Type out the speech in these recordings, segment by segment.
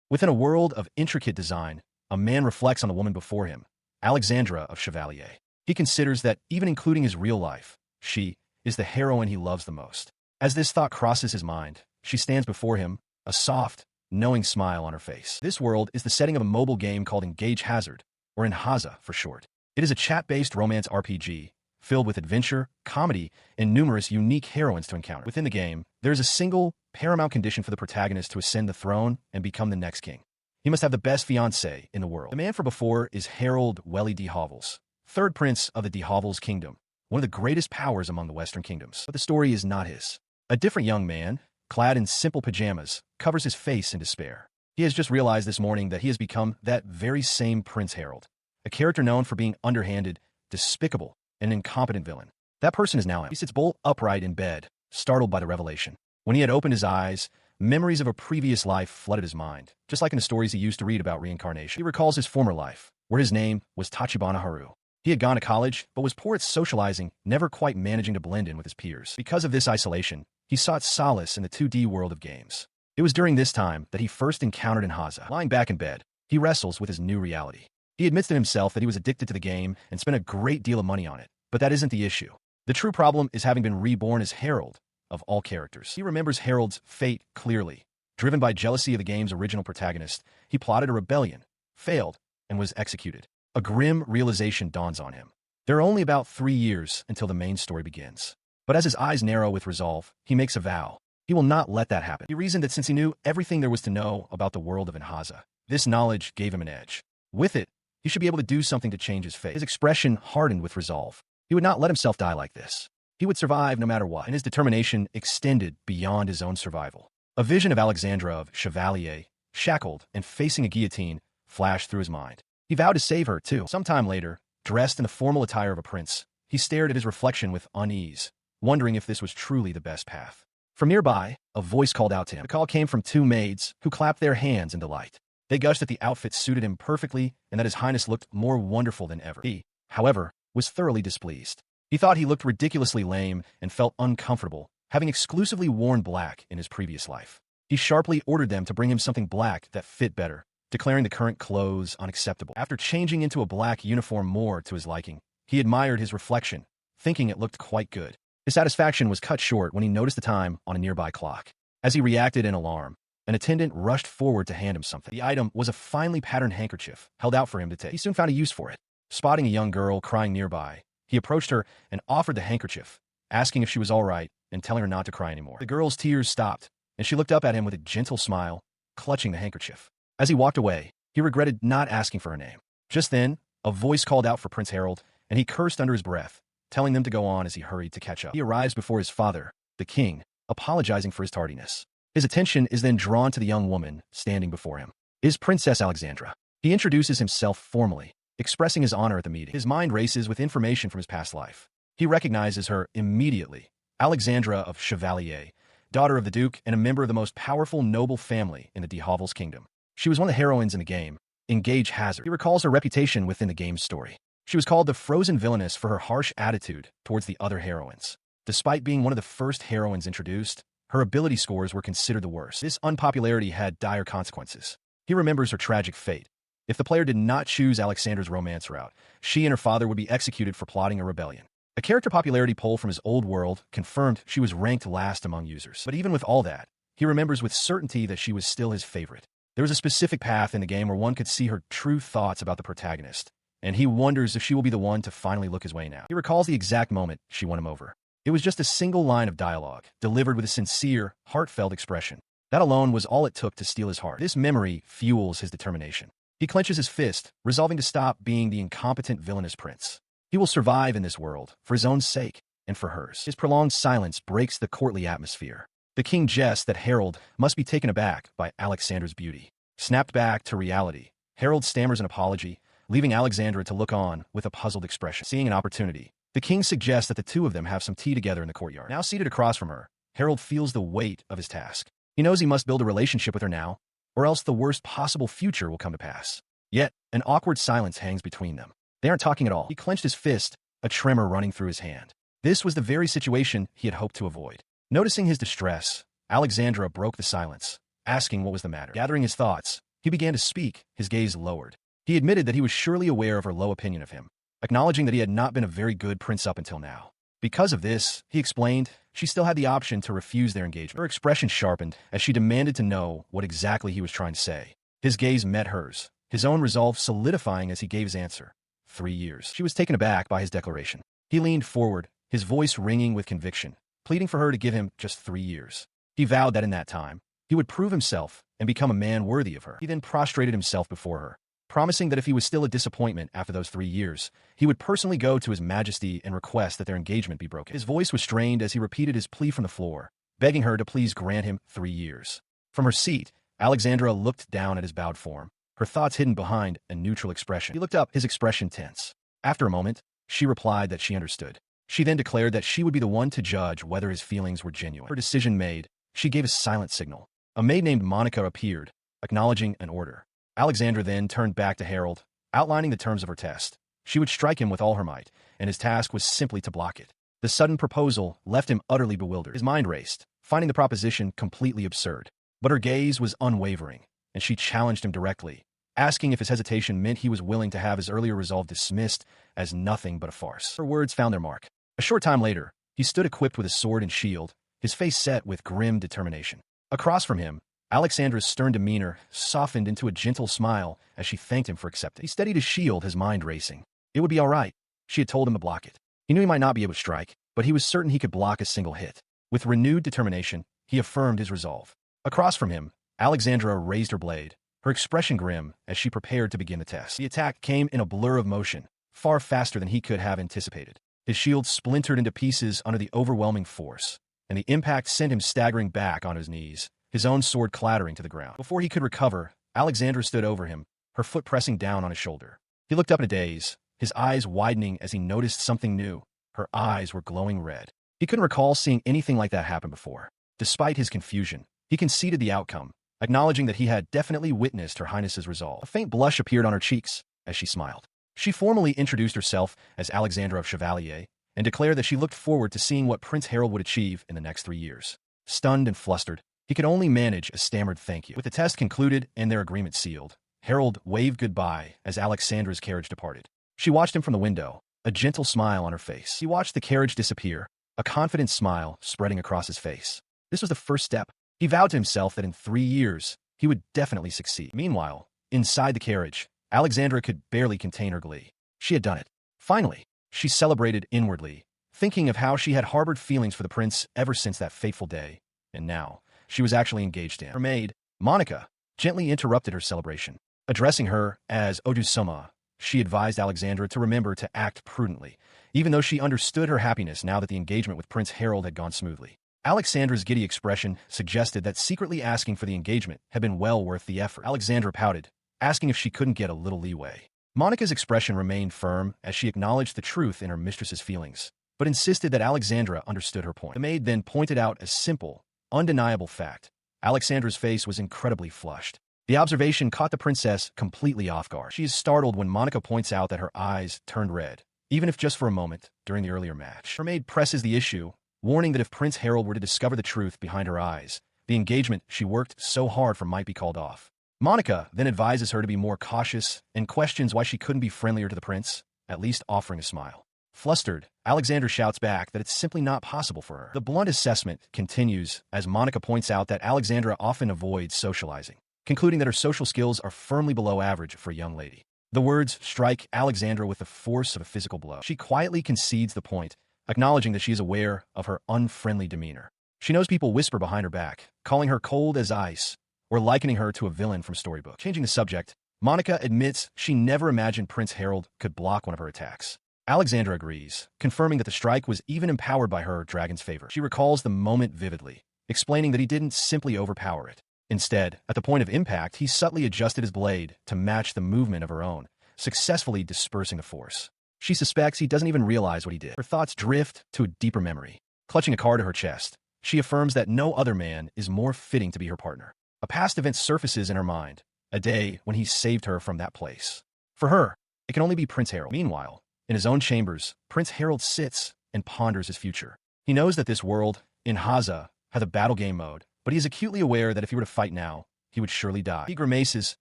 Within a world of intricate design, a man reflects on the woman before him, Alexandra of Chevalier. He considers that, even including his real life, she is the heroine he loves the most. As this thought crosses his mind, she stands before him, a soft, knowing smile on her face. This world is the setting of a mobile game called Engage Hazard, or Inhaza for short. It is a chat-based romance RPG, filled with adventure, comedy, and numerous unique heroines to encounter. Within the game, there is a single, paramount condition for the protagonist to ascend the throne and become the next king. He must have the best fiancée in the world. The man for before is Harold Welly de Hovels, third prince of the de Hovels kingdom, one of the greatest powers among the Western kingdoms. But the story is not his. A different young man, clad in simple pajamas, covers his face in despair. He has just realized this morning that he has become that very same Prince Harold, a character known for being underhanded, despicable, and an incompetent villain. That person is now him. He sits bolt upright in bed, startled by the revelation. When he had opened his eyes, memories of a previous life flooded his mind, just like in the stories he used to read about reincarnation. He recalls his former life, where his name was Tachibana Haru. He had gone to college, but was poor at socializing, never quite managing to blend in with his peers. Because of this isolation, he sought solace in the 2D world of games. It was during this time that he first encountered Inhaza. Lying back in bed, he wrestles with his new reality. He admits to himself that he was addicted to the game and spent a great deal of money on it, but that isn't the issue. The true problem is having been reborn as Harold, of all characters. He remembers Harold's fate clearly. Driven by jealousy of the game's original protagonist, he plotted a rebellion, failed, and was executed. A grim realization dawns on him. There are only about 3 years until the main story begins. But as his eyes narrow with resolve, he makes a vow. He will not let that happen. He reasoned that since he knew everything there was to know about the world of Inhaza, this knowledge gave him an edge. With it, he should be able to do something to change his fate. His expression hardened with resolve. He would not let himself die like this. He would survive no matter what, and his determination extended beyond his own survival. A vision of Alexandra of Chevalier, shackled and facing a guillotine, flashed through his mind. He vowed to save her, too. Sometime later, dressed in the formal attire of a prince, he stared at his reflection with unease, wondering if this was truly the best path. From nearby, a voice called out to him. The call came from 2 maids, who clapped their hands in delight. They gushed that the outfit suited him perfectly and that his highness looked more wonderful than ever. He, however, was thoroughly displeased. He thought he looked ridiculously lame and felt uncomfortable, having exclusively worn black in his previous life. He sharply ordered them to bring him something black that fit better, declaring the current clothes unacceptable. After changing into a black uniform more to his liking, he admired his reflection, thinking it looked quite good. His satisfaction was cut short when he noticed the time on a nearby clock. As he reacted in alarm, an attendant rushed forward to hand him something. The item was a finely patterned handkerchief, held out for him to take. He soon found a use for it. Spotting a young girl crying nearby, he approached her and offered the handkerchief, asking if she was all right and telling her not to cry anymore. The girl's tears stopped, and she looked up at him with a gentle smile, clutching the handkerchief. As he walked away, he regretted not asking for her name. Just then, a voice called out for Prince Harold, and he cursed under his breath, telling them to go on as he hurried to catch up. He arrives before his father, the king, apologizing for his tardiness. His attention is then drawn to the young woman standing before him. It is Princess Alexandra. He introduces himself formally, expressing his honor at the meeting. His mind races with information from his past life. He recognizes her immediately. Alexandra of Chevalier, daughter of the Duke and a member of the most powerful noble family in the de Hovels kingdom. She was one of the heroines in the game, Engage Hazard. He recalls her reputation within the game's story. She was called the frozen villainess for her harsh attitude towards the other heroines. Despite being one of the first heroines introduced, her ability scores were considered the worst. This unpopularity had dire consequences. He remembers her tragic fate. If the player did not choose Alexandra's romance route, she and her father would be executed for plotting a rebellion. A character popularity poll from his old world confirmed she was ranked last among users. But even with all that, he remembers with certainty that she was still his favorite. There was a specific path in the game where one could see her true thoughts about the protagonist, and he wonders if she will be the one to finally look his way now. He recalls the exact moment she won him over. It was just a single line of dialogue, delivered with a sincere, heartfelt expression. That alone was all it took to steal his heart. This memory fuels his determination. He clenches his fist, resolving to stop being the incompetent villainous prince. He will survive in this world, for his own sake, and for hers. His prolonged silence breaks the courtly atmosphere. The king jests that Harold must be taken aback by Alexandra's beauty. Snapped back to reality, Harold stammers an apology, leaving Alexandra to look on with a puzzled expression. Seeing an opportunity, the king suggests that the two of them have some tea together in the courtyard. Now seated across from her, Harold feels the weight of his task. He knows he must build a relationship with her now, or else the worst possible future will come to pass. Yet, an awkward silence hangs between them. They aren't talking at all. He clenched his fist, a tremor running through his hand. This was the very situation he had hoped to avoid. Noticing his distress, Alexandra broke the silence, asking what was the matter. Gathering his thoughts, he began to speak, his gaze lowered. He admitted that he was surely aware of her low opinion of him, acknowledging that he had not been a very good prince up until now. Because of this, he explained, she still had the option to refuse their engagement. Her expression sharpened as she demanded to know what exactly he was trying to say. His gaze met hers, his own resolve solidifying as he gave his answer. 3 years. She was taken aback by his declaration. He leaned forward, his voice ringing with conviction, pleading for her to give him just 3 years. He vowed that in that time, he would prove himself and become a man worthy of her. He then prostrated himself before her, promising that if he was still a disappointment after those 3 years, he would personally go to his majesty and request that their engagement be broken. His voice was strained as he repeated his plea from the floor, begging her to please grant him 3 years. From her seat, Alexandra looked down at his bowed form, her thoughts hidden behind a neutral expression. He looked up, his expression tense. After a moment, she replied that she understood. She then declared that she would be the one to judge whether his feelings were genuine. Her decision made, she gave a silent signal. A maid named Monica appeared, acknowledging an order. Alexandra then turned back to Harold, outlining the terms of her test. She would strike him with all her might, and his task was simply to block it. The sudden proposal left him utterly bewildered. His mind raced, finding the proposition completely absurd. But her gaze was unwavering, and she challenged him directly, asking if his hesitation meant he was willing to have his earlier resolve dismissed as nothing but a farce. Her words found their mark. A short time later, he stood equipped with a sword and shield, his face set with grim determination. Across from him, Alexandra's stern demeanor softened into a gentle smile as she thanked him for accepting. He steadied his shield, his mind racing. It would be all right. She had told him to block it. He knew he might not be able to strike, but he was certain he could block a single hit. With renewed determination, he affirmed his resolve. Across from him, Alexandra raised her blade, her expression grim as she prepared to begin the test. The attack came in a blur of motion, far faster than he could have anticipated. His shield splintered into pieces under the overwhelming force, and the impact sent him staggering back on his knees, his own sword clattering to the ground. Before he could recover, Alexandra stood over him, her foot pressing down on his shoulder. He looked up in a daze, his eyes widening as he noticed something new. Her eyes were glowing red. He couldn't recall seeing anything like that happen before. Despite his confusion, he conceded the outcome, acknowledging that he had definitely witnessed Her Highness's resolve. A faint blush appeared on her cheeks as she smiled. She formally introduced herself as Alexandra of Chevalier and declared that she looked forward to seeing what Prince Harold would achieve in the next 3 years. Stunned and flustered, he could only manage a stammered thank you. With the test concluded and their agreement sealed, Harold waved goodbye as Alexandra's carriage departed. She watched him from the window, a gentle smile on her face. He watched the carriage disappear, a confident smile spreading across his face. This was the first step. He vowed to himself that in 3 years, he would definitely succeed. Meanwhile, inside the carriage, Alexandra could barely contain her glee. She had done it. Finally, she celebrated inwardly, thinking of how she had harbored feelings for the prince ever since that fateful day, and now she was actually engaged in. Her maid, Monica, gently interrupted her celebration. Addressing her as Odusoma, she advised Alexandra to remember to act prudently, even though she understood her happiness now that the engagement with Prince Harold had gone smoothly. Alexandra's giddy expression suggested that secretly asking for the engagement had been well worth the effort. Alexandra pouted, asking if she couldn't get a little leeway. Monica's expression remained firm as she acknowledged the truth in her mistress's feelings, but insisted that Alexandra understood her point. The maid then pointed out a simple, undeniable fact. Alexandra's face was incredibly flushed. The observation caught the princess completely off guard. She is startled when Monica points out that her eyes turned red, even if just for a moment, during the earlier match. Her maid presses the issue, warning that if Prince Harold were to discover the truth behind her eyes, the engagement she worked so hard for might be called off. Monica then advises her to be more cautious and questions why she couldn't be friendlier to the prince, at least offering a smile. Flustered, Alexandra shouts back that it's simply not possible for her. The blunt assessment continues as Monica points out that Alexandra often avoids socializing, concluding that her social skills are firmly below average for a young lady. The words strike Alexandra with the force of a physical blow. She quietly concedes the point, acknowledging that she is aware of her unfriendly demeanor. She knows people whisper behind her back, calling her cold as ice, or likening her to a villain from storybook. Changing the subject, Monica admits she never imagined Prince Harold could block one of her attacks. Alexandra agrees, confirming that the strike was even empowered by her dragon's favor. She recalls the moment vividly, explaining that he didn't simply overpower it. Instead, at the point of impact, he subtly adjusted his blade to match the movement of her own, successfully dispersing the force. She suspects he doesn't even realize what he did. Her thoughts drift to a deeper memory. Clutching a card to her chest, she affirms that no other man is more fitting to be her partner. A past event surfaces in her mind, a day when he saved her from that place. For her, it can only be Prince Harold. Meanwhile, in his own chambers, Prince Harold sits and ponders his future. He knows that this world, in Haza, has a battle game mode, but he is acutely aware that if he were to fight now, he would surely die. He grimaces,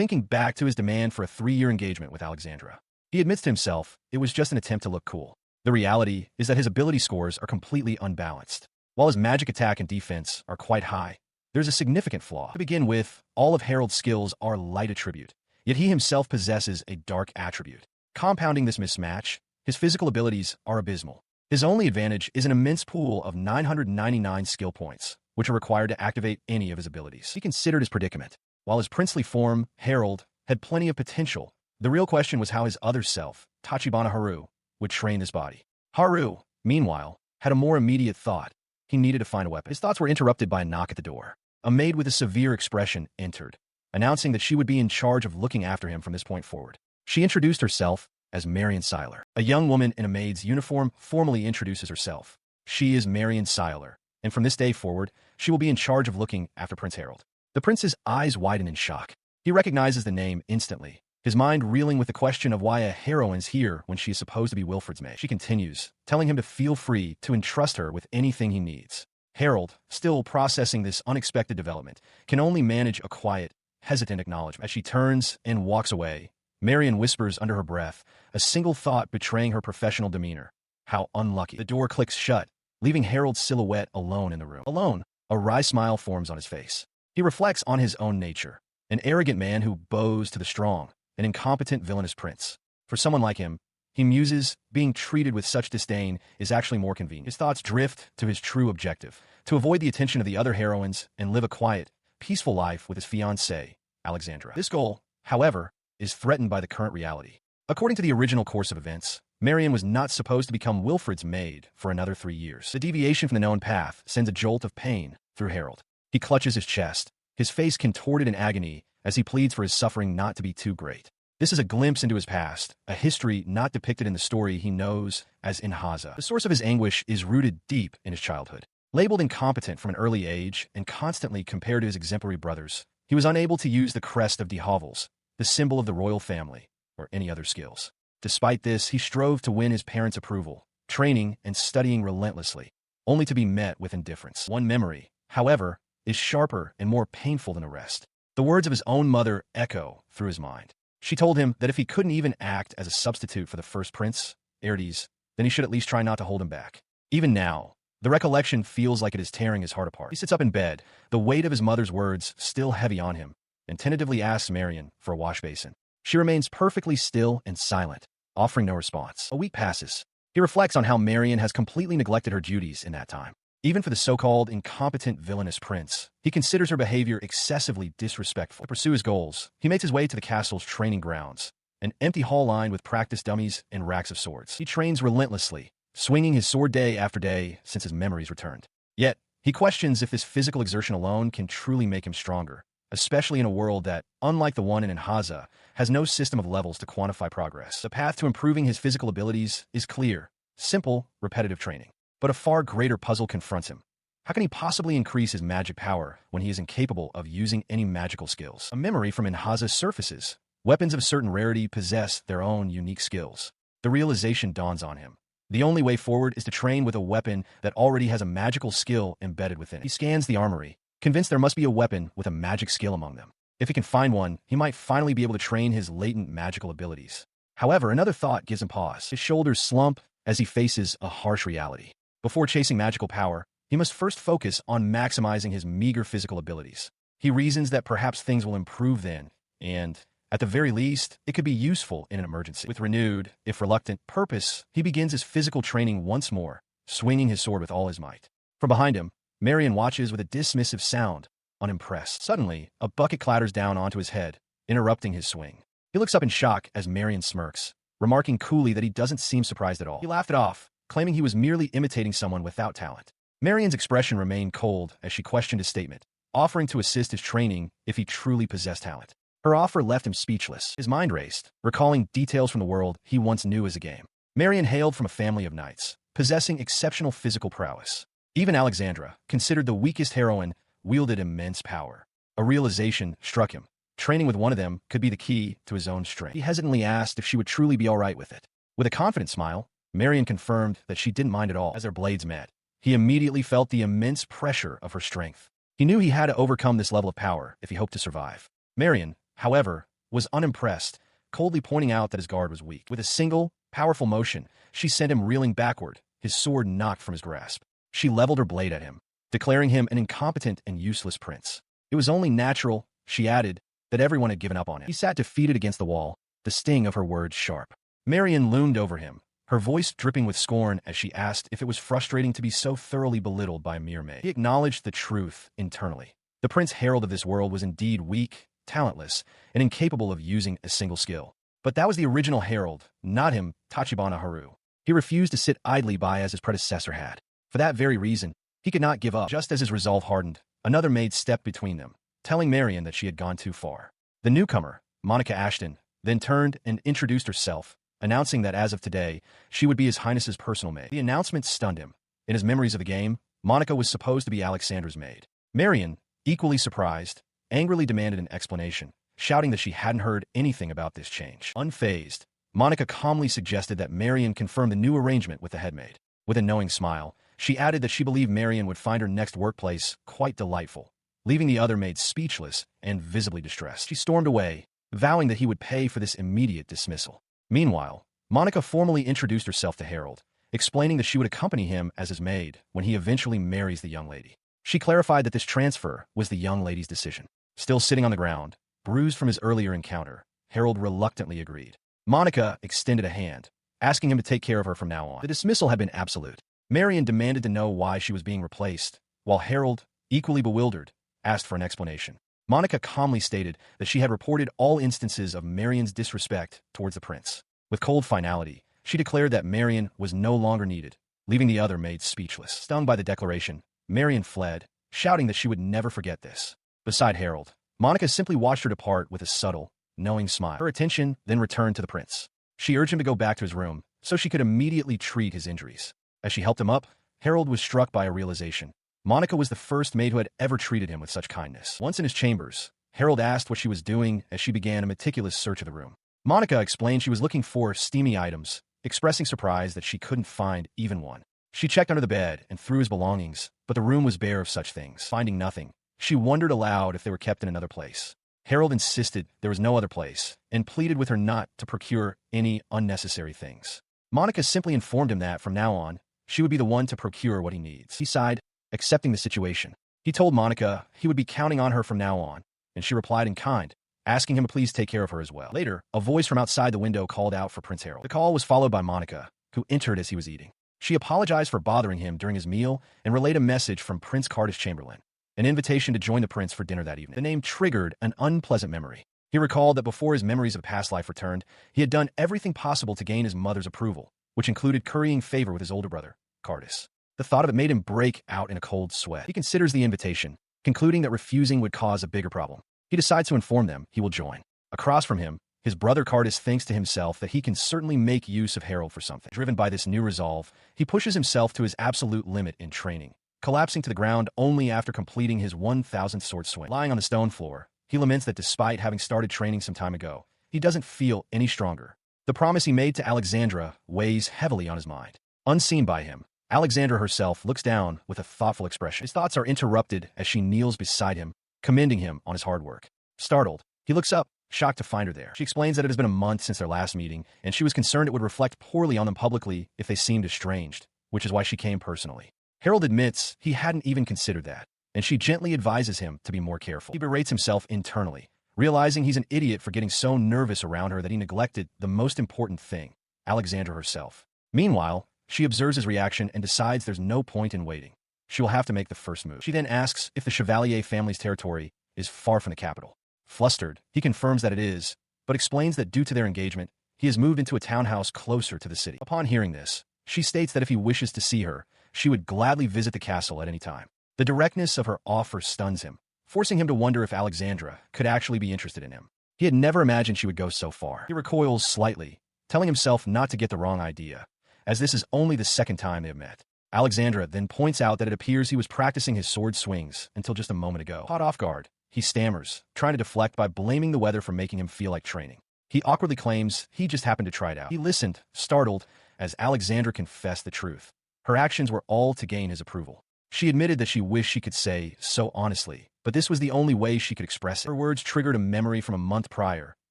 thinking back to his demand for a 3-year engagement with Alexandra. He admits to himself it was just an attempt to look cool. The reality is that his ability scores are completely unbalanced. While his magic attack and defense are quite high, there's a significant flaw. To begin with, all of Harold's skills are light attribute, yet he himself possesses a dark attribute. Compounding this mismatch, his physical abilities are abysmal. His only advantage is an immense pool of 999 skill points, which are required to activate any of his abilities. He considered his predicament. While his princely form, Harold, had plenty of potential, the real question was how his other self, Tachibana Haru, would train his body. Haru, meanwhile, had a more immediate thought. He needed to find a weapon. His thoughts were interrupted by a knock at the door. A maid with a severe expression entered, announcing that she would be in charge of looking after him from this point forward. She introduced herself as Marion Seiler. A young woman in a maid's uniform formally introduces herself. She is Marion Seiler, and from this day forward, she will be in charge of looking after Prince Harold. The prince's eyes widen in shock. He recognizes the name instantly, his mind reeling with the question of why a heroine's here when she is supposed to be Wilfred's maid. She continues, telling him to feel free to entrust her with anything he needs. Harold, still processing this unexpected development, can only manage a quiet, hesitant acknowledgement. As she turns and walks away, Marion whispers under her breath, a single thought betraying her professional demeanor. How unlucky. The door clicks shut, leaving Harold's silhouette alone in the room. Alone, a wry smile forms on his face. He reflects on his own nature, an arrogant man who bows to the strong, an incompetent villainous prince. For someone like him, he muses, being treated with such disdain is actually more convenient. His thoughts drift to his true objective, to avoid the attention of the other heroines and live a quiet, peaceful life with his fiancée, Alexandra. This goal, however, is threatened by the current reality. According to the original course of events, Marion was not supposed to become Wilfred's maid for another 3 years. The deviation from the known path sends a jolt of pain through Harold. He clutches his chest, his face contorted in agony as he pleads for his suffering not to be too great. This is a glimpse into his past, a history not depicted in the story he knows as Inhaza. The source of his anguish is rooted deep in his childhood. Labeled incompetent from an early age and constantly compared to his exemplary brothers, he was unable to use the crest of de Hovels, the symbol of the royal family, or any other skills. Despite this, he strove to win his parents' approval, training and studying relentlessly, only to be met with indifference. One memory, however, is sharper and more painful than the rest. The words of his own mother echo through his mind. She told him that if he couldn't even act as a substitute for the first prince, Erdes, then he should at least try not to hold him back. Even now, the recollection feels like it is tearing his heart apart. He sits up in bed, the weight of his mother's words still heavy on him, and tentatively asks Marion for a wash basin. She remains perfectly still and silent, offering no response. A week passes. He reflects on how Marion has completely neglected her duties in that time. Even for the so-called incompetent villainous prince, he considers her behavior excessively disrespectful. To pursue his goals, he makes his way to the castle's training grounds, an empty hall lined with practice dummies and racks of swords. He trains relentlessly, swinging his sword day after day since his memories returned. Yet, he questions if this physical exertion alone can truly make him stronger, especially in a world that, unlike the one in Inhaza, has no system of levels to quantify progress. The path to improving his physical abilities is clear, simple, repetitive training. But a far greater puzzle confronts him. How can he possibly increase his magic power when he is incapable of using any magical skills? A memory from Inhaza surfaces. Weapons of a certain rarity possess their own unique skills. The realization dawns on him. The only way forward is to train with a weapon that already has a magical skill embedded within it. He scans the armory, convinced there must be a weapon with a magic skill among them. If he can find one, he might finally be able to train his latent magical abilities. However, another thought gives him pause. His shoulders slump as he faces a harsh reality. Before chasing magical power, he must first focus on maximizing his meager physical abilities. He reasons that perhaps things will improve then, and, at the very least, it could be useful in an emergency. With renewed, if reluctant, purpose, he begins his physical training once more, swinging his sword with all his might. From behind him, Marion watches with a dismissive sound, unimpressed. Suddenly, a bucket clatters down onto his head, interrupting his swing. He looks up in shock as Marion smirks, remarking coolly that he doesn't seem surprised at all. He laughed it off, claiming he was merely imitating someone without talent. Marion's expression remained cold as she questioned his statement, offering to assist his training if he truly possessed talent. Her offer left him speechless. His mind raced, recalling details from the world he once knew as a game. Marion hailed from a family of knights, possessing exceptional physical prowess. Even Alexandra, considered the weakest heroine, wielded immense power. A realization struck him. Training with one of them could be the key to his own strength. He hesitantly asked if she would truly be all right with it. With a confident smile, Marion confirmed that she didn't mind at all. As their blades met, he immediately felt the immense pressure of her strength. He knew he had to overcome this level of power if he hoped to survive. Marion, however, was unimpressed, coldly pointing out that his guard was weak. With a single, powerful motion, she sent him reeling backward, his sword knocked from his grasp. She leveled her blade at him, declaring him an incompetent and useless prince. It was only natural, she added, that everyone had given up on him. He sat defeated against the wall, the sting of her words sharp. Marian loomed over him, her voice dripping with scorn as she asked if it was frustrating to be so thoroughly belittled by a mere maid. He acknowledged the truth internally. The Prince Herald of this world was indeed weak, talentless, and incapable of using a single skill. But that was the original Herald, not him, Tachibana Haru. He refused to sit idly by as his predecessor had. For that very reason, he could not give up. Just as his resolve hardened, another maid stepped between them, telling Marian that she had gone too far. The newcomer, Monica Ashton, then turned and introduced herself, announcing that as of today, she would be His Highness's personal maid. The announcement stunned him. In his memories of the game, Monica was supposed to be Alexandra's maid. Marian, equally surprised, angrily demanded an explanation, shouting that she hadn't heard anything about this change. Unfazed, Monica calmly suggested that Marian confirm the new arrangement with the headmaid. With a knowing smile, she added that she believed Marian would find her next workplace quite delightful, leaving the other maids speechless and visibly distressed. She stormed away, vowing that he would pay for this immediate dismissal. Meanwhile, Monica formally introduced herself to Harold, explaining that she would accompany him as his maid when he eventually marries the young lady. She clarified that this transfer was the young lady's decision. Still sitting on the ground, bruised from his earlier encounter, Harold reluctantly agreed. Monica extended a hand, asking him to take care of her from now on. The dismissal had been absolute. Marian demanded to know why she was being replaced, while Harold, equally bewildered, asked for an explanation. Monica calmly stated that she had reported all instances of Marian's disrespect towards the prince. With cold finality, she declared that Marian was no longer needed, leaving the other maids speechless. Stung by the declaration, Marian fled, shouting that she would never forget this. Beside Harold, Monica simply watched her depart with a subtle, knowing smile. Her attention then returned to the prince. She urged him to go back to his room so she could immediately treat his injuries. As she helped him up, Harold was struck by a realization. Monica was the first maid who had ever treated him with such kindness. Once in his chambers, Harold asked what she was doing as she began a meticulous search of the room. Monica explained she was looking for steamy items, expressing surprise that she couldn't find even one. She checked under the bed and through his belongings, but the room was bare of such things. Finding nothing, she wondered aloud if they were kept in another place. Harold insisted there was no other place and pleaded with her not to procure any unnecessary things. Monica simply informed him that, from now on, she would be the one to procure what he needs. He sighed, accepting the situation. He told Monica he would be counting on her from now on, and she replied in kind, asking him to please take care of her as well. Later, a voice from outside the window called out for Prince Harold. The call was followed by Monica, who entered as he was eating. She apologized for bothering him during his meal and relayed a message from Prince Cardus Chamberlain, an invitation to join the prince for dinner that evening. The name triggered an unpleasant memory. He recalled that before his memories of a past life returned, he had done everything possible to gain his mother's approval, which included currying favor with his older brother, Cardus. The thought of it made him break out in a cold sweat. He considers the invitation, concluding that refusing would cause a bigger problem. He decides to inform them he will join. Across from him, his brother Cardus thinks to himself that he can certainly make use of Harold for something. Driven by this new resolve, he pushes himself to his absolute limit in training, collapsing to the ground only after completing his 1,000th sword swing. Lying on the stone floor, he laments that despite having started training some time ago, he doesn't feel any stronger. The promise he made to Alexandra weighs heavily on his mind. Unseen by him, Alexandra herself looks down with a thoughtful expression. His thoughts are interrupted as she kneels beside him, commending him on his hard work. Startled, he looks up, shocked to find her there. She explains that it has been a month since their last meeting, and she was concerned it would reflect poorly on them publicly if they seemed estranged, which is why she came personally. Harold admits he hadn't even considered that, and she gently advises him to be more careful. He berates himself internally, realizing he's an idiot for getting so nervous around her that he neglected the most important thing, Alexandra herself. Meanwhile, she observes his reaction and decides there's no point in waiting. She will have to make the first move. She then asks if the Chevalier family's territory is far from the capital. Flustered, he confirms that it is, but explains that due to their engagement, he has moved into a townhouse closer to the city. Upon hearing this, she states that if he wishes to see her, she would gladly visit the castle at any time. The directness of her offer stuns him, forcing him to wonder if Alexandra could actually be interested in him. He had never imagined she would go so far. He recoils slightly, telling himself not to get the wrong idea, as this is only the second time they have met. Alexandra then points out that it appears he was practicing his sword swings until just a moment ago. Caught off guard, he stammers, trying to deflect by blaming the weather for making him feel like training. He awkwardly claims he just happened to try it out. He listened, startled, as Alexandra confessed the truth. Her actions were all to gain his approval. She admitted that she wished she could say so honestly, but this was the only way she could express it. Her words triggered a memory from a month prior,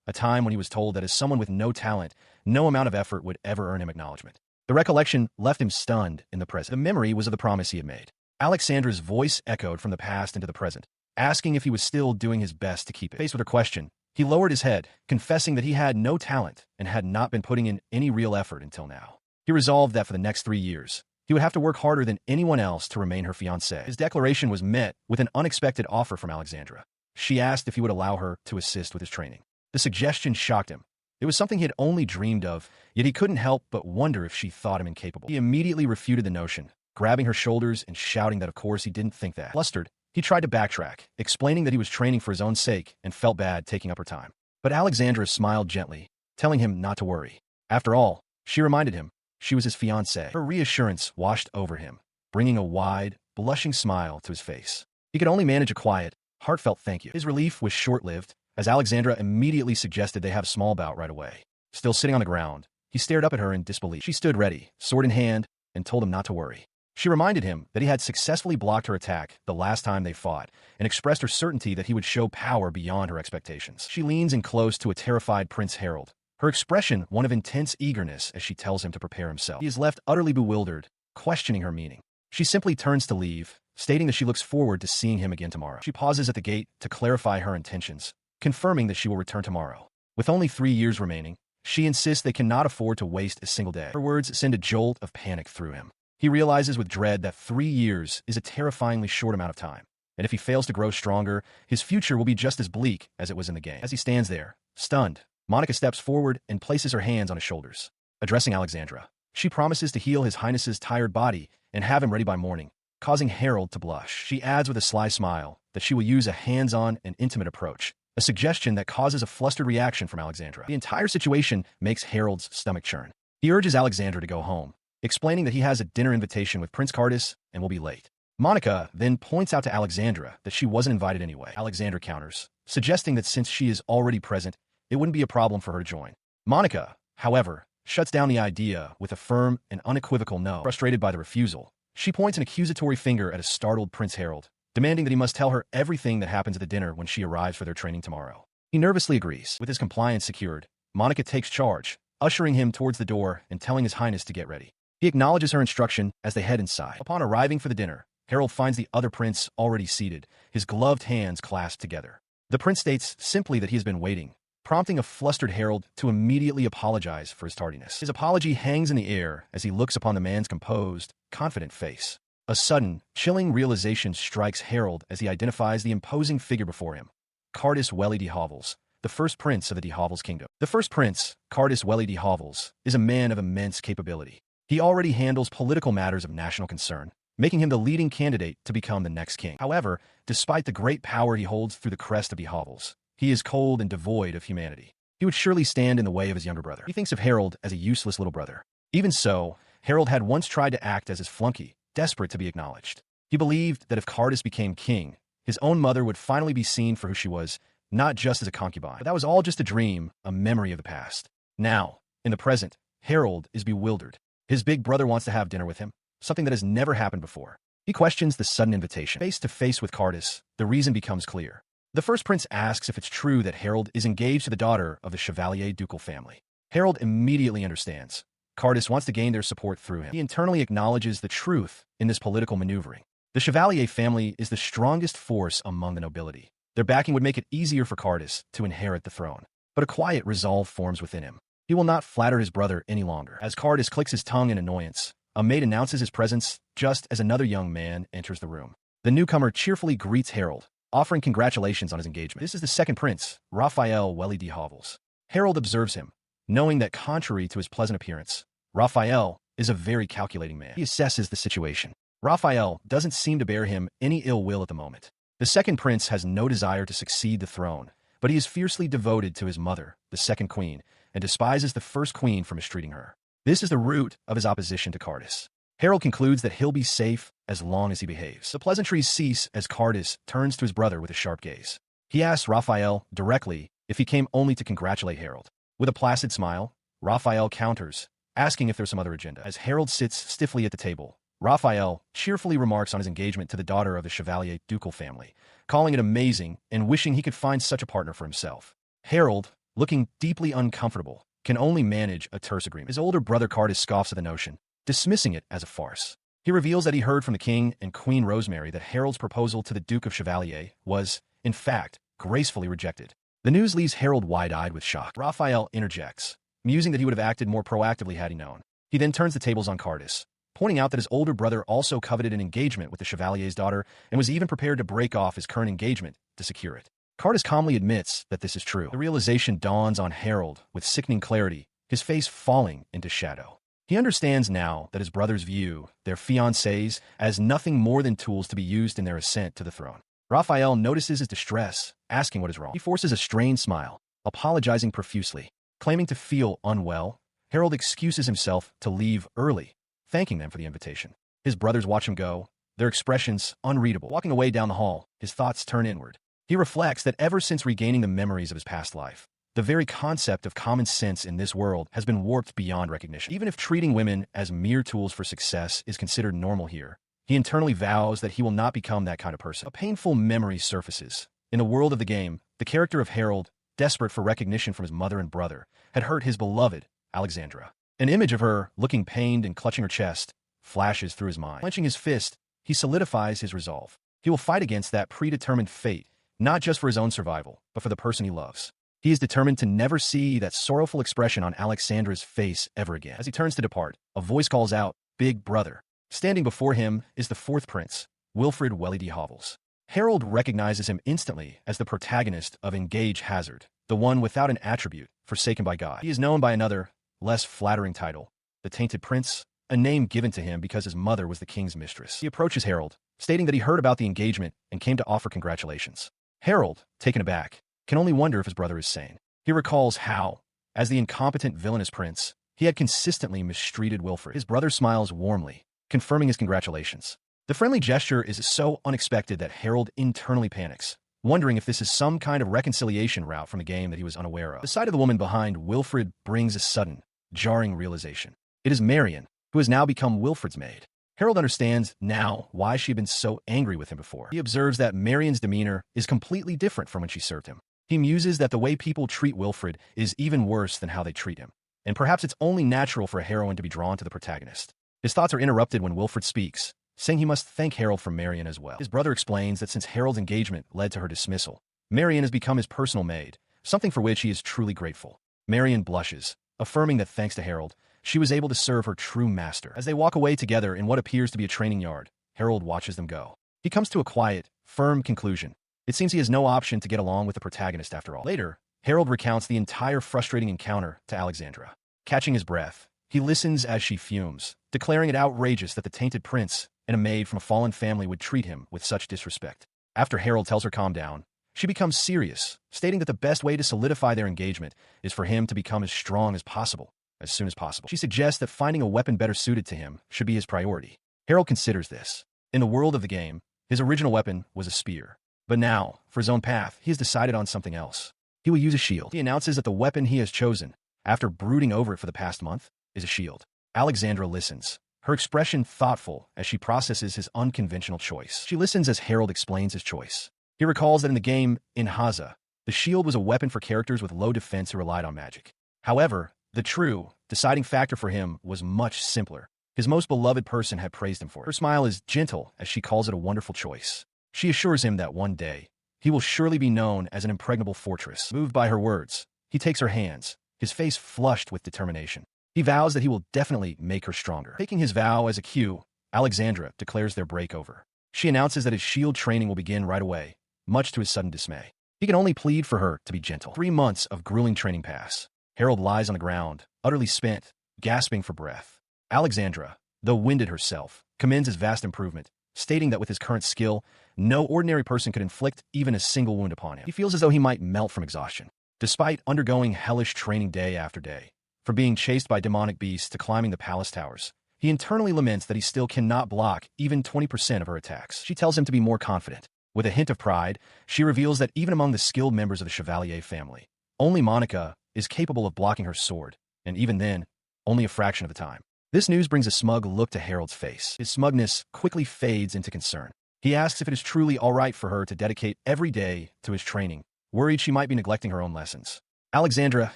a time when he was told that as someone with no talent, no amount of effort would ever earn him acknowledgement. The recollection left him stunned in the present. The memory was of the promise he had made. Alexandra's voice echoed from the past into the present, asking if he was still doing his best to keep it. Faced with her question, he lowered his head, confessing that he had no talent and had not been putting in any real effort until now. He resolved that for the next 3 years, he would have to work harder than anyone else to remain her fiancé. His declaration was met with an unexpected offer from Alexandra. She asked if he would allow her to assist with his training. The suggestion shocked him. It was something he had only dreamed of, yet he couldn't help but wonder if she thought him incapable. He immediately refuted the notion, grabbing her shoulders and shouting that of course he didn't think that. Flustered, he tried to backtrack, explaining that he was training for his own sake and felt bad taking up her time. But Alexandra smiled gently, telling him not to worry. After all, she reminded him, she was his fiancée. Her reassurance washed over him, bringing a wide, blushing smile to his face. He could only manage a quiet, heartfelt thank you. His relief was short-lived, as Alexandra immediately suggested they have a small bout right away. Still sitting on the ground, he stared up at her in disbelief. She stood ready, sword in hand, and told him not to worry. She reminded him that he had successfully blocked her attack the last time they fought, and expressed her certainty that he would show power beyond her expectations. She leans in close to a terrified Prince Harold, her expression one of intense eagerness as she tells him to prepare himself. He is left utterly bewildered, questioning her meaning. She simply turns to leave, stating that she looks forward to seeing him again tomorrow. She pauses at the gate to clarify her intentions, confirming that she will return tomorrow. With only 3 years remaining, she insists they cannot afford to waste a single day. Her words send a jolt of panic through him. He realizes with dread that 3 years is a terrifyingly short amount of time, and if he fails to grow stronger, his future will be just as bleak as it was in the game. As he stands there, stunned, Monica steps forward and places her hands on his shoulders. Addressing Alexandra, she promises to heal His Highness's tired body and have him ready by morning, causing Harold to blush. She adds with a sly smile that she will use a hands-on and intimate approach, a suggestion that causes a flustered reaction from Alexandra. The entire situation makes Harold's stomach churn. He urges Alexandra to go home, explaining that he has a dinner invitation with Prince Cardis and will be late. Monica then points out to Alexandra that she wasn't invited anyway. Alexandra counters, suggesting that since she is already present, it wouldn't be a problem for her to join. Monica, however, shuts down the idea with a firm and unequivocal no. Frustrated by the refusal, she points an accusatory finger at a startled Prince Harold, demanding that he must tell her everything that happens at the dinner when she arrives for their training tomorrow. He nervously agrees. With his compliance secured, Monica takes charge, ushering him towards the door and telling His Highness to get ready. He acknowledges her instruction as they head inside. Upon arriving for the dinner, Harold finds the other prince already seated, his gloved hands clasped together. The prince states simply that he has been waiting, prompting a flustered Harold to immediately apologize for his tardiness. His apology hangs in the air as he looks upon the man's composed, confident face. A sudden, chilling realization strikes Harold as he identifies the imposing figure before him, Cardis Welly de Hovels, the first prince of the de Hovels kingdom. The first prince, Cardis Welly de Hovels, is a man of immense capability. He already handles political matters of national concern, making him the leading candidate to become the next king. However, despite the great power he holds through the crest of de Hovels, he is cold and devoid of humanity. He would surely stand in the way of his younger brother. He thinks of Harold as a useless little brother. Even so, Harold had once tried to act as his flunky, desperate to be acknowledged. He believed that if Cardis became king, his own mother would finally be seen for who she was, not just as a concubine. But that was all just a dream, a memory of the past. Now, in the present, Harold is bewildered. His big brother wants to have dinner with him, something that has never happened before. He questions the sudden invitation. Face to face with Cardis, the reason becomes clear. The first prince asks if it's true that Harold is engaged to the daughter of the Chevalier ducal family. Harold immediately understands. Cardis wants to gain their support through him. He internally acknowledges the truth in this political maneuvering. The Chevalier family is the strongest force among the nobility. Their backing would make it easier for Cardis to inherit the throne. But a quiet resolve forms within him. He will not flatter his brother any longer. As Cardis clicks his tongue in annoyance, a maid announces his presence just as another young man enters the room. The newcomer cheerfully greets Harold, offering congratulations on his engagement. This is the second prince, Raphael Welly de Hovels. Harold observes him, knowing that contrary to his pleasant appearance, Raphael is a very calculating man. He assesses the situation. Raphael doesn't seem to bear him any ill will at the moment. The second prince has no desire to succeed the throne, but he is fiercely devoted to his mother, the second queen, and despises the first queen for mistreating her. This is the root of his opposition to Cardis. Harold concludes that he'll be safe as long as he behaves. The pleasantries cease as Cardis turns to his brother with a sharp gaze. He asks Raphael directly if he came only to congratulate Harold. With a placid smile, Raphael counters, asking if there's some other agenda. As Harold sits stiffly at the table, Raphael cheerfully remarks on his engagement to the daughter of the Chevalier ducal family, calling it amazing and wishing he could find such a partner for himself. Harold, looking deeply uncomfortable, can only manage a terse agreement. His older brother Cardus scoffs at the notion, dismissing it as a farce. He reveals that he heard from the king and Queen Rosemary that Harold's proposal to the Duke of Chevalier was, in fact, gracefully rejected. The news leaves Harold wide-eyed with shock. Raphael interjects, musing that he would have acted more proactively had he known. He then turns the tables on Cardus, pointing out that his older brother also coveted an engagement with the Chevalier's daughter and was even prepared to break off his current engagement to secure it. Cardus calmly admits that this is true. The realization dawns on Harold with sickening clarity, his face falling into shadow. He understands now that his brothers view their fiancées as nothing more than tools to be used in their ascent to the throne. Raphael notices his distress, asking what is wrong. He forces a strained smile, apologizing profusely. Claiming to feel unwell, Harold excuses himself to leave early, thanking them for the invitation. His brothers watch him go, their expressions unreadable. Walking away down the hall, his thoughts turn inward. He reflects that ever since regaining the memories of his past life, the very concept of common sense in this world has been warped beyond recognition. Even if treating women as mere tools for success is considered normal here, he internally vows that he will not become that kind of person. A painful memory surfaces. In the world of the game, the character of Harold, desperate for recognition from his mother and brother, had hurt his beloved Alexandra. An image of her, looking pained and clutching her chest, flashes through his mind. Clenching his fist, he solidifies his resolve. He will fight against that predetermined fate, not just for his own survival, but for the person he loves. He is determined to never see that sorrowful expression on Alexandra's face ever again. As he turns to depart, a voice calls out, "Big brother." Standing before him is the fourth prince, Wilfred Welly de Hovels. Harold recognizes him instantly as the protagonist of Engage Hazard, the one without an attribute, forsaken by God. He is known by another, less flattering title, the Tainted Prince, a name given to him because his mother was the king's mistress. He approaches Harold, stating that he heard about the engagement and came to offer congratulations. Harold, taken aback, can only wonder if his brother is sane. He recalls how, as the incompetent villainous prince, he had consistently mistreated Wilfred. His brother smiles warmly, confirming his congratulations. The friendly gesture is so unexpected that Harold internally panics, wondering if this is some kind of reconciliation route from a game that he was unaware of. The sight of the woman behind Wilfred brings a sudden, jarring realization. It is Marian, who has now become Wilfred's maid. Harold understands now why she had been so angry with him before. He observes that Marian's demeanor is completely different from when she served him. He muses that the way people treat Wilfred is even worse than how they treat him, and perhaps it's only natural for a heroine to be drawn to the protagonist. His thoughts are interrupted when Wilfred speaks, saying he must thank Harold for Marian as well. His brother explains that since Harold's engagement led to her dismissal, Marian has become his personal maid, something for which he is truly grateful. Marian blushes, affirming that thanks to Harold, she was able to serve her true master. As they walk away together in what appears to be a training yard, Harold watches them go. He comes to a quiet, firm conclusion. It seems he has no option to get along with the protagonist after all. Later, Harold recounts the entire frustrating encounter to Alexandra. Catching his breath, he listens as she fumes, declaring it outrageous that the Tainted Prince and a maid from a fallen family would treat him with such disrespect. After Harold tells her calm down, she becomes serious, stating that the best way to solidify their engagement is for him to become as strong as possible, as soon as possible. She suggests that finding a weapon better suited to him should be his priority. Harold considers this. In the world of the game, his original weapon was a spear. But now, for his own path, he has decided on something else. He will use a shield. He announces that the weapon he has chosen, after brooding over it for the past month, is a shield. Alexandra listens, her expression thoughtful as she processes his unconventional choice. She listens as Harold explains his choice. He recalls that in the game, in Haza, the shield was a weapon for characters with low defense who relied on magic. However, the true, deciding factor for him was much simpler. His most beloved person had praised him for it. Her smile is gentle as she calls it a wonderful choice. She assures him that one day, he will surely be known as an impregnable fortress. Moved by her words, he takes her hands, his face flushed with determination. He vows that he will definitely make her stronger. Taking his vow as a cue, Alexandra declares their break over. She announces that his shield training will begin right away, much to his sudden dismay. He can only plead for her to be gentle. 3 months of grueling training pass. Harold lies on the ground, utterly spent, gasping for breath. Alexandra, though winded herself, commends his vast improvement, stating that with his current skill, no ordinary person could inflict even a single wound upon him. He feels as though he might melt from exhaustion. Despite undergoing hellish training day after day, from being chased by demonic beasts to climbing the palace towers, he internally laments that he still cannot block even 20% of her attacks. She tells him to be more confident. With a hint of pride, she reveals that even among the skilled members of the Chevalier family, only Monica is capable of blocking her sword, and even then, only a fraction of the time. This news brings a smug look to Harold's face. His smugness quickly fades into concern. He asks if it is truly all right for her to dedicate every day to his training, worried she might be neglecting her own lessons. Alexandra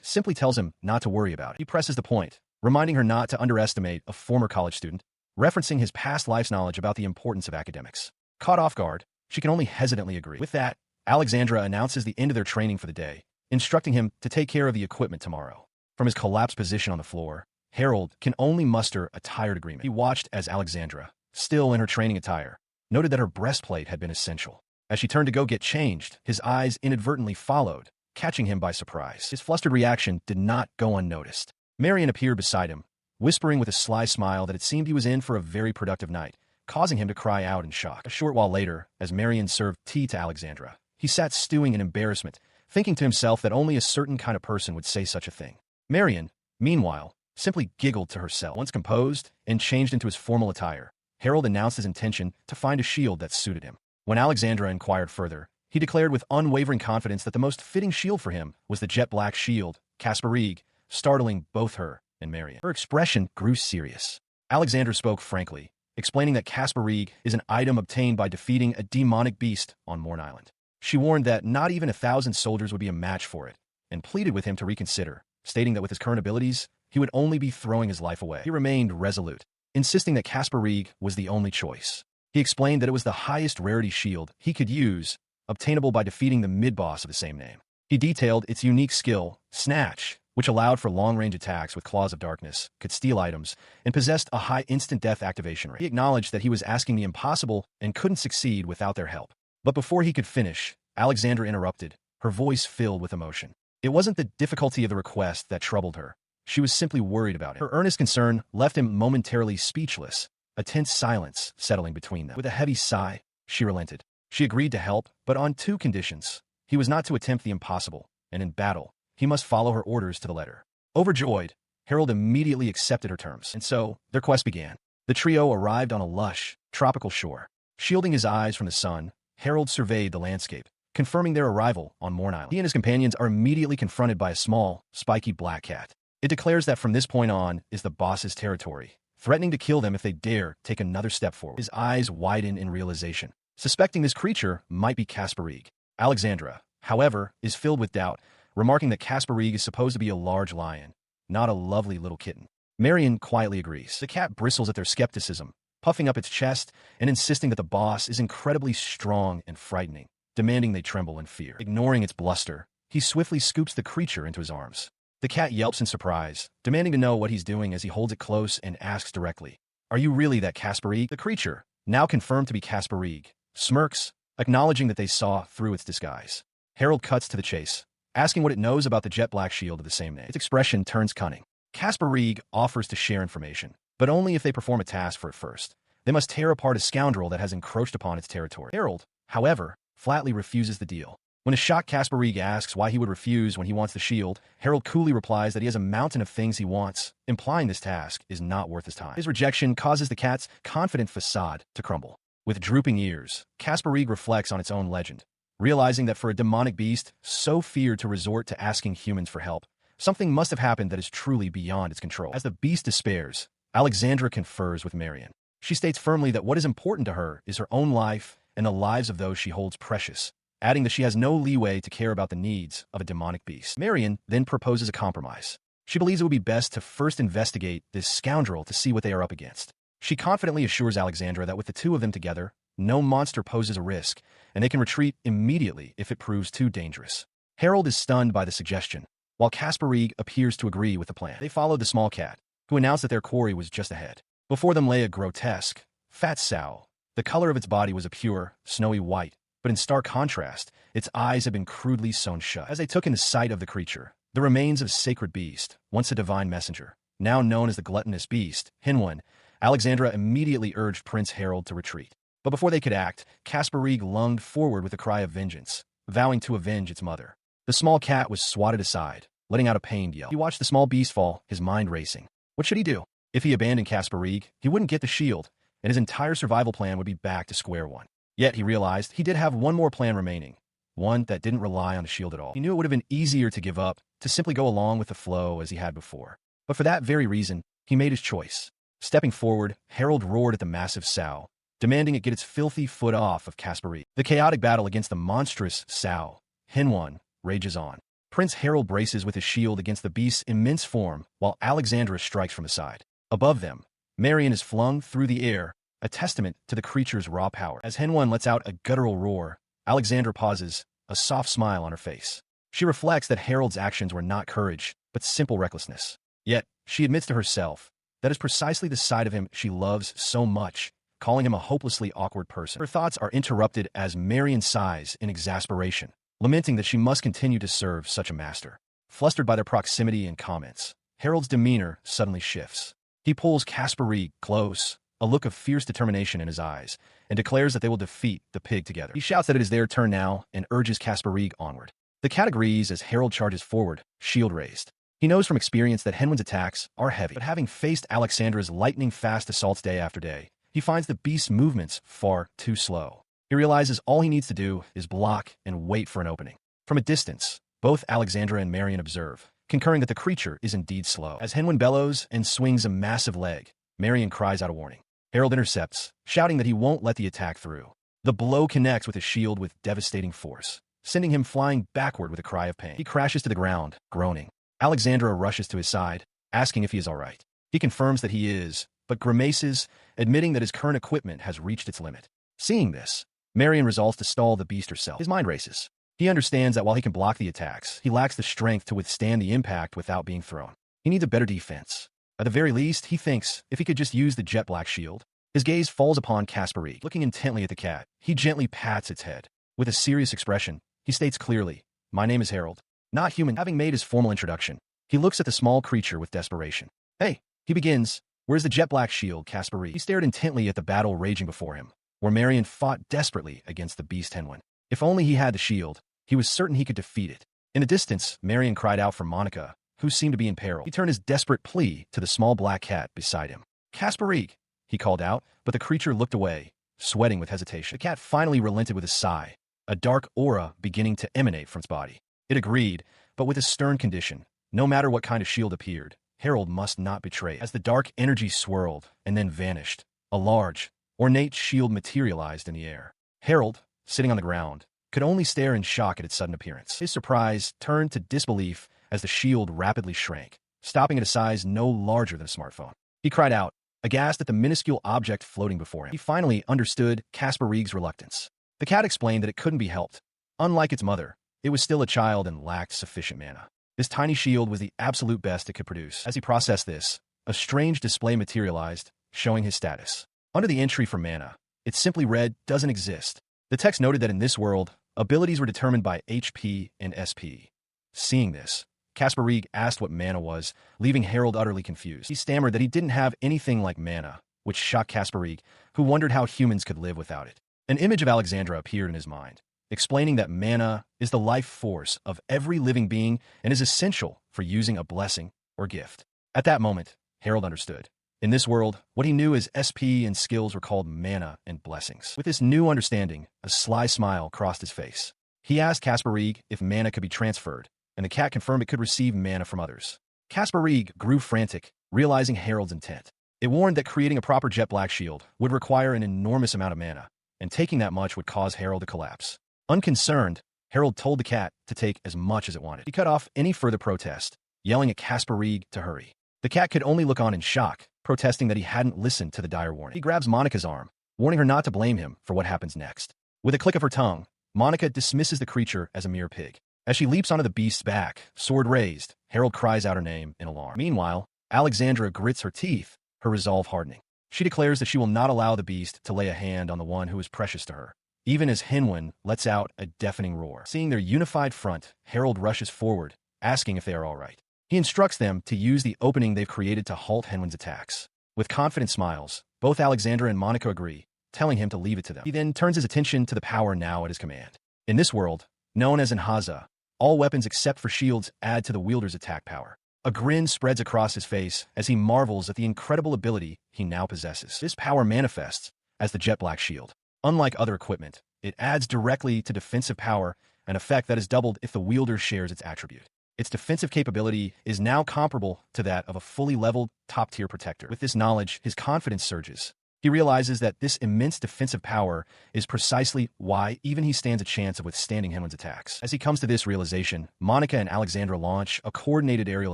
simply tells him not to worry about it. He presses the point, reminding her not to underestimate a former college student, referencing his past life's knowledge about the importance of academics. Caught off guard, she can only hesitantly agree. With that, Alexandra announces the end of their training for the day, instructing him to take care of the equipment tomorrow. From his collapsed position on the floor, Harold can only muster a tired agreement. He watched as Alexandra, still in her training attire, noted that her breastplate had been essential. As she turned to go get changed, his eyes inadvertently followed, catching him by surprise. His flustered reaction did not go unnoticed. Marion appeared beside him, whispering with a sly smile that it seemed he was in for a very productive night, causing him to cry out in shock. A short while later, as Marion served tea to Alexandra, he sat stewing in embarrassment, thinking to himself that only a certain kind of person would say such a thing. Marion, meanwhile, simply giggled to herself. Once composed and changed into his formal attire, Harold announced his intention to find a shield that suited him. When Alexandra inquired further, he declared with unwavering confidence that the most fitting shield for him was the jet-black shield, Kasparig, startling both her and Marion. Her expression grew serious. Alexandra spoke frankly, explaining that Kasparig is an item obtained by defeating a demonic beast on Morn Island. She warned that not even 1,000 soldiers would be a match for it, and pleaded with him to reconsider, stating that with his current abilities, he would only be throwing his life away. He remained resolute, insisting that Kasparig was the only choice. He explained that it was the highest rarity shield he could use, obtainable by defeating the mid-boss of the same name. He detailed its unique skill, Snatch, which allowed for long-range attacks with Claws of Darkness, could steal items, and possessed a high instant death activation rate. He acknowledged that he was asking the impossible and couldn't succeed without their help. But before he could finish, Alexandra interrupted, her voice filled with emotion. It wasn't the difficulty of the request that troubled her. She was simply worried about it. Her earnest concern left him momentarily speechless, a tense silence settling between them. With a heavy sigh, she relented. She agreed to help, but on 2 conditions. He was not to attempt the impossible, and in battle, he must follow her orders to the letter. Overjoyed, Harold immediately accepted her terms, and so their quest began. The trio arrived on a lush, tropical shore. Shielding his eyes from the sun, Harold surveyed the landscape, confirming their arrival on Morn Island. He and his companions are immediately confronted by a small, spiky black cat. It declares that from this point on is the boss's territory, threatening to kill them if they dare take another step forward. His eyes widen in realization, suspecting this creature might be Kasparig. Alexandra, however, is filled with doubt, remarking that Kasparig is supposed to be a large lion, not a lovely little kitten. Marion quietly agrees. The cat bristles at their skepticism, puffing up its chest and insisting that the boss is incredibly strong and frightening, demanding they tremble in fear. Ignoring its bluster, he swiftly scoops the creature into his arms. The cat yelps in surprise, demanding to know what he's doing as he holds it close and asks directly, "Are you really that Kasparig?" The creature, now confirmed to be Kasparig, smirks, acknowledging that they saw through its disguise. Harold cuts to the chase, asking what it knows about the jet-black shield of the same name. Its expression turns cunning. Kasparig offers to share information, but only if they perform a task for it first. They must tear apart a scoundrel that has encroached upon its territory. Harold, however, flatly refuses the deal. When a shocked Kasparig asks why he would refuse when he wants the shield, Harold coolly replies that he has a mountain of things he wants, implying this task is not worth his time. His rejection causes the cat's confident facade to crumble. With drooping ears, Kasparig reflects on its own legend, realizing that for a demonic beast so feared to resort to asking humans for help, something must have happened that is truly beyond its control. As the beast despairs, Alexandra confers with Marion. She states firmly that what is important to her is her own life and the lives of those she holds precious, adding that she has no leeway to care about the needs of a demonic beast. Marion then proposes a compromise. She believes it would be best to first investigate this scoundrel to see what they are up against. She confidently assures Alexandra that with the 2 of them together, no monster poses a risk, and they can retreat immediately if it proves too dangerous. Harold is stunned by the suggestion, while Kasparig appears to agree with the plan. They followed the small cat, who announced that their quarry was just ahead. Before them lay a grotesque, fat sow. The color of its body was a pure, snowy white, but in stark contrast, its eyes had been crudely sewn shut. As they took in the sight of the creature, the remains of a sacred beast, once a divine messenger, now known as the gluttonous beast, Hinwan, Alexandra immediately urged Prince Harold to retreat. But before they could act, Kasparig lunged forward with a cry of vengeance, vowing to avenge its mother. The small cat was swatted aside, letting out a pained yell. He watched the small beast fall, his mind racing. What should he do? If he abandoned Kasparig, he wouldn't get the shield, and his entire survival plan would be back to square one. Yet he realized he did have one more plan remaining, one that didn't rely on the shield at all. He knew it would have been easier to give up, to simply go along with the flow as he had before. But for that very reason, he made his choice. Stepping forward, Harold roared at the massive sow, demanding it get its filthy foot off of Kasparig. The chaotic battle against the monstrous sow, Hinwan, rages on. Prince Harold braces with his shield against the beast's immense form, while Alexandra strikes from the side. Above them, Marion is flung through the air, a testament to the creature's raw power. As Henwan lets out a guttural roar, Alexandra pauses, a soft smile on her face. She reflects that Harold's actions were not courage, but simple recklessness. Yet, she admits to herself that is precisely the side of him she loves so much, calling him a hopelessly awkward person. Her thoughts are interrupted as Marion sighs in exasperation, lamenting that she must continue to serve such a master. Flustered by their proximity and comments, Harold's demeanor suddenly shifts. He pulls Kasparee close, a look of fierce determination in his eyes, and declares that they will defeat the pig together. He shouts that it is their turn now and urges Kasparee onward. The cat agrees as Harold charges forward, shield raised. He knows from experience that Henwan's attacks are heavy, but having faced Alexandra's lightning-fast assaults day after day, he finds the beast's movements far too slow. He realizes all he needs to do is block and wait for an opening. From a distance, both Alexandra and Marion observe, concurring that the creature is indeed slow. As Henwan bellows and swings a massive leg, Marion cries out a warning. Harold intercepts, shouting that he won't let the attack through. The blow connects with his shield with devastating force, sending him flying backward with a cry of pain. He crashes to the ground, groaning. Alexandra rushes to his side, asking if he is all right. He confirms that he is, but grimaces, admitting that his current equipment has reached its limit. Seeing this, Marion resolves to stall the beast herself. His mind races. He understands that while he can block the attacks, he lacks the strength to withstand the impact without being thrown. He needs a better defense. At the very least, he thinks, if he could just use the jet black shield. His gaze falls upon Kasparee. Looking intently at the cat, he gently pats its head. With a serious expression, he states clearly, "My name is Harold, not human." Having made his formal introduction, he looks at the small creature with desperation. "Hey," he begins, "where's the jet black shield, Kasparee?" He stared intently at the battle raging before him, where Marion fought desperately against the beast Henwan. If only he had the shield, he was certain he could defeat it. In the distance, Marion cried out for Monica, who seemed to be in peril. He turned his desperate plea to the small black cat beside him. "Kasparee," he called out, but the creature looked away, sweating with hesitation. The cat finally relented with a sigh, a dark aura beginning to emanate from its body. It agreed, but with a stern condition. No matter what kind of shield appeared, Harold must not betray it. As the dark energy swirled and then vanished, a large, ornate shield materialized in the air. Harold, sitting on the ground, could only stare in shock at its sudden appearance. His surprise turned to disbelief as the shield rapidly shrank, stopping at a size no larger than a smartphone. He cried out, aghast at the minuscule object floating before him. He finally understood Kasparee's reluctance. The cat explained that it couldn't be helped. Unlike its mother, it was still a child and lacked sufficient mana. This tiny shield was the absolute best it could produce. As he processed this, a strange display materialized, showing his status. Under the entry for mana, it simply read, "Doesn't exist." The text noted that in this world, abilities were determined by HP and SP. Seeing this, Kasparee asked what mana was, leaving Harold utterly confused. He stammered that he didn't have anything like mana, which shocked Kasparee, who wondered how humans could live without it. An image of Alexandra appeared in his mind, explaining that mana is the life force of every living being and is essential for using a blessing or gift. At that moment, Harold understood. In this world, what he knew as SP and skills were called mana and blessings. With this new understanding, a sly smile crossed his face. He asked Kasparee if mana could be transferred, and the cat confirmed it could receive mana from others. Kasparee grew frantic, realizing Harold's intent. It warned that creating a proper jet black shield would require an enormous amount of mana, and taking that much would cause Harold to collapse. Unconcerned, Harold told the cat to take as much as it wanted. He cut off any further protest, yelling at Kasparee to hurry. The cat could only look on in shock, protesting that he hadn't listened to the dire warning. He grabs Monica's arm, warning her not to blame him for what happens next. With a click of her tongue, Monica dismisses the creature as a mere pig. As she leaps onto the beast's back, sword raised, Harold cries out her name in alarm. Meanwhile, Alexandra grits her teeth, her resolve hardening. She declares that she will not allow the beast to lay a hand on the one who is precious to her, even as Henwan lets out a deafening roar. Seeing their unified front, Harold rushes forward, asking if they are all right. He instructs them to use the opening they've created to halt Henwan's attacks. With confident smiles, both Alexandra and Monica agree, telling him to leave it to them. He then turns his attention to the power now at his command. In this world, known as Inhaza, all weapons except for shields add to the wielder's attack power. A grin spreads across his face as he marvels at the incredible ability he now possesses. This power manifests as the jet black shield. Unlike other equipment, it adds directly to defensive power, an effect that is doubled if the wielder shares its attribute. Its defensive capability is now comparable to that of a fully leveled, top-tier protector. With this knowledge, his confidence surges. He realizes that this immense defensive power is precisely why even he stands a chance of withstanding Henwen's attacks. As he comes to this realization, Monica and Alexandra launch a coordinated aerial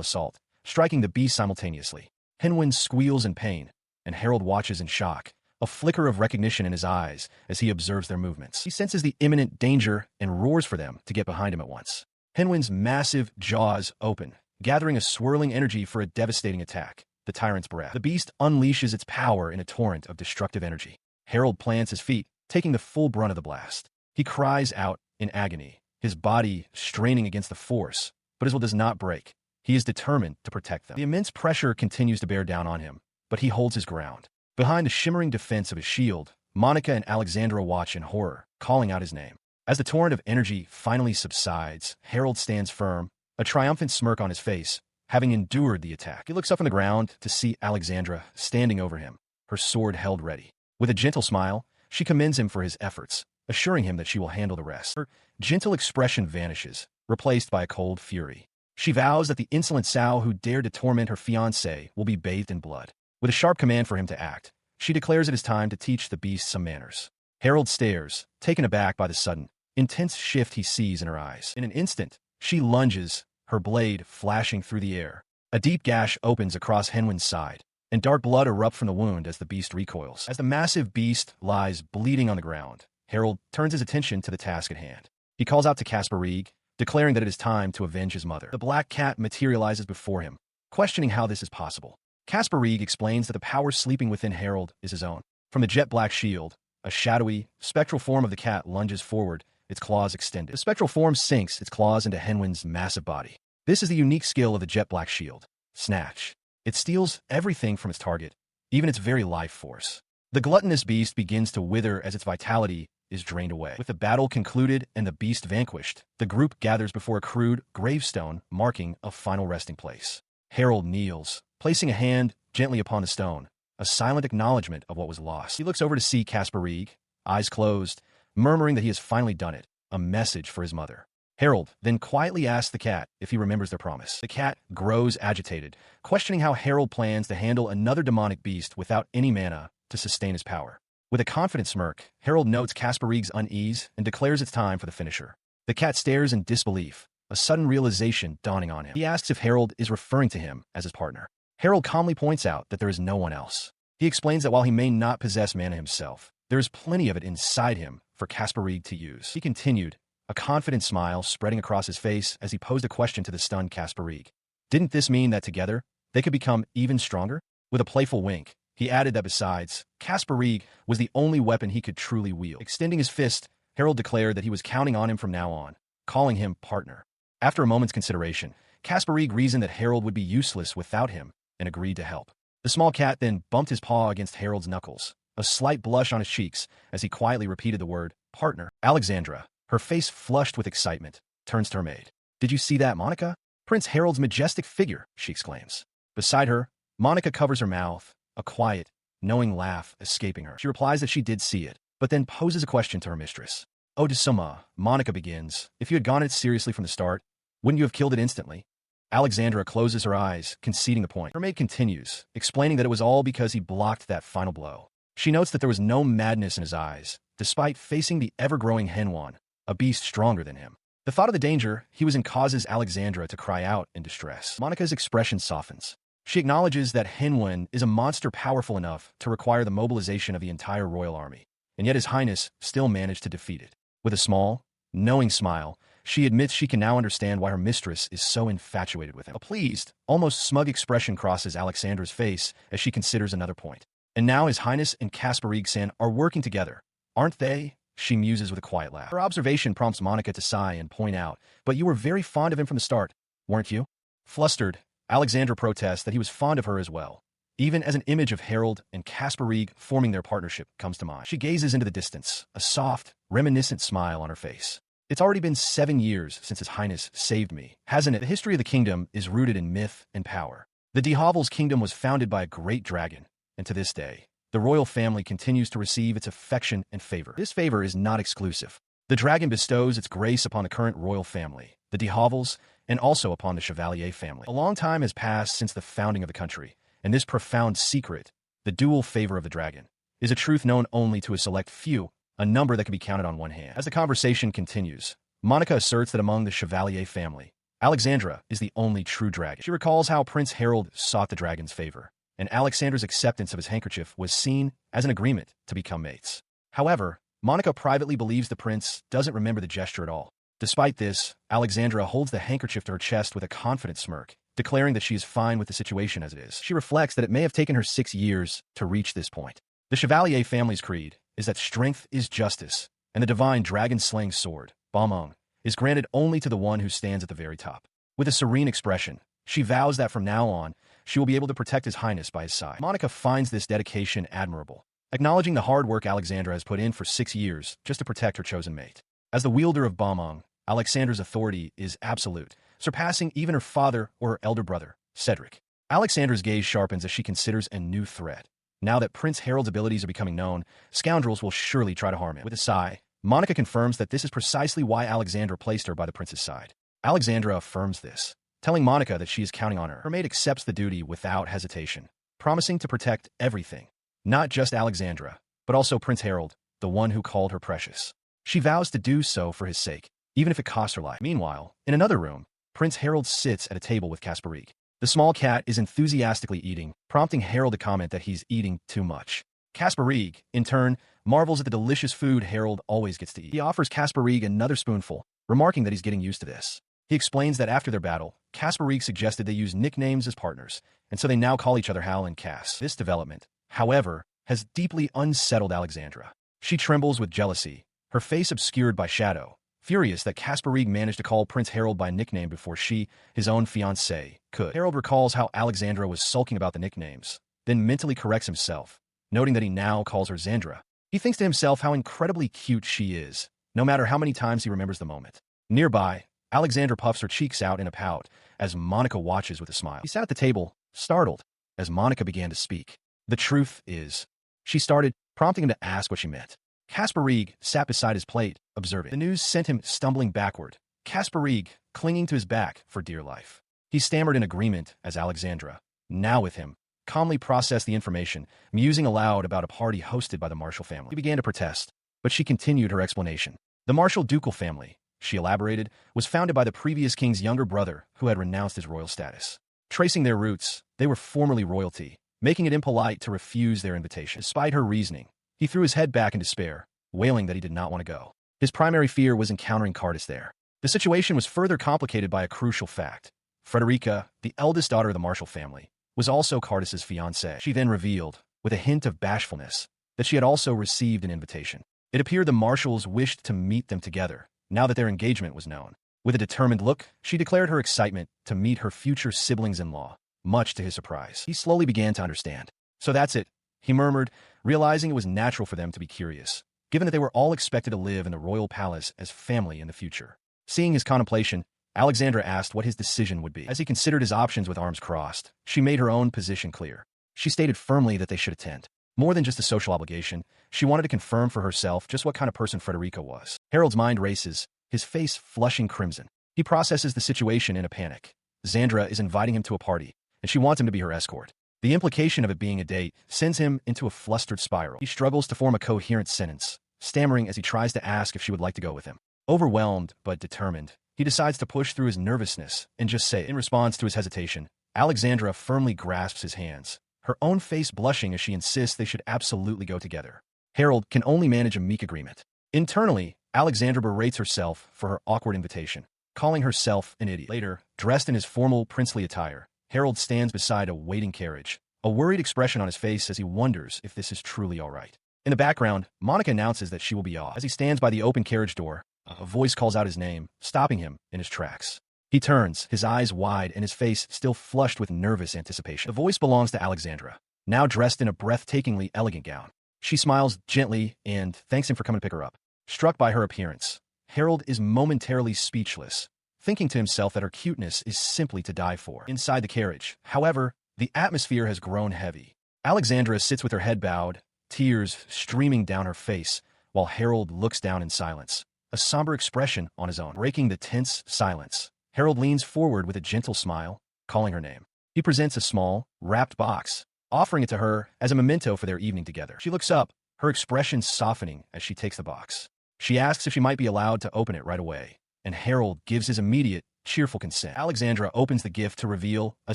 assault, striking the beast simultaneously. Henwen squeals in pain, and Harold watches in shock, a flicker of recognition in his eyes as he observes their movements. He senses the imminent danger and roars for them to get behind him at once. Henwen's massive jaws open, gathering a swirling energy for a devastating attack, the tyrant's breath. The beast unleashes its power in a torrent of destructive energy. Harold plants his feet, taking the full brunt of the blast. He cries out in agony, his body straining against the force, but his will does not break. He is determined to protect them. The immense pressure continues to bear down on him, but he holds his ground. Behind the shimmering defense of his shield, Monica and Alexandra watch in horror, calling out his name. As the torrent of energy finally subsides, Harold stands firm, a triumphant smirk on his face, having endured the attack. He looks up from the ground to see Alexandra standing over him, her sword held ready. With a gentle smile, she commends him for his efforts, assuring him that she will handle the rest. Her gentle expression vanishes, replaced by a cold fury. She vows that the insolent sow who dared to torment her fiancé will be bathed in blood. With a sharp command for him to act, she declares it is time to teach the beast some manners. Harold stares, taken aback by the sudden, intense shift he sees in her eyes. In an instant, she lunges, her blade flashing through the air. A deep gash opens across Henwen's side, and dark blood erupts from the wound as the beast recoils. As the massive beast lies bleeding on the ground, Harold turns his attention to the task at hand. He calls out to Caspar Rieg, declaring that it is time to avenge his mother. The black cat materializes before him, questioning how this is possible. Caspar Rieg explains that the power sleeping within Harold is his own. From the jet-black shield, a shadowy, spectral form of the cat lunges forward, its claws extended. The spectral form sinks its claws into Henwen's massive body. This is the unique skill of the jet-black shield, Snatch. It steals everything from its target, even its very life force. The gluttonous beast begins to wither as its vitality is drained away. With the battle concluded and the beast vanquished, the group gathers before a crude gravestone marking a final resting place. Harold kneels, placing a hand gently upon the stone, a silent acknowledgement of what was lost. He looks over to see Caspar Rieg, eyes closed, murmuring that he has finally done it, a message for his mother. Harold then quietly asks the cat if he remembers their promise. The cat grows agitated, questioning how Harold plans to handle another demonic beast without any mana to sustain his power. With a confident smirk, Harold notes Caspar Rieg's unease and declares it's time for the finisher. The cat stares in disbelief, a sudden realization dawning on him. He asks if Harold is referring to him as his partner. Harold calmly points out that there is no one else. He explains that while he may not possess mana himself, there is plenty of it inside him for Caspar Rieg to use. He continued, a confident smile spreading across his face as he posed a question to the stunned Caspar Rieg. Didn't this mean that together, they could become even stronger? With a playful wink, he added that besides, Caspar Rieg was the only weapon he could truly wield. Extending his fist, Harold declared that he was counting on him from now on, calling him partner. After a moment's consideration, Caspar Rieg reasoned that Harold would be useless without him and agreed to help. The small cat then bumped his paw against Harold's knuckles, a slight blush on his cheeks as he quietly repeated the word, partner. Alexandra, her face flushed with excitement, turns to her maid. Did you see that, Monica? Prince Harold's majestic figure, she exclaims. Beside her, Monica covers her mouth, a quiet, knowing laugh escaping her. She replies that she did see it, but then poses a question to her mistress. Oh, Desuma, Monica begins. If you had gone at it seriously from the start, wouldn't you have killed it instantly? Alexandra closes her eyes, conceding the point. Her maid continues, explaining that it was all because he blocked that final blow. She notes that there was no madness in his eyes, despite facing the ever-growing Henwan, a beast stronger than him. The thought of the danger he was in causes Alexandra to cry out in distress. Monica's expression softens. She acknowledges that Henwen is a monster powerful enough to require the mobilization of the entire royal army, and yet His Highness still managed to defeat it. With a small, knowing smile, she admits she can now understand why her mistress is so infatuated with him. A pleased, almost smug expression crosses Alexandra's face as she considers another point. And now His Highness and Caspar Rieg-san are working together, aren't they? She muses with a quiet laugh. Her observation prompts Monica to sigh and point out, but you were very fond of him from the start, weren't you? Flustered, Alexandra protests that he was fond of her as well. Even as an image of Harold and Caspar Rieg forming their partnership comes to mind. She gazes into the distance, a soft, reminiscent smile on her face. It's already been 7 years since His Highness saved me, hasn't it? The history of the kingdom is rooted in myth and power. The De Havil's kingdom was founded by a great dragon, and to this day, the royal family continues to receive its affection and favor. This favor is not exclusive. The dragon bestows its grace upon the current royal family, the De Havils, and also upon the Chevalier family. A long time has passed since the founding of the country, and this profound secret, the dual favor of the dragon, is a truth known only to a select few, a number that can be counted on one hand. As the conversation continues, Monica asserts that among the Chevalier family, Alexandra is the only true dragon. She recalls how Prince Harold sought the dragon's favor, and Alexandra's acceptance of his handkerchief was seen as an agreement to become mates. However, Monica privately believes the prince doesn't remember the gesture at all. Despite this, Alexandra holds the handkerchief to her chest with a confident smirk, declaring that she is fine with the situation as it is. She reflects that it may have taken her 6 years to reach this point. The Chevalier family's creed is that strength is justice, and the divine dragon-slaying sword, Balmung, is granted only to the one who stands at the very top. With a serene expression, she vows that from now on, she will be able to protect His Highness by his side. Monica finds this dedication admirable, acknowledging the hard work Alexandra has put in for 6 years just to protect her chosen mate. As the wielder of Balmung, Alexandra's authority is absolute, surpassing even her father or her elder brother, Cedric. Alexandra's gaze sharpens as she considers a new threat. Now that Prince Harold's abilities are becoming known, scoundrels will surely try to harm him. With a sigh, Monica confirms that this is precisely why Alexandra placed her by the prince's side. Alexandra affirms this, telling Monica that she is counting on her. Her mate accepts the duty without hesitation, promising to protect everything, not just Alexandra, but also Prince Harold, the one who called her precious. She vows to do so for his sake, even if it costs her life. Meanwhile, in another room, Prince Harold sits at a table with Kasparig. The small cat is enthusiastically eating, prompting Harold to comment that he's eating too much. Kasparig, in turn, marvels at the delicious food Harold always gets to eat. He offers Kasparig another spoonful, remarking that he's getting used to this. He explains that after their battle, Kasparig suggested they use nicknames as partners, and so they now call each other Hal and Cass. This development, however, has deeply unsettled Alexandra. She trembles with jealousy, her face obscured by shadow, furious that Kasparig managed to call Prince Harold by nickname before she, his own fiancée, could. Harold recalls how Alexandra was sulking about the nicknames, then mentally corrects himself, noting that he now calls her Xandra. He thinks to himself how incredibly cute she is, no matter how many times he remembers the moment. Nearby, Alexandra puffs her cheeks out in a pout as Monica watches with a smile. He sat at the table, startled, as Monica began to speak. The truth is, she started, prompting him to ask what she meant. Kasparig sat beside his plate, observing. The news sent him stumbling backward, Kasparig clinging to his back for dear life. He stammered in agreement as Alexandra, now with him, calmly processed the information, musing aloud about a party hosted by the Marshall family. He began to protest, but she continued her explanation. The Marshall ducal family, she elaborated, was founded by the previous king's younger brother who had renounced his royal status. Tracing their roots, they were formerly royalty, making it impolite to refuse their invitation. Despite her reasoning, he threw his head back in despair, wailing that he did not want to go. His primary fear was encountering Cardis there. The situation was further complicated by a crucial fact. Frederica, the eldest daughter of the Marshall family, was also Cardis's fiancée. She then revealed, with a hint of bashfulness, that she had also received an invitation. It appeared the Marshalls wished to meet them together, now that their engagement was known. With a determined look, she declared her excitement to meet her future siblings-in-law, much to his surprise. He slowly began to understand. So that's it, he murmured, realizing it was natural for them to be curious, given that they were all expected to live in the royal palace as family in the future. Seeing his contemplation, Alexandra asked what his decision would be. As he considered his options with arms crossed, she made her own position clear. She stated firmly that they should attend. More than just a social obligation, she wanted to confirm for herself just what kind of person Frederica was. Harold's mind races, his face flushing crimson. He processes the situation in a panic. Xandra is inviting him to a party, and she wants him to be her escort. The implication of it being a date sends him into a flustered spiral. He struggles to form a coherent sentence, stammering as he tries to ask if she would like to go with him. Overwhelmed but determined, he decides to push through his nervousness and just say it. In response to his hesitation, Alexandra firmly grasps his hands, her own face blushing as she insists they should absolutely go together. Harold can only manage a meek agreement. Internally, Alexandra berates herself for her awkward invitation, calling herself an idiot. Later, dressed in his formal princely attire, Harold stands beside a waiting carriage, a worried expression on his face as he wonders if this is truly all right. In the background, Monica announces that she will be off. As he stands by the open carriage door, a voice calls out his name, stopping him in his tracks. He turns, his eyes wide and his face still flushed with nervous anticipation. The voice belongs to Alexandra, now dressed in a breathtakingly elegant gown. She smiles gently and thanks him for coming to pick her up. Struck by her appearance, Harold is momentarily speechless, thinking to himself that her cuteness is simply to die for. Inside the carriage, however, the atmosphere has grown heavy. Alexandra sits with her head bowed, tears streaming down her face, while Harold looks down in silence, a somber expression on his own. Breaking the tense silence, Harold leans forward with a gentle smile, calling her name. He presents a small, wrapped box, offering it to her as a memento for their evening together. She looks up, her expression softening as she takes the box. She asks if she might be allowed to open it right away, and Harold gives his immediate, cheerful consent. Alexandra opens the gift to reveal a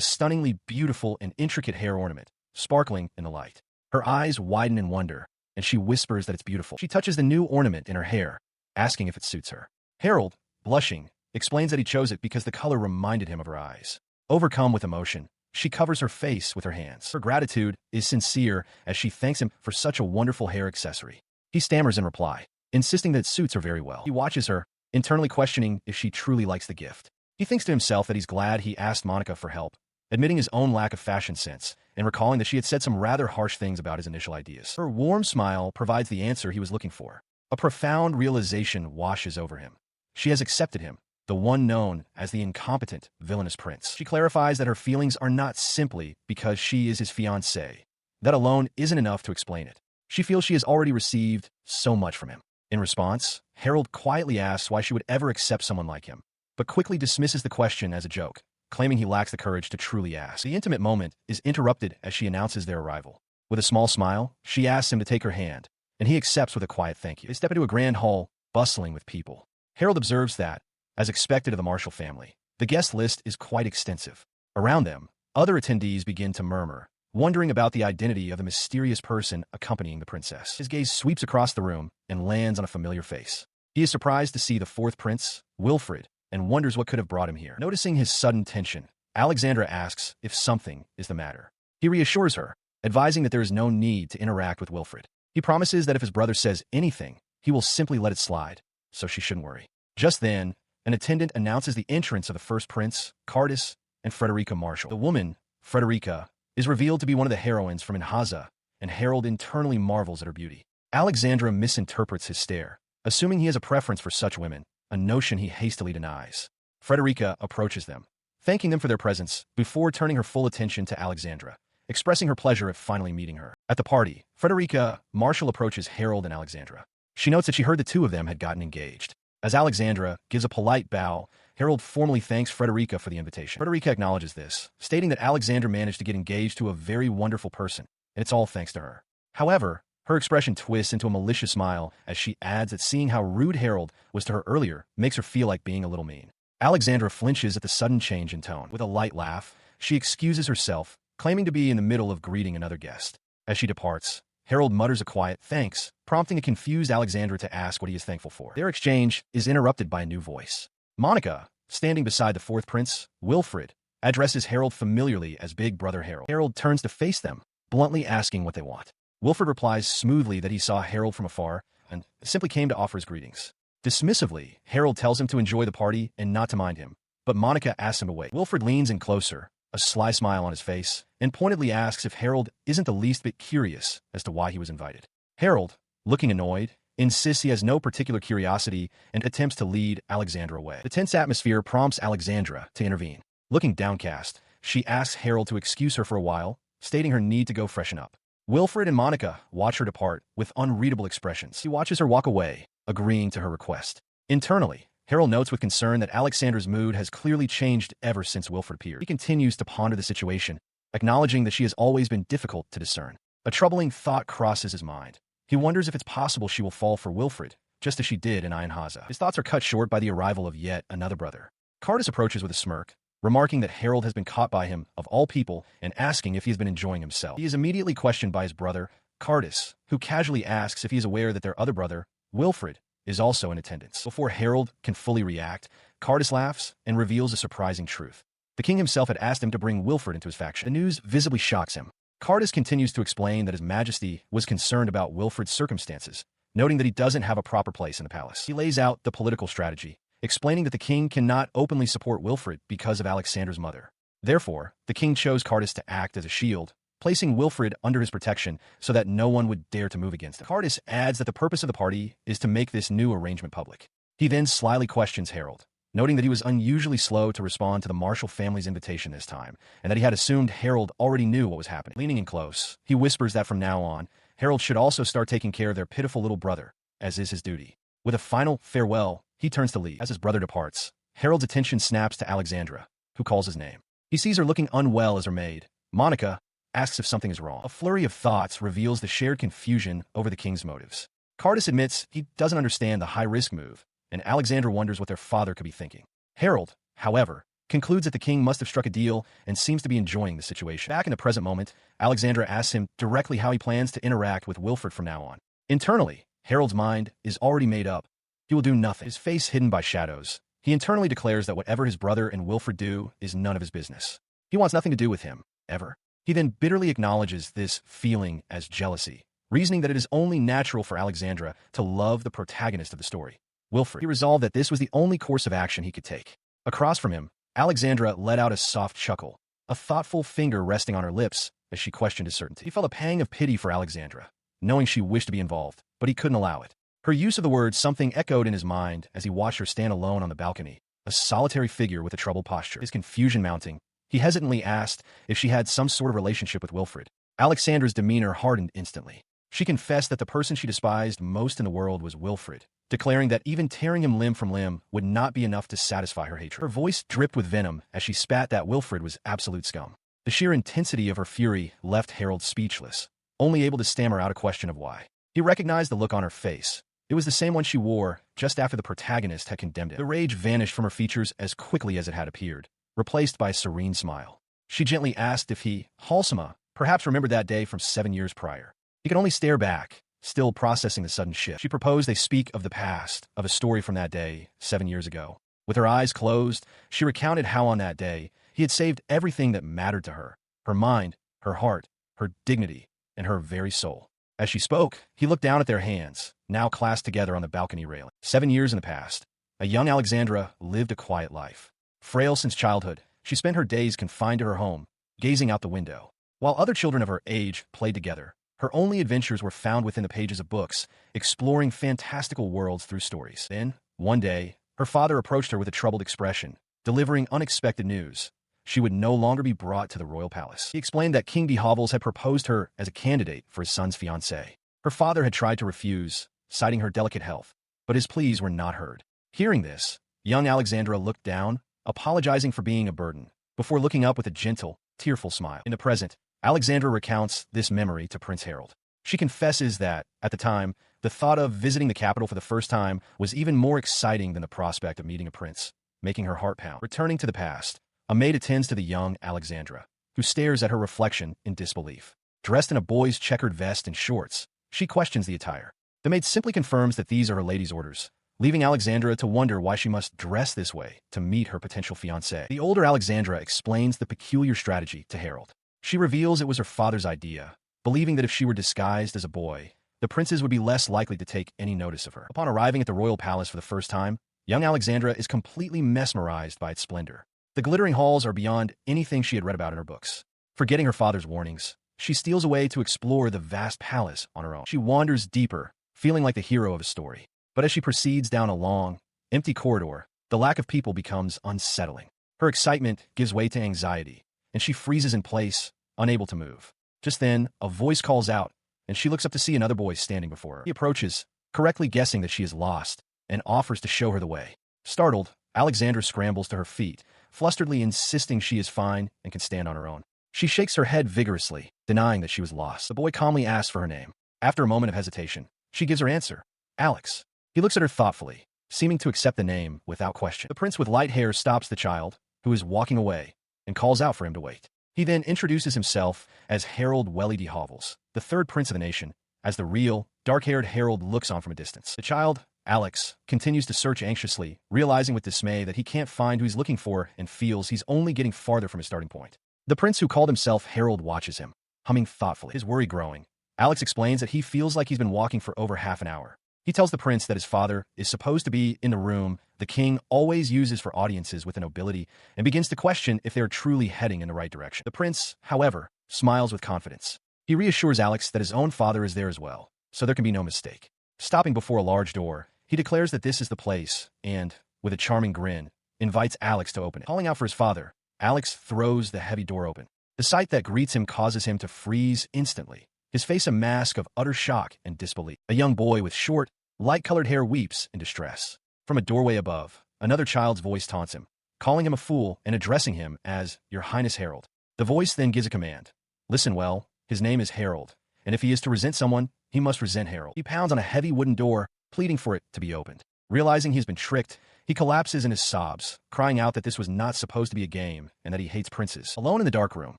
stunningly beautiful and intricate hair ornament, sparkling in the light. Her eyes widen in wonder, and she whispers that it's beautiful. She touches the new ornament in her hair, asking if it suits her. Harold, blushing, explains that he chose it because the color reminded him of her eyes. Overcome with emotion, she covers her face with her hands. Her gratitude is sincere as she thanks him for such a wonderful hair accessory. He stammers in reply, insisting that it suits her very well. He watches her, internally questioning if she truly likes the gift. He thinks to himself that he's glad he asked Monica for help, admitting his own lack of fashion sense and recalling that she had said some rather harsh things about his initial ideas. Her warm smile provides the answer he was looking for. A profound realization washes over him. She has accepted him, the one known as the incompetent, villainous prince. She clarifies that her feelings are not simply because she is his fiancée. That alone isn't enough to explain it. She feels she has already received so much from him. In response, Harold quietly asks why she would ever accept someone like him, but quickly dismisses the question as a joke, claiming he lacks the courage to truly ask. The intimate moment is interrupted as she announces their arrival. With a small smile, she asks him to take her hand, and he accepts with a quiet thank you. They step into a grand hall, bustling with people. Harold observes that, as expected of the Marshall family, the guest list is quite extensive. Around them, other attendees begin to murmur, wondering about the identity of the mysterious person accompanying the princess. His gaze sweeps across the room and lands on a familiar face. He is surprised to see the fourth prince, Wilfred, and wonders what could have brought him here. Noticing his sudden tension, Alexandra asks if something is the matter. He reassures her, advising that there is no need to interact with Wilfred. He promises that if his brother says anything, he will simply let it slide, so she shouldn't worry. Just then, an attendant announces the entrance of the first prince, Cardis, and Frederica Marshall. The woman, Frederica, is revealed to be one of the heroines from Manhwa, and Harold internally marvels at her beauty. Alexandra misinterprets his stare, assuming he has a preference for such women, a notion he hastily denies. Frederica approaches them, thanking them for their presence before turning her full attention to Alexandra, expressing her pleasure at finally meeting her. At the party, Frederica Marshall approaches Harold and Alexandra. She notes that she heard the two of them had gotten engaged. As Alexandra gives a polite bow, Harold formally thanks Frederica for the invitation. Frederica acknowledges this, stating that Alexandra managed to get engaged to a very wonderful person, and it's all thanks to her. However, her expression twists into a malicious smile as she adds that seeing how rude Harold was to her earlier makes her feel like being a little mean. Alexandra flinches at the sudden change in tone. With a light laugh, she excuses herself, claiming to be in the middle of greeting another guest. As she departs, Harold mutters a quiet thanks, prompting a confused Alexandra to ask what he is thankful for. Their exchange is interrupted by a new voice. Monica, standing beside the fourth prince, Wilfred, addresses Harold familiarly as Big Brother Harold. Harold turns to face them, bluntly asking what they want. Wilfred replies smoothly that he saw Harold from afar and simply came to offer his greetings. Dismissively, Harold tells him to enjoy the party and not to mind him, but Monica asks him to wait. Wilfred leans in closer, a sly smile on his face, and pointedly asks if Harold isn't the least bit curious as to why he was invited. Harold, looking annoyed, insists he has no particular curiosity and attempts to lead Alexandra away. The tense atmosphere prompts Alexandra to intervene. Looking downcast, she asks Harold to excuse her for a while, stating her need to go freshen up. Wilfred and Monica watch her depart with unreadable expressions. He watches her walk away, agreeing to her request. Internally, Harold notes with concern that Alexandra's mood has clearly changed ever since Wilfred appeared. He continues to ponder the situation, acknowledging that she has always been difficult to discern. A troubling thought crosses his mind. He wonders if it's possible she will fall for Wilfred, just as she did in Ironhaza. His thoughts are cut short by the arrival of yet another brother. Cardis approaches with a smirk, remarking that Harold has been caught by him, of all people, and asking if he has been enjoying himself. He is immediately questioned by his brother, Cardis, who casually asks if he is aware that their other brother, Wilfred, is also in attendance. Before Harold can fully react, Cardis laughs and reveals a surprising truth. The king himself had asked him to bring Wilfred into his faction. The news visibly shocks him. Cardis continues to explain that His Majesty was concerned about Wilfred's circumstances, noting that he doesn't have a proper place in the palace. He lays out the political strategy, explaining that the king cannot openly support Wilfred because of Alexandra's mother. Therefore, the king chose Cardis to act as a shield, placing Wilfred under his protection so that no one would dare to move against him. Cardis adds that the purpose of the party is to make this new arrangement public. He then slyly questions Harold, noting that he was unusually slow to respond to the Marshall family's invitation this time, and that he had assumed Harold already knew what was happening. Leaning in close, he whispers that from now on, Harold should also start taking care of their pitiful little brother, as is his duty. With a final farewell, he turns to leave. As his brother departs, Harold's attention snaps to Alexandra, who calls his name. He sees her looking unwell as her maid, Monica, asks if something is wrong. A flurry of thoughts reveals the shared confusion over the king's motives. Cardus admits he doesn't understand the high-risk move, and Alexandra wonders what their father could be thinking. Harold, however, concludes that the king must have struck a deal and seems to be enjoying the situation. Back in the present moment, Alexandra asks him directly how he plans to interact with Wilfred from now on. Internally, Harold's mind is already made up. He will do nothing. His face hidden by shadows, he internally declares that whatever his brother and Wilfred do is none of his business. He wants nothing to do with him, ever. He then bitterly acknowledges this feeling as jealousy, reasoning that it is only natural for Alexandra to love the protagonist of the story, Wilfred. He resolved that this was the only course of action he could take. Across from him, Alexandra let out a soft chuckle, a thoughtful finger resting on her lips as she questioned his certainty. He felt a pang of pity for Alexandra, knowing she wished to be involved, but he couldn't allow it. Her use of the word something echoed in his mind as he watched her stand alone on the balcony, a solitary figure with a troubled posture. His confusion mounting, he hesitantly asked if she had some sort of relationship with Wilfred. Alexandra's demeanor hardened instantly. She confessed that the person she despised most in the world was Wilfred, declaring that even tearing him limb from limb would not be enough to satisfy her hatred. Her voice dripped with venom as she spat that Wilfred was absolute scum. The sheer intensity of her fury left Harold speechless, only able to stammer out a question of why. He recognized the look on her face. It was the same one she wore just after the protagonist had condemned it. The rage vanished from her features as quickly as it had appeared, replaced by a serene smile. She gently asked if he, Halsema, perhaps remembered that day from 7 years prior. He could only stare back, still processing the sudden shift. She proposed they speak of the past, of a story from that day, 7 years ago. With her eyes closed, she recounted how on that day, he had saved everything that mattered to her, her mind, her heart, her dignity, and her very soul. As she spoke, he looked down at their hands, now clasped together on the balcony railing. 7 years in the past, a young Alexandra lived a quiet life. Frail since childhood, she spent her days confined to her home, gazing out the window. While other children of her age played together, her only adventures were found within the pages of books, exploring fantastical worlds through stories. Then, one day, her father approached her with a troubled expression, delivering unexpected news. She would no longer be brought to the royal palace. He explained that King Behovels had proposed her as a candidate for his son's fiancée. Her father had tried to refuse, citing her delicate health, but his pleas were not heard. Hearing this, young Alexandra looked down, apologizing for being a burden, before looking up with a gentle, tearful smile. In the present, Alexandra recounts this memory to Prince Harold. She confesses that, at the time, the thought of visiting the capital for the first time was even more exciting than the prospect of meeting a prince, making her heart pound. Returning to the past, a maid attends to the young Alexandra, who stares at her reflection in disbelief. Dressed in a boy's checkered vest and shorts, she questions the attire. The maid simply confirms that these are her lady's orders, leaving Alexandra to wonder why she must dress this way to meet her potential fiancé. The older Alexandra explains the peculiar strategy to Harold. She reveals it was her father's idea, believing that if she were disguised as a boy, the princes would be less likely to take any notice of her. Upon arriving at the royal palace for the first time, young Alexandra is completely mesmerized by its splendor. The glittering halls are beyond anything she had read about in her books. Forgetting her father's warnings, she steals away to explore the vast palace on her own. She wanders deeper, feeling like the hero of a story. But as she proceeds down a long, empty corridor, the lack of people becomes unsettling. Her excitement gives way to anxiety, and she freezes in place, unable to move. Just then, a voice calls out, and she looks up to see another boy standing before her. He approaches, correctly guessing that she is lost, and offers to show her the way. Startled, Alexandra scrambles to her feet, flusteredly insisting she is fine and can stand on her own. She shakes her head vigorously, denying that she was lost. The boy calmly asks for her name. After a moment of hesitation, she gives her answer, Alex. He looks at her thoughtfully, seeming to accept the name without question. The prince with light hair stops the child, who is walking away, and calls out for him to wait. He then introduces himself as Harold Welly de Hovels, the third prince of the nation, as the real, dark-haired Harold looks on from a distance. The child, Alex, continues to search anxiously, realizing with dismay that he can't find who he's looking for and feels he's only getting farther from his starting point. The prince who called himself Harold watches him, humming thoughtfully, his worry growing. Alex explains that he feels like he's been walking for over half an hour. He tells the prince that his father is supposed to be in the room the king always uses for audiences with the nobility and begins to question if they are truly heading in the right direction. The prince, however, smiles with confidence. He reassures Alex that his own father is there as well, so there can be no mistake. Stopping before a large door, he declares that this is the place and, with a charming grin, invites Alex to open it. Calling out for his father, Alex throws the heavy door open. The sight that greets him causes him to freeze instantly, his face a mask of utter shock and disbelief. A young boy with short, light-colored hair weeps in distress. From a doorway above, another child's voice taunts him, calling him a fool and addressing him as Your Highness Harold. The voice then gives a command. Listen well, his name is Harold, and if he is to resent someone, he must resent Harold. He pounds on a heavy wooden door, pleading for it to be opened. Realizing he's been tricked, he collapses in his sobs, crying out that this was not supposed to be a game and that he hates princes. Alone in the dark room,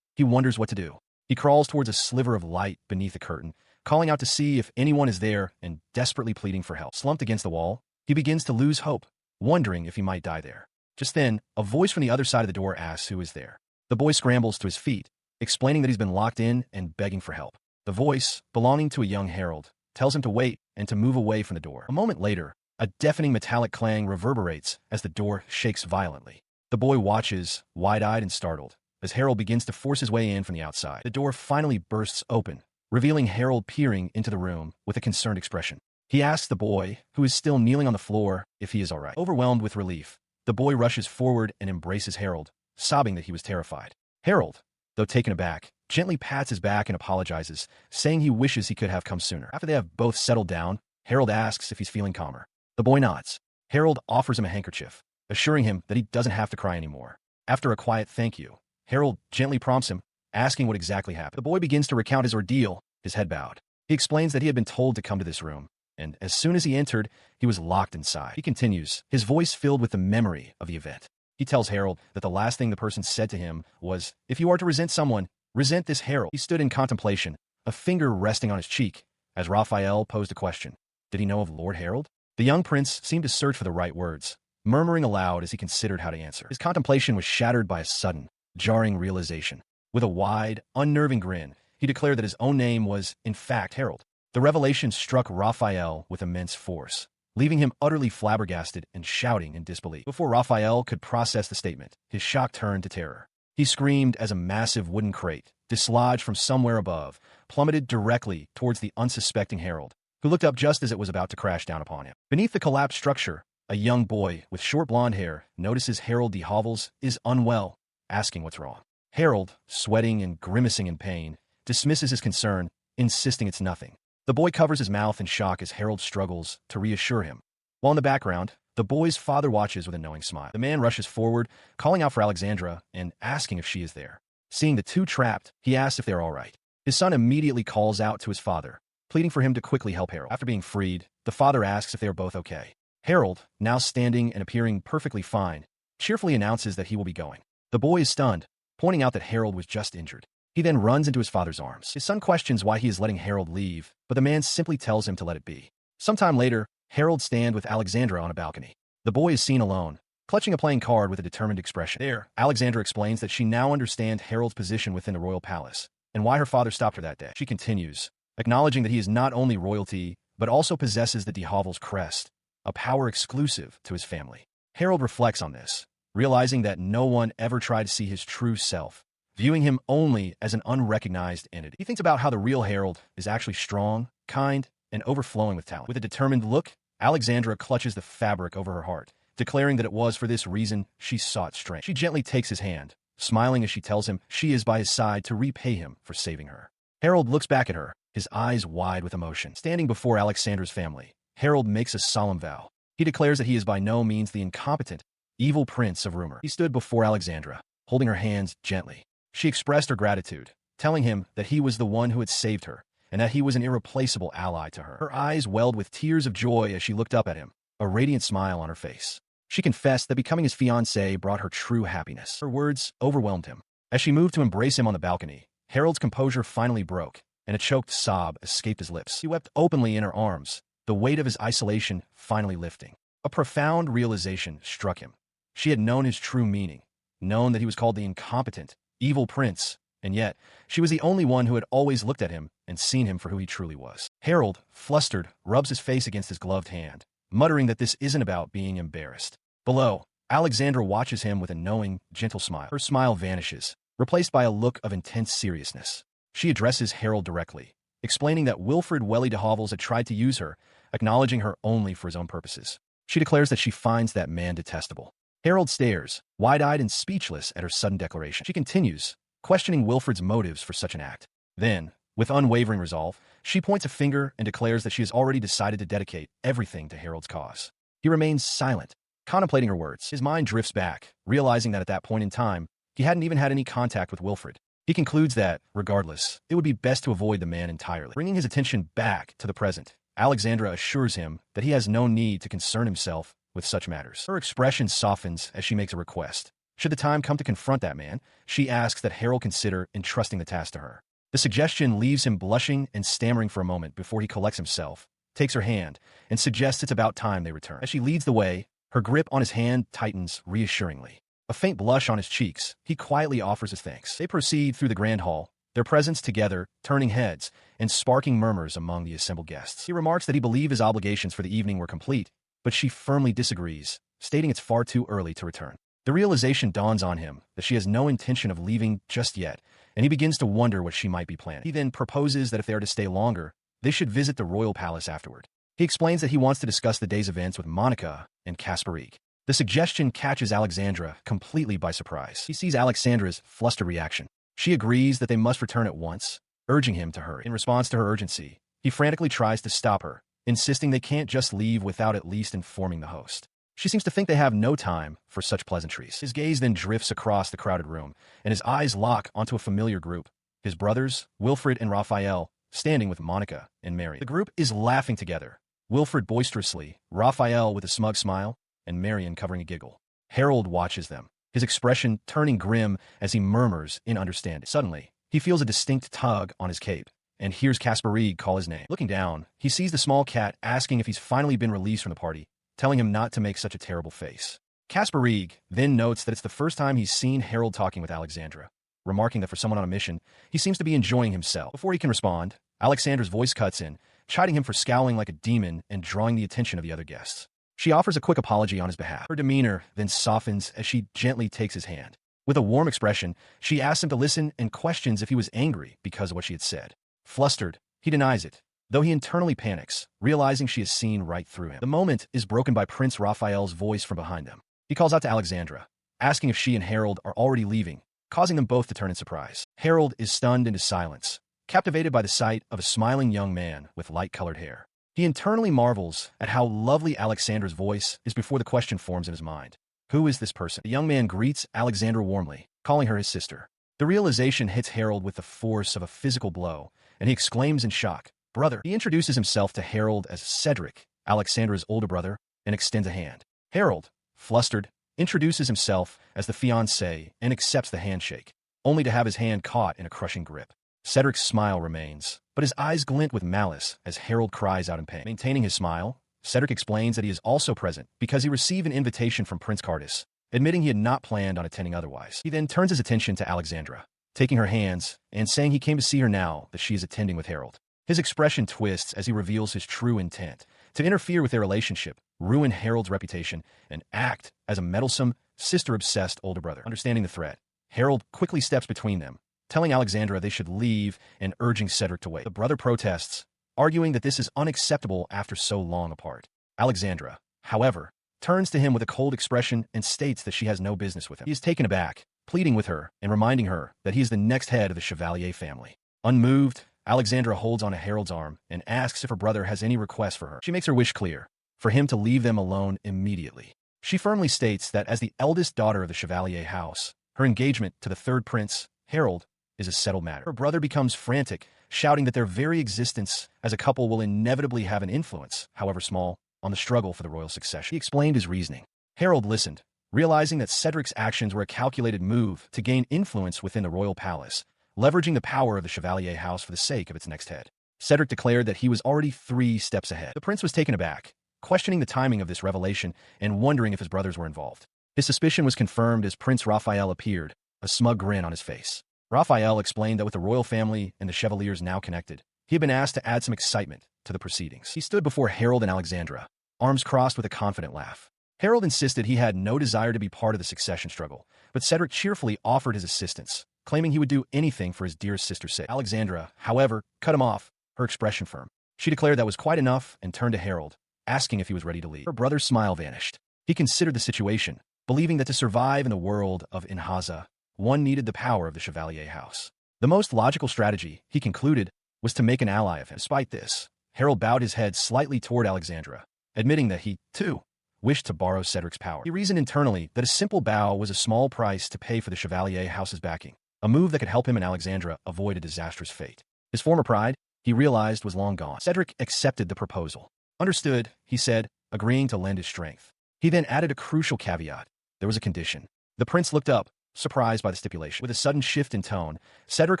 he wonders what to do. He crawls towards a sliver of light beneath the curtain, calling out to see if anyone is there and desperately pleading for help. Slumped against the wall, he begins to lose hope, wondering if he might die there. Just then, a voice from the other side of the door asks who is there. The boy scrambles to his feet, explaining that he's been locked in and begging for help. The voice, belonging to a young Harold, tells him to wait and to move away from the door. A moment later, a deafening metallic clang reverberates as the door shakes violently. The boy watches, wide-eyed and startled, as Harold begins to force his way in from the outside. The door finally bursts open, revealing Harold peering into the room with a concerned expression. He asks the boy, who is still kneeling on the floor, if he is all right. Overwhelmed with relief, the boy rushes forward and embraces Harold, sobbing that he was terrified. Harold, though taken aback, gently pats his back and apologizes, saying he wishes he could have come sooner. After they have both settled down, Harold asks if he's feeling calmer. The boy nods. Harold offers him a handkerchief, assuring him that he doesn't have to cry anymore. After a quiet thank you, Harold gently prompts him, asking what exactly happened. The boy begins to recount his ordeal, his head bowed. He explains that he had been told to come to this room, and as soon as he entered, he was locked inside. He continues, his voice filled with the memory of the event. He tells Harold that the last thing the person said to him was, "If you are to resent someone, resent this Harold." He stood in contemplation, a finger resting on his cheek, as Raphael posed a question. Did he know of Lord Harold? The young prince seemed to search for the right words, murmuring aloud as he considered how to answer. His contemplation was shattered by a sudden, jarring realization. With a wide, unnerving grin, he declared that his own name was, in fact, Harold. The revelation struck Raphael with immense force, leaving him utterly flabbergasted and shouting in disbelief. Before Raphael could process the statement, his shock turned to terror. He screamed as a massive wooden crate, dislodged from somewhere above, plummeted directly towards the unsuspecting Harold, who looked up just as it was about to crash down upon him. Beneath the collapsed structure, a young boy with short blonde hair notices Harold de Hovels is unwell, asking what's wrong. Harold, sweating and grimacing in pain, dismisses his concern, insisting it's nothing. The boy covers his mouth in shock as Harold struggles to reassure him. While in the background, the boy's father watches with a knowing smile. The man rushes forward, calling out for Alexandra and asking if she is there. Seeing the two trapped, he asks if they're all right. His son immediately calls out to his father, pleading for him to quickly help Harold. After being freed, the father asks if they are both okay. Harold, now standing and appearing perfectly fine, cheerfully announces that he will be going. The boy is stunned, pointing out that Harold was just injured. He then runs into his father's arms. His son questions why he is letting Harold leave, but the man simply tells him to let it be. Sometime later, Harold stands with Alexandra on a balcony. The boy is seen alone, clutching a playing card with a determined expression. There, Alexandra explains that she now understands Harold's position within the royal palace, and why her father stopped her that day. She continues, acknowledging that he is not only royalty, but also possesses the de Hovels crest, a power exclusive to his family. Harold reflects on this, realizing that no one ever tried to see his true self, viewing him only as an unrecognized entity. He thinks about how the real Harold is actually strong, kind, and overflowing with talent. With a determined look, Alexandra clutches the fabric over her heart, declaring that it was for this reason she sought strength. She gently takes his hand, smiling as she tells him she is by his side to repay him for saving her. Harold looks back at her, his eyes wide with emotion. Standing before Alexandra's family, Harold makes a solemn vow. He declares that he is by no means the incompetent, evil prince of rumor. He stood before Alexandra, holding her hands gently. She expressed her gratitude, telling him that he was the one who had saved her, and that he was an irreplaceable ally to her. Her eyes welled with tears of joy as she looked up at him, a radiant smile on her face. She confessed that becoming his fiancée brought her true happiness. Her words overwhelmed him. As she moved to embrace him on the balcony, Harold's composure finally broke, and a choked sob escaped his lips. He wept openly in her arms, the weight of his isolation finally lifting. A profound realization struck him. She had known his true meaning, known that he was called the incompetent, evil prince, and yet she was the only one who had always looked at him and seen him for who he truly was. Harold, flustered, rubs his face against his gloved hand, muttering that this isn't about being embarrassed. Below, Alexandra watches him with a knowing, gentle smile. Her smile vanishes, replaced by a look of intense seriousness. She addresses Harold directly, explaining that Wilfred Welly de Hovels had tried to use her, acknowledging her only for his own purposes. She declares that she finds that man detestable. Harold stares, wide-eyed and speechless at her sudden declaration. She continues, questioning Wilfred's motives for such an act. Then, with unwavering resolve, she points a finger and declares that she has already decided to dedicate everything to Harold's cause. He remains silent, contemplating her words. His mind drifts back, realizing that at that point in time, he hadn't even had any contact with Wilfred. He concludes that, regardless, it would be best to avoid the man entirely. Bringing his attention back to the present, Alexandra assures him that he has no need to concern himself with such matters. Her expression softens as she makes a request. Should the time come to confront that man, she asks that Harold consider entrusting the task to her. The suggestion leaves him blushing and stammering for a moment before he collects himself, takes her hand, and suggests it's about time they return. As she leads the way, her grip on his hand tightens reassuringly. A faint blush on his cheeks, he quietly offers his thanks. They proceed through the grand hall, their presence together, turning heads, and sparking murmurs among the assembled guests. He remarks that he believed his obligations for the evening were complete, but she firmly disagrees, stating it's far too early to return. The realization dawns on him that she has no intention of leaving just yet, and he begins to wonder what she might be planning. He then proposes that if they are to stay longer, they should visit the royal palace afterward. He explains that he wants to discuss the day's events with Monica and Kasparig. The suggestion catches Alexandra completely by surprise. He sees Alexandra's flustered reaction. She agrees that they must return at once, urging him to hurry. In response to her urgency, he frantically tries to stop her, insisting they can't just leave without at least informing the host. She seems to think they have no time for such pleasantries. His gaze then drifts across the crowded room, and his eyes lock onto a familiar group. His brothers, Wilfred and Raphael, standing with Monica and Marion. The group is laughing together, Wilfred boisterously, Raphael with a smug smile, and Marion covering a giggle. Harold watches them, his expression turning grim as he murmurs in understanding. Suddenly, he feels a distinct tug on his cape, and hears Kasparig call his name. Looking down, he sees the small cat asking if he's finally been released from the party, telling him not to make such a terrible face. Kasparig then notes that it's the first time he's seen Harold talking with Alexandra, remarking that for someone on a mission, he seems to be enjoying himself. Before he can respond, Alexandra's voice cuts in, chiding him for scowling like a demon and drawing the attention of the other guests. She offers a quick apology on his behalf. Her demeanor then softens as she gently takes his hand. With a warm expression, she asks him to listen and questions if he was angry because of what she had said. Flustered, he denies it, though he internally panics, realizing she has seen right through him. The moment is broken by Prince Raphael's voice from behind them. He calls out to Alexandra, asking if she and Harold are already leaving, causing them both to turn in surprise. Harold is stunned into silence, captivated by the sight of a smiling young man with light-colored hair. He internally marvels at how lovely Alexandra's voice is before the question forms in his mind. Who is this person? The young man greets Alexandra warmly, calling her his sister. The realization hits Harold with the force of a physical blow, and he exclaims in shock, "Brother!" He introduces himself to Harold as Cedric, Alexandra's older brother, and extends a hand. Harold, flustered, introduces himself as the fiancé and accepts the handshake, only to have his hand caught in a crushing grip. Cedric's smile remains, but his eyes glint with malice as Harold cries out in pain. Maintaining his smile, Cedric explains that he is also present because he received an invitation from Prince Cardis, admitting he had not planned on attending otherwise. He then turns his attention to Alexandra, taking her hands and saying he came to see her now that she is attending with Harold. His expression twists as he reveals his true intent, to interfere with their relationship, ruin Harold's reputation, and act as a meddlesome, sister-obsessed older brother. Understanding the threat, Harold quickly steps between them, telling Alexandra they should leave and urging Cedric to wait. The brother protests, arguing that this is unacceptable after so long apart. Alexandra, however, turns to him with a cold expression and states that she has no business with him. He is taken aback, pleading with her and reminding her that he is the next head of the Chevalier family. Unmoved, Alexandra holds onto Harold's arm and asks if her brother has any request for her. She makes her wish clear, for him to leave them alone immediately. She firmly states that as the eldest daughter of the Chevalier house, her engagement to the third prince, Harold, is a settled matter. Her brother becomes frantic, shouting that their very existence as a couple will inevitably have an influence, however small, on the struggle for the royal succession. He explained his reasoning. Harold listened, realizing that Cedric's actions were a calculated move to gain influence within the royal palace, leveraging the power of the Chevalier house for the sake of its next head. Cedric declared that he was already 3 steps ahead. The prince was taken aback, questioning the timing of this revelation and wondering if his brothers were involved. His suspicion was confirmed as Prince Raphael appeared, a smug grin on his face. Raphael explained that with the royal family and the Chevaliers now connected, he had been asked to add some excitement to the proceedings. He stood before Harold and Alexandra, arms crossed with a confident laugh. Harold insisted he had no desire to be part of the succession struggle, but Cedric cheerfully offered his assistance, claiming he would do anything for his dearest sister's sake. Alexandra, however, cut him off, her expression firm. She declared that was quite enough and turned to Harold, asking if he was ready to leave. Her brother's smile vanished. He considered the situation, believing that to survive in the world of Inhaza, one needed the power of the Chevalier house. The most logical strategy, he concluded, was to make an ally of him. Despite this, Harold bowed his head slightly toward Alexandra, admitting that he, too, wished to borrow Cedric's power. He reasoned internally that a simple bow was a small price to pay for the Chevalier house's backing, a move that could help him and Alexandra avoid a disastrous fate. His former pride, he realized, was long gone. Cedric accepted the proposal. Understood, he said, agreeing to lend his strength. He then added a crucial caveat. There was a condition. The prince looked up, surprised by the stipulation. With a sudden shift in tone, Cedric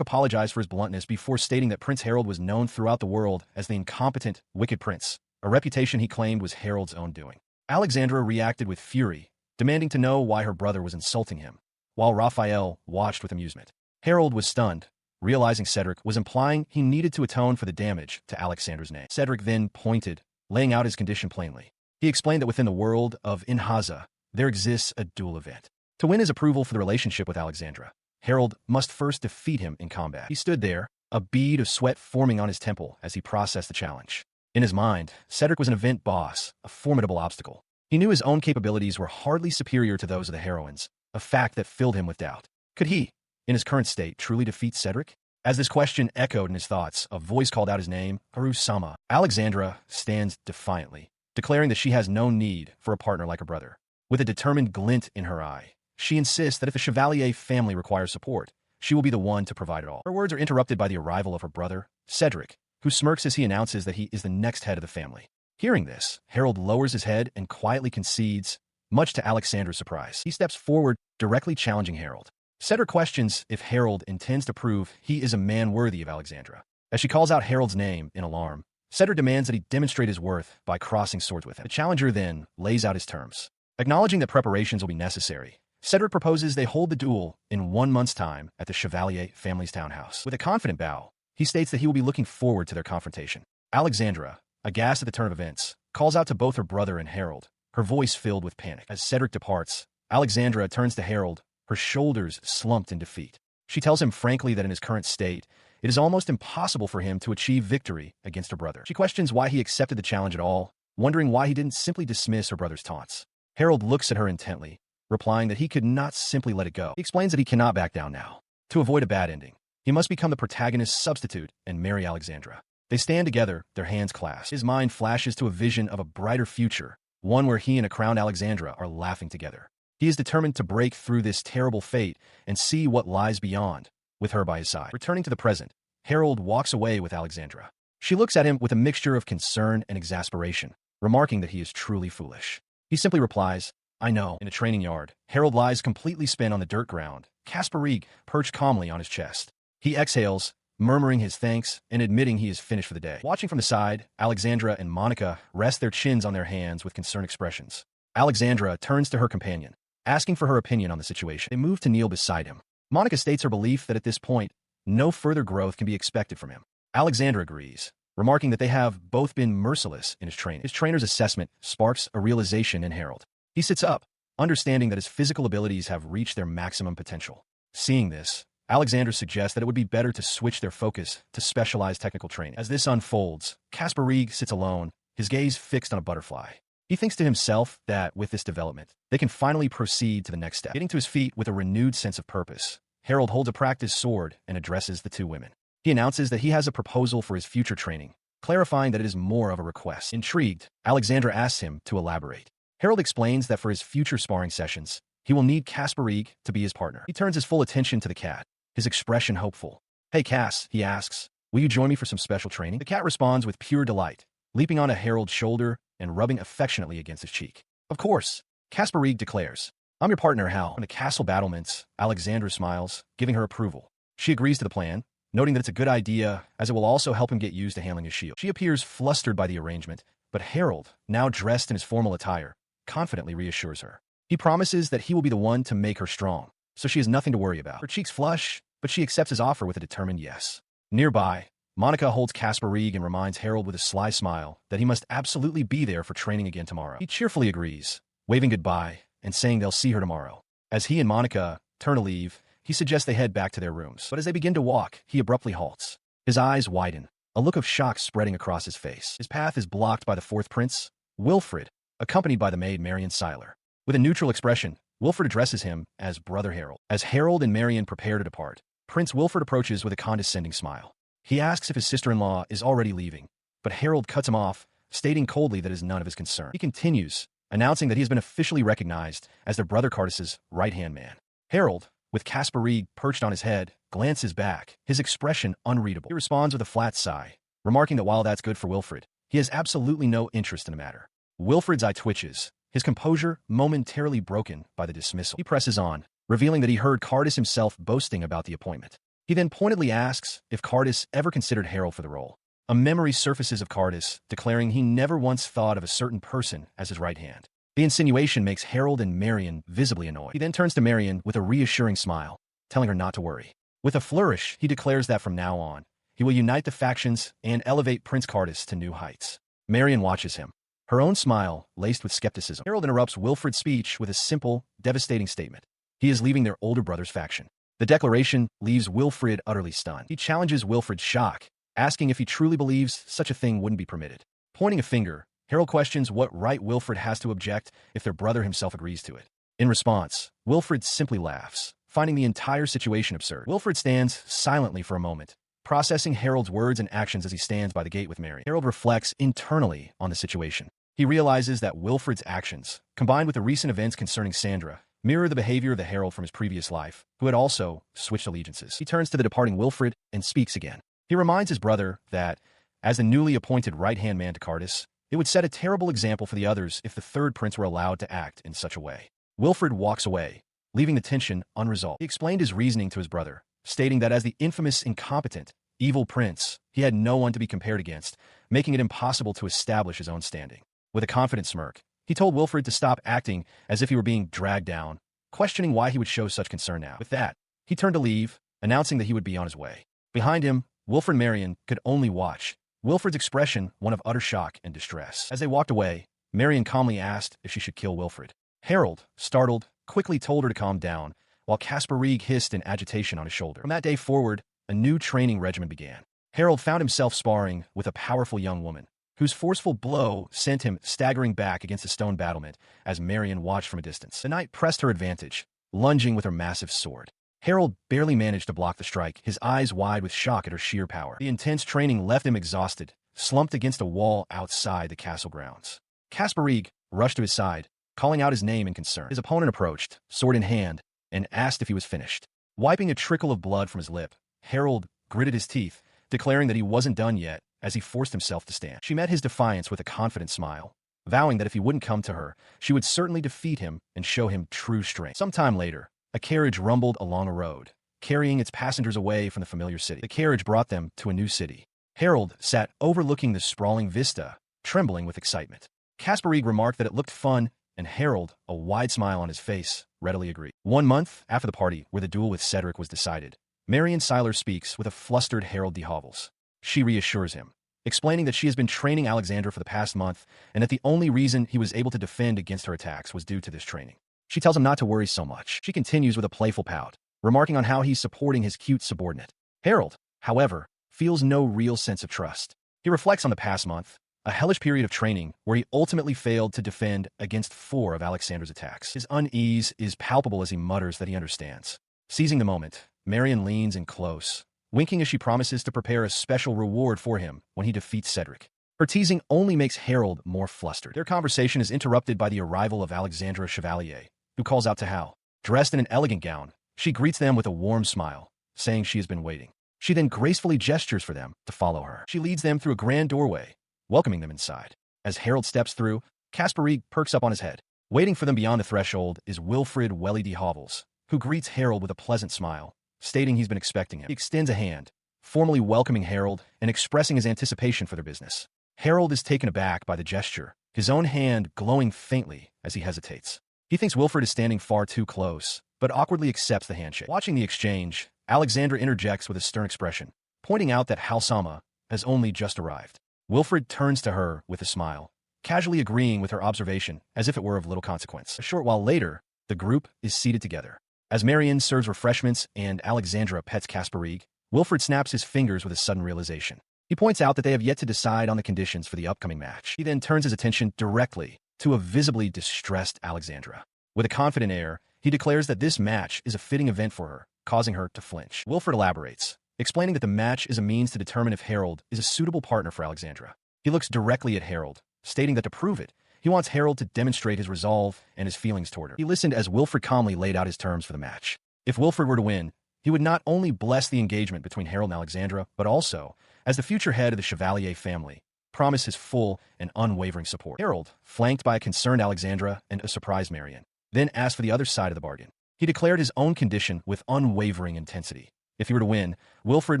apologized for his bluntness before stating that Prince Harold was known throughout the world as the incompetent, wicked prince, a reputation he claimed was Harold's own doing. Alexandra reacted with fury, demanding to know why her brother was insulting him, while Raphael watched with amusement. Harold was stunned, realizing Cedric was implying he needed to atone for the damage to Alexandra's name. Cedric then pointed, laying out his condition plainly. He explained that within the world of Inhaza, there exists a duel event. To win his approval for the relationship with Alexandra, Harold must first defeat him in combat. He stood there, a bead of sweat forming on his temple as he processed the challenge. In his mind, Cedric was an event boss, a formidable obstacle. He knew his own capabilities were hardly superior to those of the heroines, a fact that filled him with doubt. Could he, in his current state, truly defeat Cedric? As this question echoed in his thoughts, a voice called out his name, Haru-sama. Alexandra stands defiantly, declaring that she has no need for a partner like her brother. With a determined glint in her eye, she insists that if the Chevalier family requires support, she will be the one to provide it all. Her words are interrupted by the arrival of her brother, Cedric, who smirks as he announces that he is the next head of the family. Hearing this, Harold lowers his head and quietly concedes, much to Alexandra's surprise. He steps forward, directly challenging Harold. Cedric questions if Harold intends to prove he is a man worthy of Alexandra. As she calls out Harold's name in alarm, Cedric demands that he demonstrate his worth by crossing swords with him. The challenger then lays out his terms. Acknowledging that preparations will be necessary, Cedric proposes they hold the duel in 1 month's time at the Chevalier family's townhouse. With a confident bow, he states that he will be looking forward to their confrontation. Alexandra, aghast at the turn of events, calls out to both her brother and Harold, her voice filled with panic. As Cedric departs, Alexandra turns to Harold, her shoulders slumped in defeat. She tells him frankly that in his current state, it is almost impossible for him to achieve victory against her brother. She questions why he accepted the challenge at all, wondering why he didn't simply dismiss her brother's taunts. Harold looks at her intently, replying that he could not simply let it go. He explains that he cannot back down now. To avoid a bad ending, he must become the protagonist's substitute and marry Alexandra. They stand together, their hands clasped. His mind flashes to a vision of a brighter future, one where he and a crowned Alexandra are laughing together. He is determined to break through this terrible fate and see what lies beyond, with her by his side. Returning to the present, Harold walks away with Alexandra. She looks at him with a mixture of concern and exasperation, remarking that he is truly foolish. He simply replies, I know. In a training yard, Harold lies completely spent on the dirt ground, Kasparig perched calmly on his chest. He exhales, murmuring his thanks and admitting he is finished for the day. Watching from the side, Alexandra and Monica rest their chins on their hands with concerned expressions. Alexandra turns to her companion, asking for her opinion on the situation. They move to kneel beside him. Monica states her belief that at this point, no further growth can be expected from him. Alexandra agrees, remarking that they have both been merciless in his training. His trainer's assessment sparks a realization in Harold. He sits up, understanding that his physical abilities have reached their maximum potential. Seeing this, Alexandra suggests that it would be better to switch their focus to specialized technical training. As this unfolds, Kasparig sits alone, his gaze fixed on a butterfly. He thinks to himself that, with this development, they can finally proceed to the next step. Getting to his feet with a renewed sense of purpose, Harold holds a practice sword and addresses the two women. He announces that he has a proposal for his future training, clarifying that it is more of a request. Intrigued, Alexandra asks him to elaborate. Harold explains that for his future sparring sessions, he will need Kasparig to be his partner. He turns his full attention to the cat, his expression hopeful. Hey Cass, he asks, will you join me for some special training? The cat responds with pure delight, leaping onto Harold's shoulder and rubbing affectionately against his cheek. Of course, Kasparig declares, I'm your partner, Hal. In the castle battlements, Alexandra smiles, giving her approval. She agrees to the plan, noting that it's a good idea as it will also help him get used to handling his shield. She appears flustered by the arrangement, but Harold, now dressed in his formal attire, confidently reassures her. He promises that he will be the one to make her strong, so she has nothing to worry about. Her cheeks flush, but she accepts his offer with a determined yes. Nearby, Monica holds Kasparig and reminds Harold with a sly smile that he must absolutely be there for training again tomorrow. He cheerfully agrees, waving goodbye and saying they'll see her tomorrow. As he and Monica turn to leave, he suggests they head back to their rooms. But as they begin to walk, he abruptly halts. His eyes widen, a look of shock spreading across his face. His path is blocked by the fourth prince, Wilfred, accompanied by the maid Marion Seiler. With a neutral expression, Wilfred addresses him as Brother Harold. As Harold and Marion prepare to depart, Prince Wilfred approaches with a condescending smile. He asks if his sister-in-law is already leaving, but Harold cuts him off, stating coldly that it is none of his concern. He continues, announcing that he has been officially recognized as their brother Cardus's right-hand man. Harold, with Kasparig perched on his head, glances back, his expression unreadable. He responds with a flat sigh, remarking that while that's good for Wilfred, he has absolutely no interest in the matter. Wilfred's eye twitches, his composure momentarily broken by the dismissal. He presses on, revealing that he heard Cardis himself boasting about the appointment. He then pointedly asks if Cardis ever considered Harold for the role. A memory surfaces of Cardis, declaring he never once thought of a certain person as his right hand. The insinuation makes Harold and Marion visibly annoyed. He then turns to Marion with a reassuring smile, telling her not to worry. With a flourish, he declares that from now on, he will unite the factions and elevate Prince Cardis to new heights. Marion watches him, her own smile laced with skepticism. Harold interrupts Wilfred's speech with a simple, devastating statement. He is leaving their older brother's faction. The declaration leaves Wilfred utterly stunned. He challenges Wilfred's shock, asking if he truly believes such a thing wouldn't be permitted. Pointing a finger, Harold questions what right Wilfred has to object if their brother himself agrees to it. In response, Wilfred simply laughs, finding the entire situation absurd. Wilfred stands silently for a moment, processing Harold's words and actions as he stands by the gate with Mary. Harold reflects internally on the situation. He realizes that Wilfred's actions, combined with the recent events concerning Sandra, mirror the behavior of the Harold from his previous life, who had also switched allegiances. He turns to the departing Wilfred and speaks again. He reminds his brother that, as the newly appointed right-hand man to Cardis, it would set a terrible example for the others if the third prince were allowed to act in such a way. Wilfred walks away, leaving the tension unresolved. He explained his reasoning to his brother, stating that as the infamous incompetent, evil prince, he had no one to be compared against, making it impossible to establish his own standing. With a confident smirk, he told Wilfred to stop acting as if he were being dragged down, questioning why he would show such concern now. With that, he turned to leave, announcing that he would be on his way. Behind him, Wilfred and Marion could only watch, Wilfred's expression one of utter shock and distress. As they walked away, Marion calmly asked if she should kill Wilfred. Harold, startled, quickly told her to calm down, while Kasparig hissed in agitation on his shoulder. From that day forward, a new training regimen began. Harold found himself sparring with a powerful young woman, whose forceful blow sent him staggering back against a stone battlement as Marion watched from a distance. The knight pressed her advantage, lunging with her massive sword. Harold barely managed to block the strike, his eyes wide with shock at her sheer power. The intense training left him exhausted, slumped against a wall outside the castle grounds. Kasparig rushed to his side, calling out his name in concern. His opponent approached, sword in hand, and asked if he was finished. Wiping a trickle of blood from his lip, Harold gritted his teeth, declaring that he wasn't done yet as he forced himself to stand. She met his defiance with a confident smile, vowing that if he wouldn't come to her, she would certainly defeat him and show him true strength. Sometime later, a carriage rumbled along a road, carrying its passengers away from the familiar city. The carriage brought them to a new city. Harold sat overlooking the sprawling vista, trembling with excitement. Kasparig remarked that it looked fun, and Harold, a wide smile on his face, readily agreed. 1 month after the party where the duel with Cedric was decided, Marion Seiler speaks with a flustered Harold de Hovels. She reassures him, explaining that she has been training Alexandra for the past month and that the only reason he was able to defend against her attacks was due to this training. She tells him not to worry so much. She continues with a playful pout, remarking on how he's supporting his cute subordinate. Harold, however, feels no real sense of trust. He reflects on the past month, a hellish period of training where he ultimately failed to defend against 4 of Alexandra's attacks. His unease is palpable as he mutters that he understands. Seizing the moment, Marion leans in close, winking as she promises to prepare a special reward for him when he defeats Cedric. Her teasing only makes Harold more flustered. Their conversation is interrupted by the arrival of Alexandra Chevalier, who calls out to Hal. Dressed in an elegant gown, she greets them with a warm smile, saying she has been waiting. She then gracefully gestures for them to follow her. She leads them through a grand doorway, welcoming them inside. As Harold steps through, Kasparig perks up on his head. Waiting for them beyond the threshold is Wilfred Welly de Hovels, who greets Harold with a pleasant smile, stating he's been expecting him. He extends a hand, formally welcoming Harold and expressing his anticipation for their business. Harold is taken aback by the gesture, his own hand glowing faintly as he hesitates. He thinks Wilfred is standing far too close, but awkwardly accepts the handshake. Watching the exchange, Alexandra interjects with a stern expression, pointing out that Halsama has only just arrived. Wilfred turns to her with a smile, casually agreeing with her observation as if it were of little consequence. A short while later, the group is seated together. As Marion serves refreshments and Alexandra pets Kasparig, Wilfred snaps his fingers with a sudden realization. He points out that they have yet to decide on the conditions for the upcoming match. He then turns his attention directly to a visibly distressed Alexandra. With a confident air, he declares that this match is a fitting event for her, causing her to flinch. Wilfred elaborates, explaining that the match is a means to determine if Harold is a suitable partner for Alexandra. He looks directly at Harold, stating that to prove it, he wants Harold to demonstrate his resolve and his feelings toward her. He listened as Wilfred calmly laid out his terms for the match. If Wilfred were to win, he would not only bless the engagement between Harold and Alexandra, but also, as the future head of the Chevalier family, promise his full and unwavering support. Harold, flanked by a concerned Alexandra and a surprised Marian, then asked for the other side of the bargain. He declared his own condition with unwavering intensity. If he were to win, Wilfred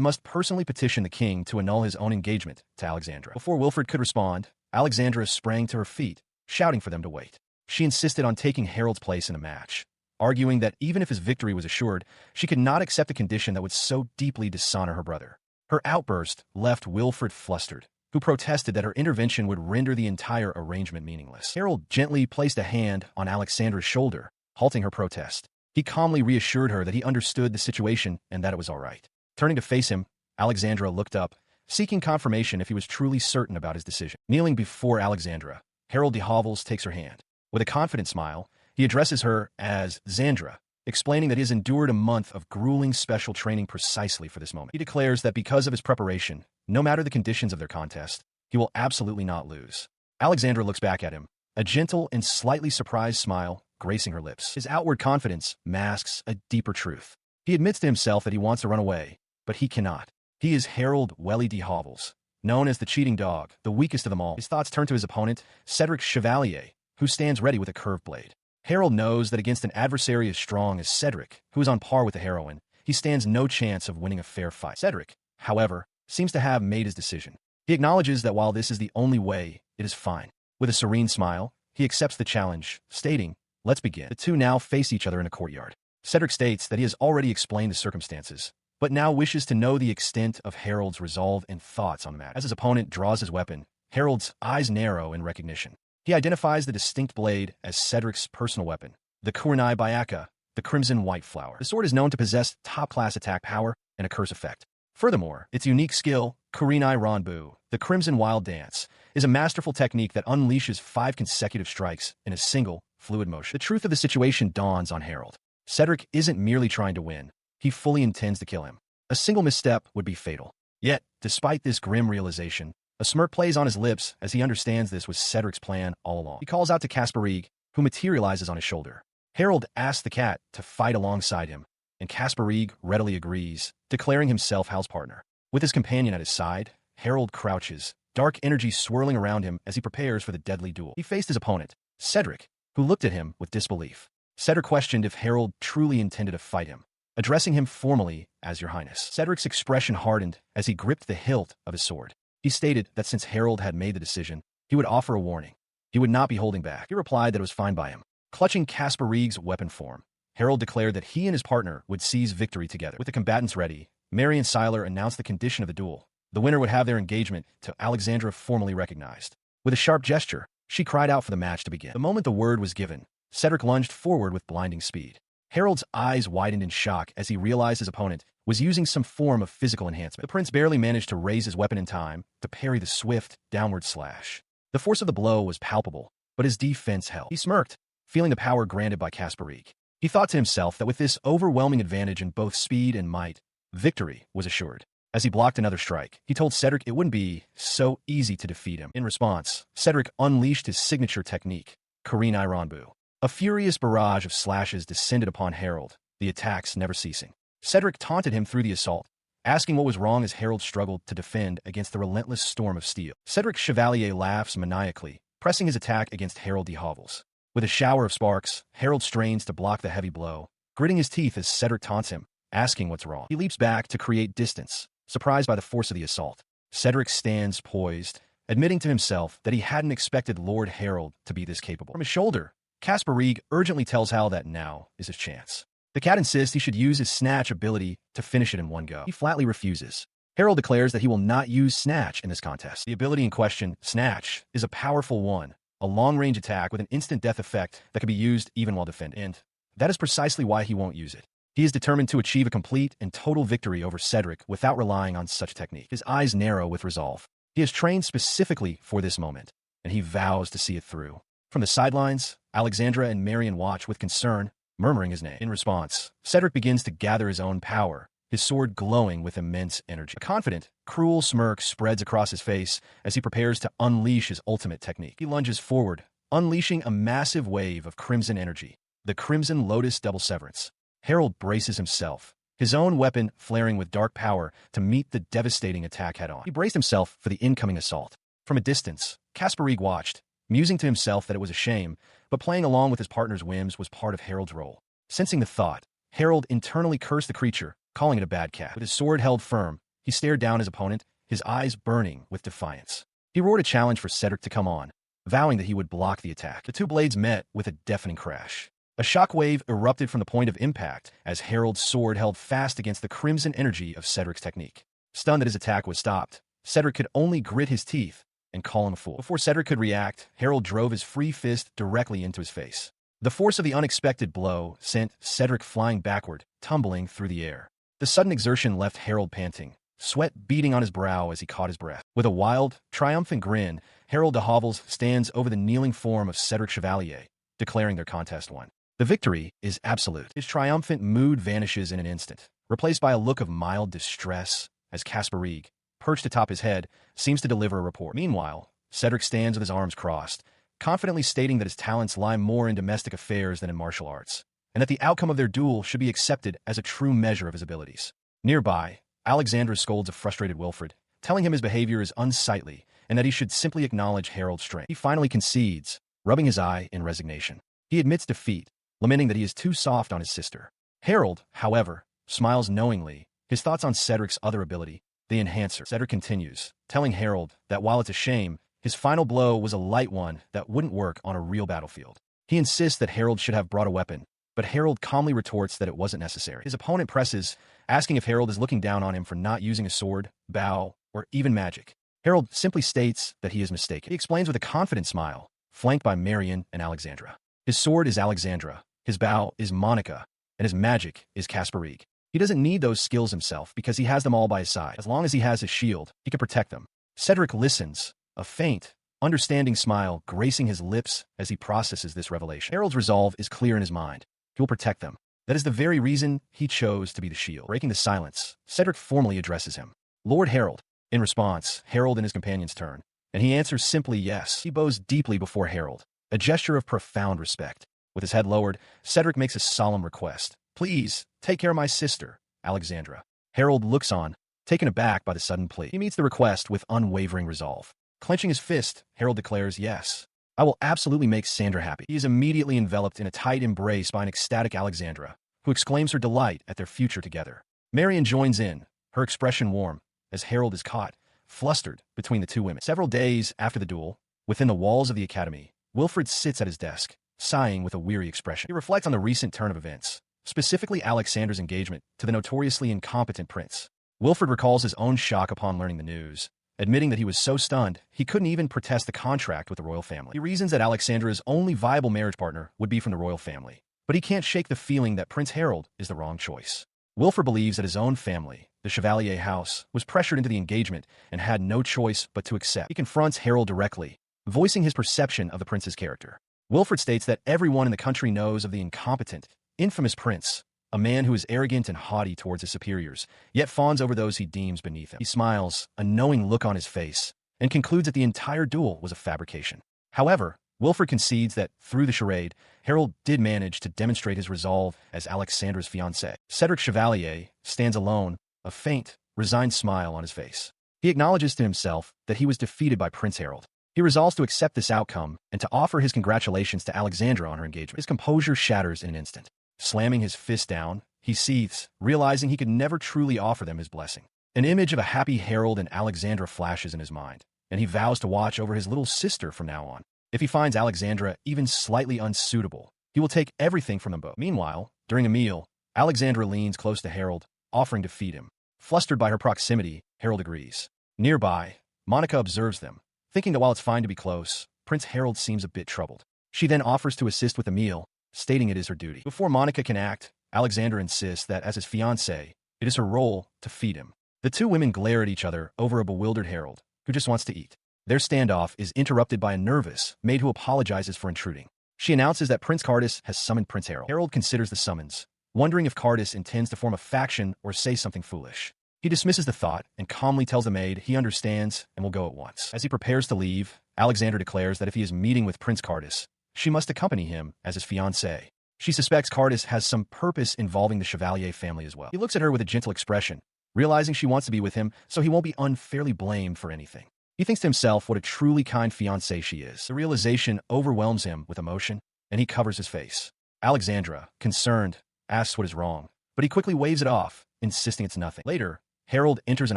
must personally petition the king to annul his own engagement to Alexandra. Before Wilfred could respond, Alexandra sprang to her feet, shouting for them to wait. She insisted on taking Harold's place in the match, arguing that even if his victory was assured, she could not accept a condition that would so deeply dishonor her brother. Her outburst left Wilfred flustered, who protested that her intervention would render the entire arrangement meaningless. Harold gently placed a hand on Alexandra's shoulder, halting her protest. He calmly reassured her that he understood the situation and that it was all right. Turning to face him, Alexandra looked up, seeking confirmation if he was truly certain about his decision. Kneeling before Alexandra, Harold de Hovels takes her hand. With a confident smile, he addresses her as Xandra, explaining that he has endured a month of grueling special training precisely for this moment. He declares that because of his preparation, no matter the conditions of their contest, he will absolutely not lose. Alexandra looks back at him, a gentle and slightly surprised smile gracing her lips. His outward confidence masks a deeper truth. He admits to himself that he wants to run away, but he cannot. He is Harold Welly de Hovels, known as the cheating dog, the weakest of them all. His thoughts turn to his opponent, Cedric Chevalier, who stands ready with a curved blade. Harold knows that against an adversary as strong as Cedric, who is on par with the heroine, he stands no chance of winning a fair fight. Cedric, however, seems to have made his decision. He acknowledges that while this is the only way, it is fine. With a serene smile, he accepts the challenge, stating, "Let's begin." The two now face each other in a courtyard. Cedric states that he has already explained the circumstances, but now wishes to know the extent of Harold's resolve and thoughts on the matter. As his opponent draws his weapon, Harold's eyes narrow in recognition. He identifies the distinct blade as Cedric's personal weapon, the Kurenai Bayaka, the Crimson White Flower. The sword is known to possess top-class attack power and a curse effect. Furthermore, its unique skill, Kurenai Ranbu, the Crimson Wild Dance, is a masterful technique that unleashes 5 consecutive strikes in a single, fluid motion. The truth of the situation dawns on Harold. Cedric isn't merely trying to win. He fully intends to kill him. A single misstep would be fatal. Yet, despite this grim realization, a smirk plays on his lips as he understands this was Cedric's plan all along. He calls out to Kasparig, who materializes on his shoulder. Harold asks the cat to fight alongside him, and Kasparig readily agrees, declaring himself Hal's partner. With his companion at his side, Harold crouches, dark energy swirling around him as he prepares for the deadly duel. He faced his opponent, Cedric, who looked at him with disbelief. Cedric questioned if Harold truly intended to fight him, addressing him formally as Your Highness. Cedric's expression hardened as he gripped the hilt of his sword. He stated that since Harold had made the decision, he would offer a warning. He would not be holding back. He replied that it was fine by him. Clutching Kasparig's weapon form, Harold declared that he and his partner would seize victory together. With the combatants ready, Marian Seiler announced the condition of the duel. The winner would have their engagement to Alexandra formally recognized. With a sharp gesture, she cried out for the match to begin. The moment the word was given, Cedric lunged forward with blinding speed. Harold's eyes widened in shock as he realized his opponent was using some form of physical enhancement. The prince barely managed to raise his weapon in time to parry the swift, downward slash. The force of the blow was palpable, but his defense held. He smirked, feeling the power granted by Kasparig. He thought to himself that with this overwhelming advantage in both speed and might, victory was assured. As he blocked another strike, he told Cedric it wouldn't be so easy to defeat him. In response, Cedric unleashed his signature technique, Kurenai Ranbu. A furious barrage of slashes descended upon Harold, the attacks never ceasing. Cedric taunted him through the assault, asking what was wrong as Harold struggled to defend against the relentless storm of steel. Cedric Chevalier laughs maniacally, pressing his attack against Harold de Hovels. With a shower of sparks, Harold strains to block the heavy blow, gritting his teeth as Cedric taunts him, asking what's wrong. He leaps back to create distance, surprised by the force of the assault. Cedric stands poised, admitting to himself that he hadn't expected Lord Harold to be this capable. From his shoulder, Kasparig urgently tells Hal that now is his chance. The cat insists he should use his snatch ability to finish it in one go. He flatly refuses. Harold declares that he will not use snatch in this contest. The ability in question, snatch, is a powerful one, a long-range attack with an instant death effect that can be used even while defending. And that is precisely why he won't use it. He is determined to achieve a complete and total victory over Cedric without relying on such technique. His eyes narrow with resolve. He has trained specifically for this moment, and he vows to see it through. From the sidelines, Alexandra and Marian watch with concern, murmuring his name. In response, Cedric begins to gather his own power, his sword glowing with immense energy. A confident, cruel smirk spreads across his face as he prepares to unleash his ultimate technique. He lunges forward, unleashing a massive wave of crimson energy, the Crimson Lotus Double Severance. Harold braces himself, his own weapon flaring with dark power to meet the devastating attack head-on. He braced himself for the incoming assault. From a distance, Kasparig watched, musing to himself that it was a shame, but playing along with his partner's whims was part of Harold's role. Sensing the thought, Harold internally cursed the creature, calling it a bad cat. With his sword held firm, he stared down his opponent, his eyes burning with defiance. He roared a challenge for Cedric to come on, vowing that he would block the attack. The two blades met with a deafening crash. A shockwave erupted from the point of impact as Harold's sword held fast against the crimson energy of Cedric's technique. Stunned that his attack was stopped, Cedric could only grit his teeth and call him a fool. Before Cedric could react, Harold drove his free fist directly into his face. The force of the unexpected blow sent Cedric flying backward, tumbling through the air. The sudden exertion left Harold panting, sweat beading on his brow as he caught his breath. With a wild, triumphant grin, Harold de Hovels stands over the kneeling form of Cedric Chevalier, declaring their contest won. The victory is absolute. His triumphant mood vanishes in an instant, replaced by a look of mild distress as Kasparig, perched atop his head, seems to deliver a report. Meanwhile, Cedric stands with his arms crossed, confidently stating that his talents lie more in domestic affairs than in martial arts, and that the outcome of their duel should be accepted as a true measure of his abilities. Nearby, Alexandra scolds a frustrated Wilfred, telling him his behavior is unsightly and that he should simply acknowledge Harold's strength. He finally concedes, rubbing his eye in resignation. He admits defeat, lamenting that he is too soft on his sister. Harold, however, smiles knowingly, his thoughts on Cedric's other ability, the enhancer. Cedric continues, telling Harold that while it's a shame, his final blow was a light one that wouldn't work on a real battlefield. He insists that Harold should have brought a weapon, but Harold calmly retorts that it wasn't necessary. His opponent presses, asking if Harold is looking down on him for not using a sword, bow, or even magic. Harold simply states that he is mistaken. He explains with a confident smile, flanked by Marion and Alexandra. His sword is Alexandra, his bow is Monica, and his magic is Kasparig. He doesn't need those skills himself because he has them all by his side. As long as he has his shield, he can protect them. Cedric listens, a faint, understanding smile gracing his lips as he processes this revelation. Harold's resolve is clear in his mind. He will protect them. That is the very reason he chose to be the shield. Breaking the silence, Cedric formally addresses him. Lord Harold. In response, Harold and his companions turn, and he answers simply yes. He bows deeply before Harold, a gesture of profound respect. With his head lowered, Cedric makes a solemn request. Please, take care of my sister, Alexandra. Harold looks on, taken aback by the sudden plea. He meets the request with unwavering resolve. Clenching his fist, Harold declares, yes, I will absolutely make Sandra happy. He is immediately enveloped in a tight embrace by an ecstatic Alexandra, who exclaims her delight at their future together. Marion joins in, her expression warm, as Harold is caught, flustered between the two women. Several days after the duel, within the walls of the academy, Wilfred sits at his desk, sighing with a weary expression. He reflects on the recent turn of events, specifically Alexandra's engagement to the notoriously incompetent prince. Wilfred recalls his own shock upon learning the news, admitting that he was so stunned he couldn't even protest the contract with the royal family. He reasons that Alexandra's only viable marriage partner would be from the royal family, but he can't shake the feeling that Prince Harold is the wrong choice. Wilfred believes that his own family, the Chevalier house, was pressured into the engagement and had no choice but to accept. He confronts Harold directly, voicing his perception of the prince's character. Wilfred states that everyone in the country knows of the incompetent, infamous prince, a man who is arrogant and haughty towards his superiors, yet fawns over those he deems beneath him. He smiles, a knowing look on his face, and concludes that the entire duel was a fabrication. However, Wilfred concedes that, through the charade, Harold did manage to demonstrate his resolve as Alexandra's fiancé. Cedric Chevalier stands alone, a faint, resigned smile on his face. He acknowledges to himself that he was defeated by Prince Harold. He resolves to accept this outcome and to offer his congratulations to Alexandra on her engagement. His composure shatters in an instant. Slamming his fist down, he seethes, realizing he could never truly offer them his blessing. An image of a happy Harold and Alexandra flashes in his mind, and he vows to watch over his little sister from now on. If he finds Alexandra even slightly unsuitable, he will take everything from them both. Meanwhile, during a meal, Alexandra leans close to Harold, offering to feed him. Flustered by her proximity, Harold agrees. Nearby, Monica observes them, thinking that while it's fine to be close, Prince Harold seems a bit troubled. She then offers to assist with the meal, stating it is her duty. Before Monica can act, Alexandra insists that as his fiancée, it is her role to feed him. The two women glare at each other over a bewildered Harold, who just wants to eat. Their standoff is interrupted by a nervous maid who apologizes for intruding. She announces that Prince Cardis has summoned Prince Harold. Harold considers the summons, wondering if Cardis intends to form a faction or say something foolish. He dismisses the thought and calmly tells the maid he understands and will go at once. As he prepares to leave, Alexandra declares that if he is meeting with Prince Cardis, she must accompany him as his fiancée. She suspects Cardis has some purpose involving the Chevalier family as well. He looks at her with a gentle expression, realizing she wants to be with him so he won't be unfairly blamed for anything. He thinks to himself what a truly kind fiancée she is. The realization overwhelms him with emotion, and he covers his face. Alexandra, concerned, asks what is wrong, but he quickly waves it off, insisting it's nothing. Later, Harold enters an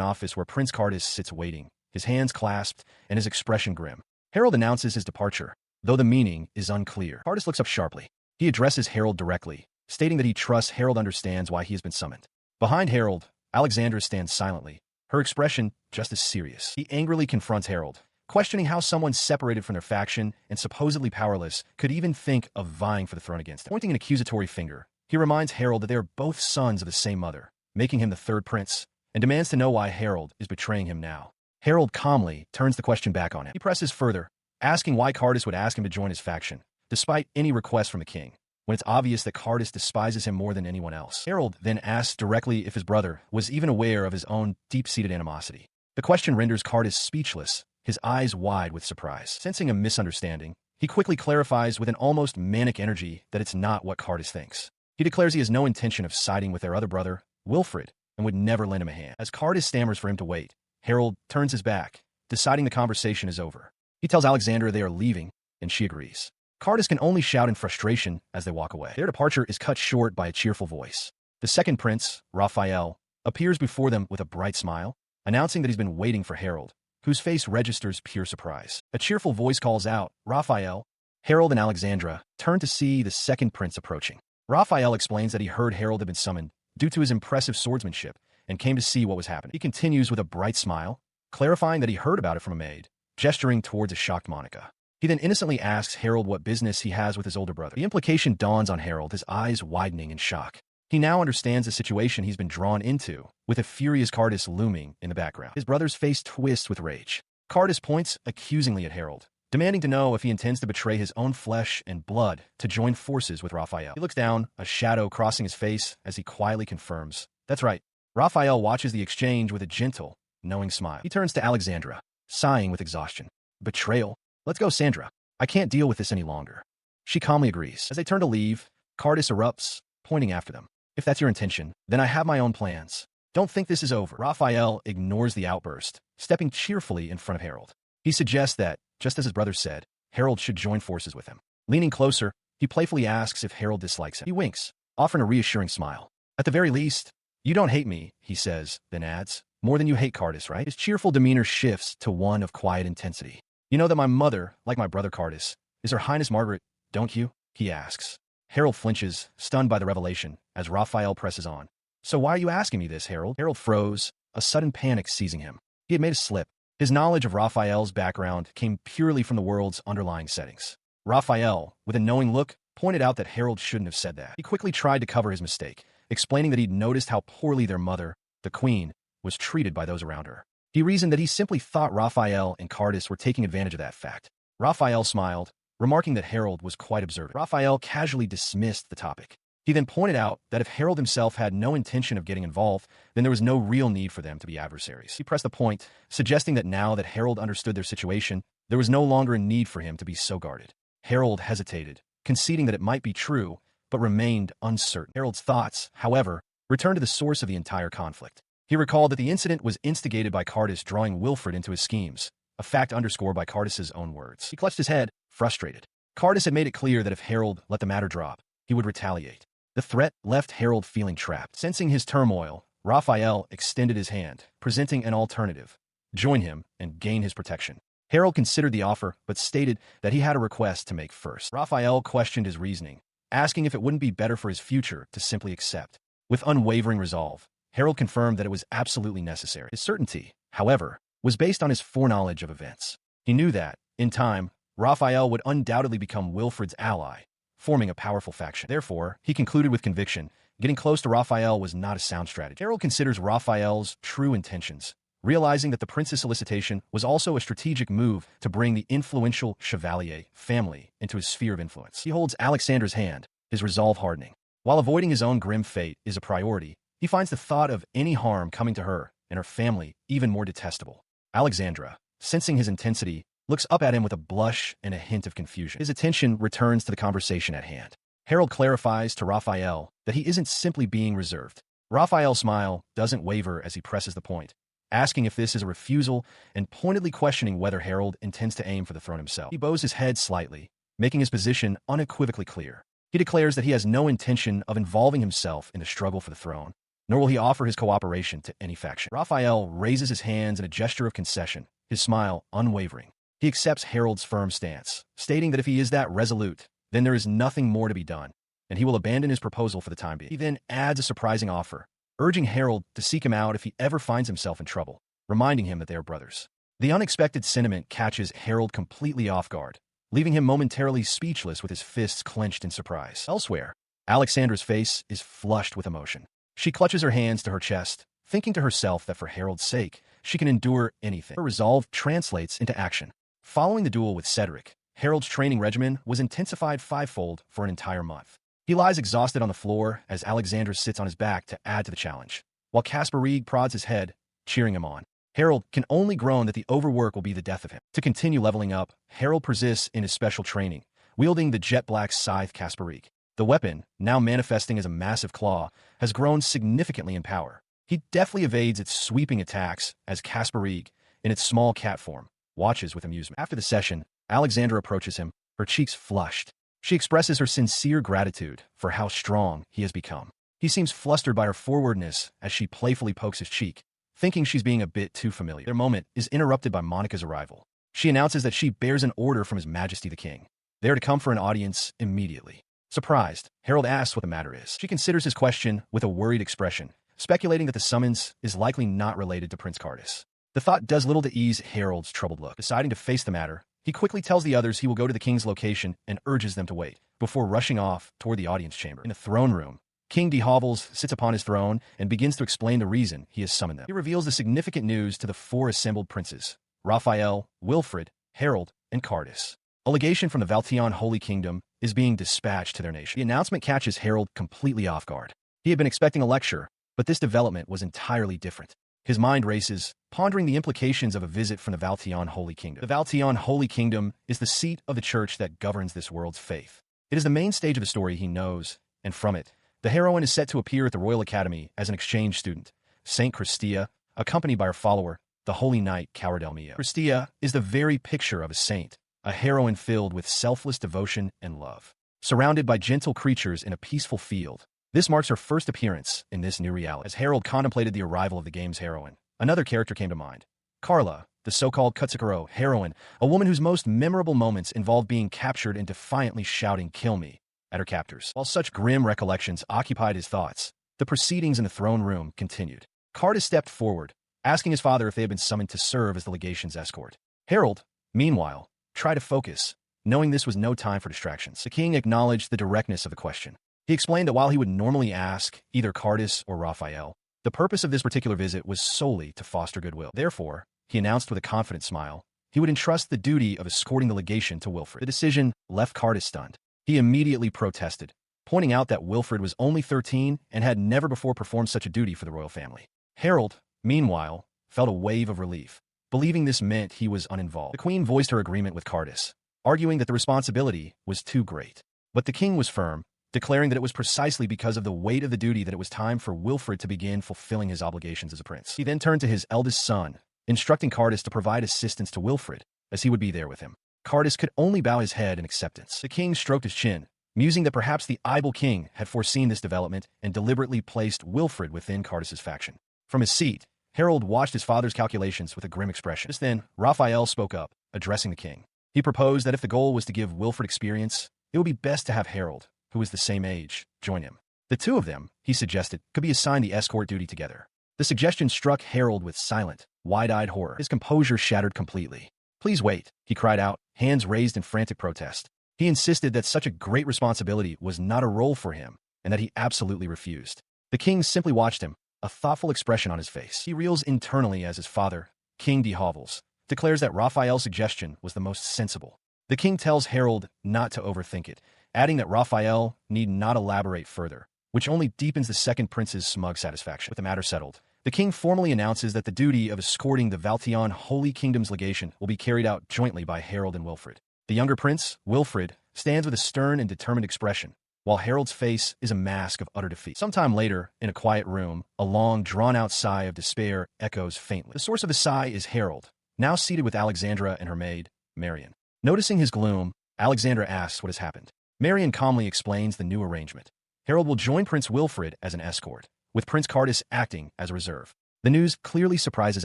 office where Prince Cardis sits waiting, his hands clasped and his expression grim. Harold announces his departure, though the meaning is unclear. Cardis looks up sharply. He addresses Harold directly, stating that he trusts Harold understands why he has been summoned. Behind Harold, Alexandra stands silently, her expression just as serious. He angrily confronts Harold, questioning how someone separated from their faction and supposedly powerless could even think of vying for the throne against him. Pointing an accusatory finger, he reminds Harold that they are both sons of the same mother, making him the third prince, and demands to know why Harold is betraying him now. Harold calmly turns the question back on him. He presses further, asking why Cardis would ask him to join his faction, despite any request from the king, when it's obvious that Cardis despises him more than anyone else. Harold then asks directly if his brother was even aware of his own deep-seated animosity. The question renders Cardis speechless, his eyes wide with surprise. Sensing a misunderstanding, he quickly clarifies with an almost manic energy that it's not what Cardis thinks. He declares he has no intention of siding with their other brother, Wilfred, and would never lend him a hand. As Cardis stammers for him to wait, Harold turns his back, deciding the conversation is over. He tells Alexandra they are leaving, and she agrees. Cardis can only shout in frustration as they walk away. Their departure is cut short by a cheerful voice. The second prince, Raphael, appears before them with a bright smile, announcing that he's been waiting for Harold, whose face registers pure surprise. A cheerful voice calls out, "Raphael." Harold and Alexandra turn to see the second prince approaching. Raphael explains that he heard Harold had been summoned due to his impressive swordsmanship and came to see what was happening. He continues with a bright smile, clarifying that he heard about it from a maid, gesturing towards a shocked Monica. He then innocently asks Harold what business he has with his older brother. The implication dawns on Harold, his eyes widening in shock. He now understands the situation he's been drawn into, with a furious Cardis looming in the background. His brother's face twists with rage. Cardis points accusingly at Harold, demanding to know if he intends to betray his own flesh and blood to join forces with Raphael. He looks down, a shadow crossing his face as he quietly confirms, "That's right." Raphael watches the exchange with a gentle, knowing smile. He turns to Alexandra, sighing with exhaustion. "Betrayal? Let's go, Sandra. I can't deal with this any longer." She calmly agrees. As they turn to leave, Cardis erupts, pointing after them. "If that's your intention, then I have my own plans. Don't think this is over." Raphael ignores the outburst, stepping cheerfully in front of Harold. He suggests that, just as his brother said, Harold should join forces with him. Leaning closer, he playfully asks if Harold dislikes him. He winks, offering a reassuring smile. "At the very least, you don't hate me," he says, then adds, "more than you hate Cardis, right?" His cheerful demeanor shifts to one of quiet intensity. "You know that my mother, like my brother Cardis, is Her Highness Margaret, don't you?" he asks. Harold flinches, stunned by the revelation, as Raphael presses on. "So why are you asking me this, Harold?" Harold froze, a sudden panic seizing him. He had made a slip. His knowledge of Raphael's background came purely from the world's underlying settings. Raphael, with a knowing look, pointed out that Harold shouldn't have said that. He quickly tried to cover his mistake, explaining that he'd noticed how poorly their mother, the queen, was treated by those around her. He reasoned that he simply thought Raphael and Cardis were taking advantage of that fact. Raphael smiled, remarking that Harold was quite observant. Raphael casually dismissed the topic. He then pointed out that if Harold himself had no intention of getting involved, then there was no real need for them to be adversaries. He pressed the point, suggesting that now that Harold understood their situation, there was no longer a need for him to be so guarded. Harold hesitated, conceding that it might be true, but remained uncertain. Harold's thoughts, however, returned to the source of the entire conflict. He recalled that the incident was instigated by Cardis drawing Wilfred into his schemes, a fact underscored by Cardis's own words. He clutched his head, frustrated. Cardis had made it clear that if Harold let the matter drop, he would retaliate. The threat left Harold feeling trapped. Sensing his turmoil, Raphael extended his hand, presenting an alternative: join him and gain his protection. Harold considered the offer, but stated that he had a request to make first. Raphael questioned his reasoning, asking if it wouldn't be better for his future to simply accept. With unwavering resolve, Harold confirmed that it was absolutely necessary. His certainty, however, was based on his foreknowledge of events. He knew that, in time, Raphael would undoubtedly become Wilfred's ally, forming a powerful faction. Therefore, he concluded with conviction, getting close to Raphael was not a sound strategy. Harold considers Raphael's true intentions, realizing that the prince's solicitation was also a strategic move to bring the influential Chevalier family into his sphere of influence. He holds Alexandra's hand, his resolve hardening. While avoiding his own grim fate is a priority, he finds the thought of any harm coming to her and her family even more detestable. Alexandra, sensing his intensity, looks up at him with a blush and a hint of confusion. His attention returns to the conversation at hand. Harold clarifies to Raphael that he isn't simply being reserved. Raphael's smile doesn't waver as he presses the point, asking if this is a refusal and pointedly questioning whether Harold intends to aim for the throne himself. He bows his head slightly, making his position unequivocally clear. He declares that he has no intention of involving himself in the struggle for the throne, nor will he offer his cooperation to any faction. Raphael raises his hands in a gesture of concession, his smile unwavering. He accepts Harold's firm stance, stating that if he is that resolute, then there is nothing more to be done, and he will abandon his proposal for the time being. He then adds a surprising offer, urging Harold to seek him out if he ever finds himself in trouble, reminding him that they are brothers. The unexpected sentiment catches Harold completely off guard, leaving him momentarily speechless with his fists clenched in surprise. Elsewhere, Alexandra's face is flushed with emotion. She clutches her hands to her chest, thinking to herself that for Harold's sake, she can endure anything. Her resolve translates into action. Following the duel with Cedric, Harold's training regimen was intensified fivefold for an entire month. He lies exhausted on the floor as Alexandra sits on his back to add to the challenge, while Kaspareg prods his head, cheering him on. Harold can only groan that the overwork will be the death of him. To continue leveling up, Harold persists in his special training, wielding the jet-black scythe Kaspareg. The weapon, now manifesting as a massive claw, has grown significantly in power. He deftly evades its sweeping attacks as Kaspareg, in its small cat form, watches with amusement. After the session, Alexandra approaches him, her cheeks flushed. She expresses her sincere gratitude for how strong he has become. He seems flustered by her forwardness as she playfully pokes his cheek, thinking she's being a bit too familiar. Their moment is interrupted by Monica's arrival. She announces that she bears an order from His Majesty the King. They are to come for an audience immediately. Surprised, Harold asks what the matter is. She considers his question with a worried expression, speculating that the summons is likely not related to Prince Cardis. The thought does little to ease Harold's troubled look. Deciding to face the matter, he quickly tells the others he will go to the king's location and urges them to wait, before rushing off toward the audience chamber. In the throne room, King de Hovels sits upon his throne and begins to explain the reason he has summoned them. He reveals the significant news to the four assembled princes, Raphael, Wilfred, Harold, and Cardis. A legation from the Valtion Holy Kingdom is being dispatched to their nation. The announcement catches Harold completely off guard. He had been expecting a lecture, but this development was entirely different. His mind races, pondering the implications of a visit from the Valtion Holy Kingdom. The Valtion Holy Kingdom is the seat of the church that governs this world's faith. It is the main stage of the story he knows, and from it, the heroine is set to appear at the Royal Academy as an exchange student, Saint Christia, accompanied by her follower, the Holy Knight Cawardelmia. Christia is the very picture of a saint, a heroine filled with selfless devotion and love. Surrounded by gentle creatures in a peaceful field, this marks her first appearance in this new reality. As Harold contemplated the arrival of the game's heroine, another character came to mind. Carla, the so-called Kutsukuro heroine, a woman whose most memorable moments involved being captured and defiantly shouting, "Kill me," at her captors. While such grim recollections occupied his thoughts, the proceedings in the throne room continued. Cardis stepped forward, asking his father if they had been summoned to serve as the legation's escort. Harold, meanwhile, tried to focus, knowing this was no time for distractions. The king acknowledged the directness of the question. He explained that while he would normally ask either Cardis or Raphael, the purpose of this particular visit was solely to foster goodwill. Therefore, he announced with a confident smile, he would entrust the duty of escorting the legation to Wilfred. The decision left Cardis stunned. He immediately protested, pointing out that Wilfred was only 13 and had never before performed such a duty for the royal family. Harold, meanwhile, felt a wave of relief, believing this meant he was uninvolved. The queen voiced her agreement with Cardis, arguing that the responsibility was too great. But the king was firm, declaring that it was precisely because of the weight of the duty that it was time for Wilfred to begin fulfilling his obligations as a prince. He then turned to his eldest son, instructing Cardis to provide assistance to Wilfred, as he would be there with him. Cardis could only bow his head in acceptance. The king stroked his chin, musing that perhaps the Ibel king had foreseen this development and deliberately placed Wilfred within Cardis's faction. From his seat, Harold watched his father's calculations with a grim expression. Just then, Raphael spoke up, addressing the king. He proposed that if the goal was to give Wilfred experience, it would be best to have Harold, who was the same age, join him. The two of them, he suggested, could be assigned the escort duty together. The suggestion struck Harold with silent, wide-eyed horror. His composure shattered completely. "Please wait," he cried out, hands raised in frantic protest. He insisted that such a great responsibility was not a role for him, and that he absolutely refused. The king simply watched him, a thoughtful expression on his face. He reels internally as his father, King de Hovels, declares that Raphael's suggestion was the most sensible. The king tells Harold not to overthink it, adding that Raphael need not elaborate further, which only deepens the second prince's smug satisfaction. With the matter settled, the king formally announces that the duty of escorting the Valtion Holy Kingdom's legation will be carried out jointly by Harold and Wilfred. The younger prince, Wilfred, stands with a stern and determined expression, while Harold's face is a mask of utter defeat. Sometime later, in a quiet room, a long, drawn-out sigh of despair echoes faintly. The source of the sigh is Harold, now seated with Alexandra and her maid, Marian. Noticing his gloom, Alexandra asks what has happened. Marian calmly explains the new arrangement. Harold will join Prince Wilfred as an escort, with Prince Cardus acting as a reserve. The news clearly surprises